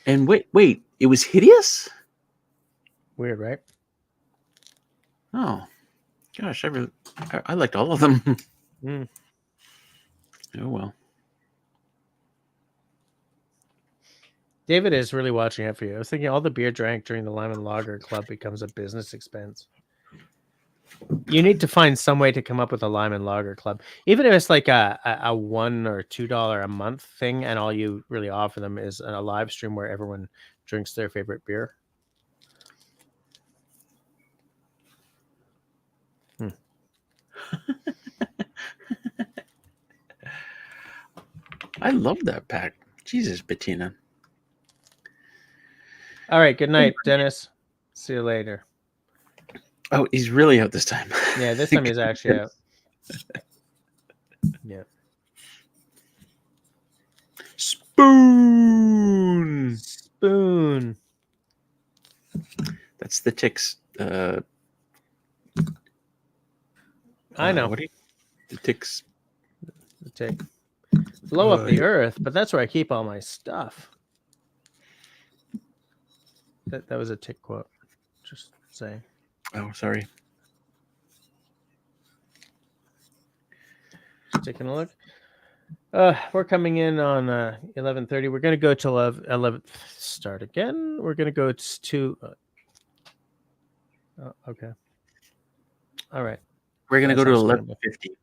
And wait, it was hideous? Weird, right? Oh, gosh, I liked all of them. Mm. Oh, well. David is really watching out for you. I was thinking all the beer drank during the Lime and Lager Club becomes a business expense. You need to find some way to come up with a Lime and Lager Club, even if it's like a $1 or $2 a month thing, and all you really offer them is a live stream where everyone drinks their favorite beer. I love that pack. Jesus, Bettina. All right, good night, Dennis. See you later. Oh, he's really out this time. Yeah, this time he's actually out. Yeah. Spoon. That's the tick's. I know. What are the tick's? The tick. Blow up the earth, but that's where I keep all my stuff. That was a tick quote. Just saying. Oh, sorry. Taking a look. We're coming in on 11:30. We're going to go to 11. Start again. We're going to go to. Okay. All right. We're going to go to 11:50.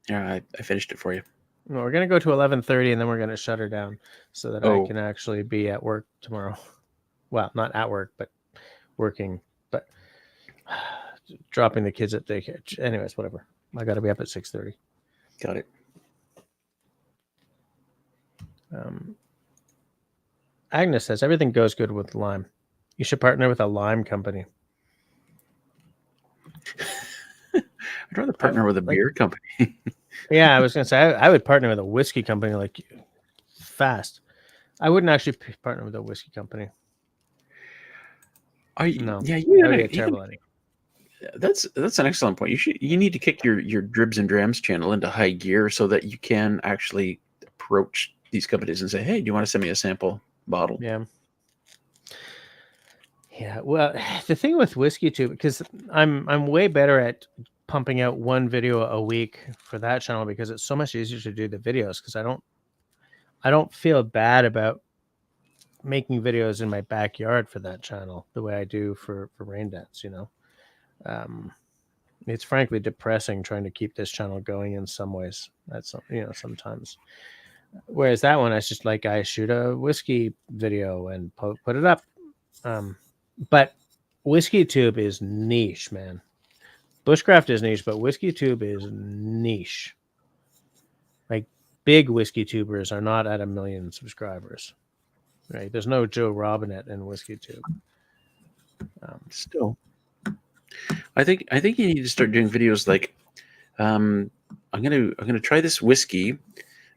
Yeah, I finished it for you. No, we're going to go to 11:30, and then we're going to shut her down so that I can actually be at work tomorrow. Well, not at work, but working, but dropping the kids at daycare. Anyways, whatever. I got to be up at 6:30. Got it. Agnes says everything goes good with lime. You should partner with a lime company. I'd rather partner with a beer company. Yeah, I was gonna say I would partner with a whiskey company like you. Fast. I wouldn't actually partner with a whiskey company. No. Yeah, that would be a terrible idea. That's an excellent point. You need to kick your Dribs and Drams channel into high gear so that you can actually approach these companies and say, "Hey, do you want to send me a sample bottle?" Yeah. Yeah. Well, the thing with whiskey too, because I'm way better at pumping out one video a week for that channel because it's so much easier to do the videos because I don't feel bad about making videos in my backyard for that channel the way I do for Raindance, you know. It's frankly depressing trying to keep this channel going in some ways. That's, you know, sometimes. Whereas that one, I just like I shoot a whiskey video and put it up. But Whiskey Tube is niche, man. Bushcraft is niche, but Whiskey Tube is niche. Like big whiskey tubers are not at 1 million subscribers, right? There's no Joe Robinette in Whiskey Tube. Still, I think you need to start doing videos like, I'm gonna try this whiskey.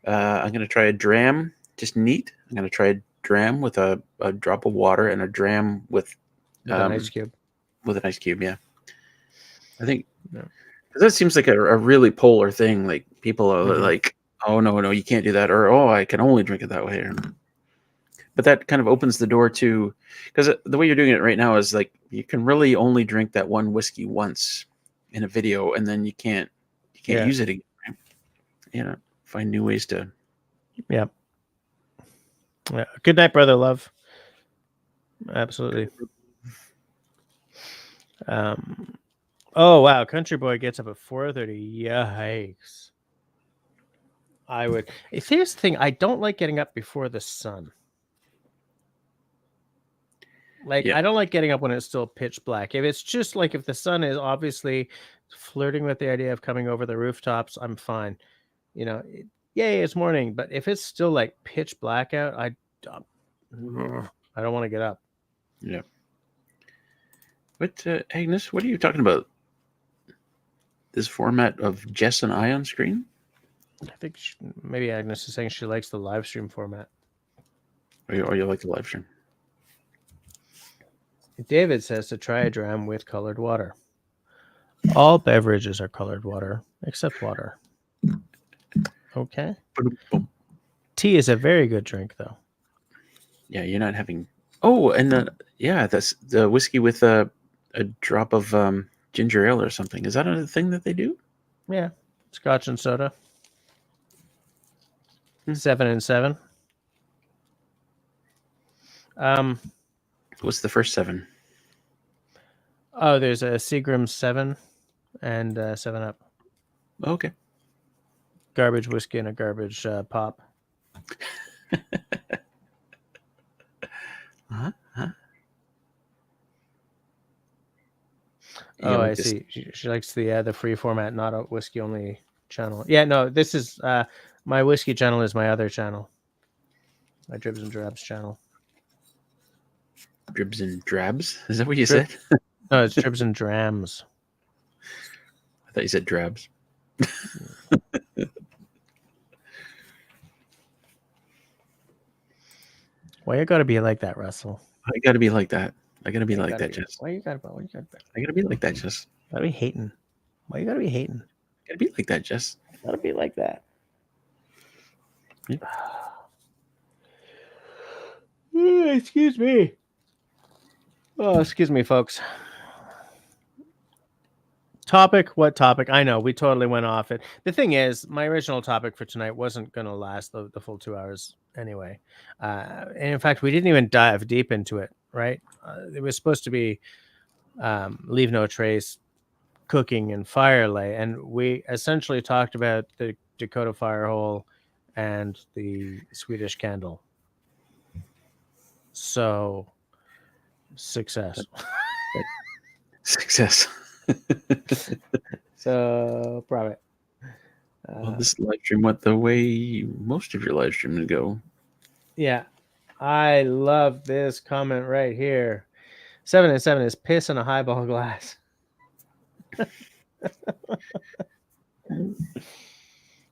I'm gonna try a dram, just neat. I'm gonna try a dram with a drop of water and a dram with an ice cube. With an ice cube, yeah. I think because that seems like a really polar thing. Like people are like, "Oh no, you can't do that," or "Oh, I can only drink it that way." But that kind of opens the door to, because the way you're doing it right now is like you can really only drink that one whiskey once in a video, and then you can't use it again. Right? You know, find new ways to. Yeah. Good night, brother. Love. Absolutely. Oh wow, Country Boy gets up at 4:30. Yikes. I would. Here's the thing: I don't like getting up before the sun. Like I don't like getting up when it's still pitch black. If it's just like if the sun is obviously flirting with the idea of coming over the rooftops, I'm fine. You know, yay, it's morning. But if it's still like pitch black out, I don't want to get up. Yeah. But Agnes, what are you talking about? This format of Jess and I on screen? I think maybe Agnes is saying she likes the live stream format. Or you like the live stream? David says to try a dram with colored water. All beverages are colored water, except water. Okay. Tea is a very good drink, though. Yeah, you're not having Oh, and that's the whiskey with a drop of ginger ale or something. Is that a thing that they do? Yeah, Scotch and soda. Hmm. 7 and 7. What's the first 7? Oh, there's a Seagram's 7 and 7 Up. Okay. Garbage whiskey and a garbage pop. Uh-huh. Oh, I see. She likes the free format, not a whiskey only channel. Yeah, no, this is my whiskey channel is my other channel. My Dribs and Drabs channel. Dribs and drabs? Is that what you said? No, it's Dribs and Drams. I thought you said drabs. Why you gotta be like that, Russell? I gotta be like that. I gotta be like that, Jess. Why you gotta I gotta be like that, Jess. Gotta be hating. Why you gotta be hating? Gotta be like that, Jess. Gotta be like that. Yeah. Excuse me. Oh, excuse me, folks. Topic? What topic? I know we totally went off it. The thing is, my original topic for tonight wasn't going to last the full 2 hours anyway. And in fact, we didn't even dive deep into it, right? It was supposed to be leave no trace, cooking and fire lay. And we essentially talked about the Dakota Fire Hole and the Swedish Candle. So, success. Success. So, probably. Well, this live stream went the way most of your live stream would go. Yeah. I love this comment right here. 7 and 7 is piss in a highball glass.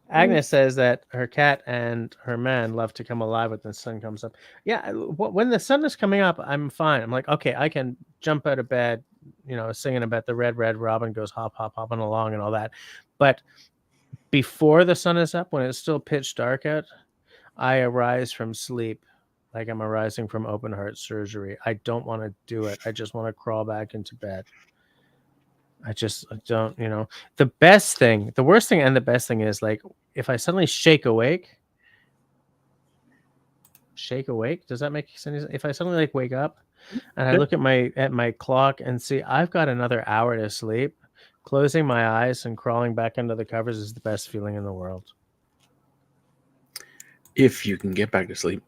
Agnes says that her cat and her man love to come alive when the sun comes up. Yeah, when the sun is coming up, I'm fine. I'm like, okay, I can jump out of bed, singing about the red robin goes hop, hop, hopping along and all that. But before the sun is up, when it's still pitch dark out, I arise from sleep like I'm arising from open heart surgery. I don't want to do it. I just want to crawl back into bed. I don't, the worst thing and the best thing is, like, if I suddenly shake awake, does that make sense? If I suddenly like wake up and I look at my clock and see I've got another hour to sleep, closing my eyes and crawling back under the covers is the best feeling in the world. If you can get back to sleep.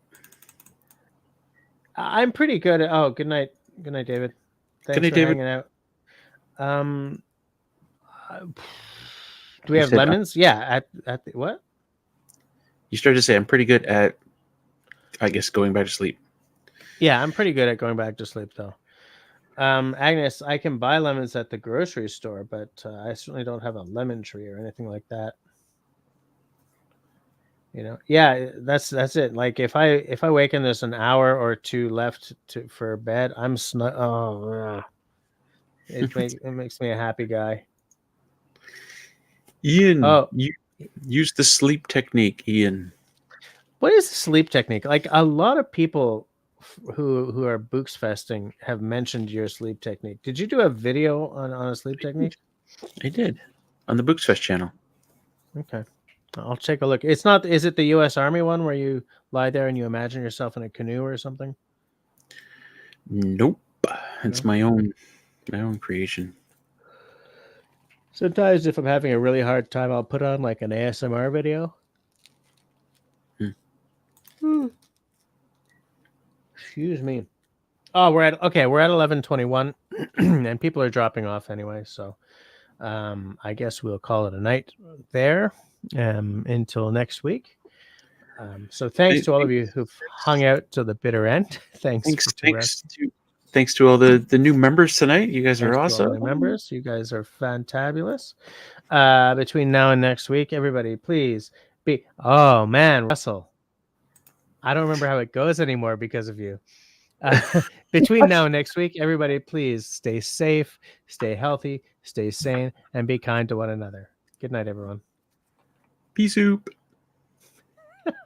I'm pretty good at, good night, David. Thanks for hanging out. Do we have lemons? Yeah. At the, what? You started to say I'm pretty good at, I guess, going back to sleep. Yeah, I'm pretty good at going back to sleep, though. Agnes, I can buy lemons at the grocery store, but I certainly don't have a lemon tree or anything like that. Yeah, that's it. Like, if I wake and there's an hour or two left for bed, I'm snug. Oh, it makes me a happy guy. Ian, you use the sleep technique, Ian. What is the sleep technique? Like, a lot of people who are books festing have mentioned your sleep technique. Did you do a video on a sleep technique? I did, on the Books Fest channel. Okay, I'll take a look. It's not. Is it the U.S. Army one where you lie there and you imagine yourself in a canoe or something? Nope, it's my own creation. Sometimes if I'm having a really hard time, I'll put on like an ASMR video. Excuse me. Oh, we're at 11:21 and people are dropping off anyway, so I guess we'll call it a night there until next week. So thanks to all of you who've hung out to the bitter end. Thanks to all the new members tonight. You guys are awesome. All the members, you guys are fantabulous. Between now and next week, everybody, please be. Oh man, Russell, I don't remember how it goes anymore because of you. Between now and next week, everybody, please stay safe, stay healthy, stay sane, and be kind to one another. Good night, everyone. Peace soup.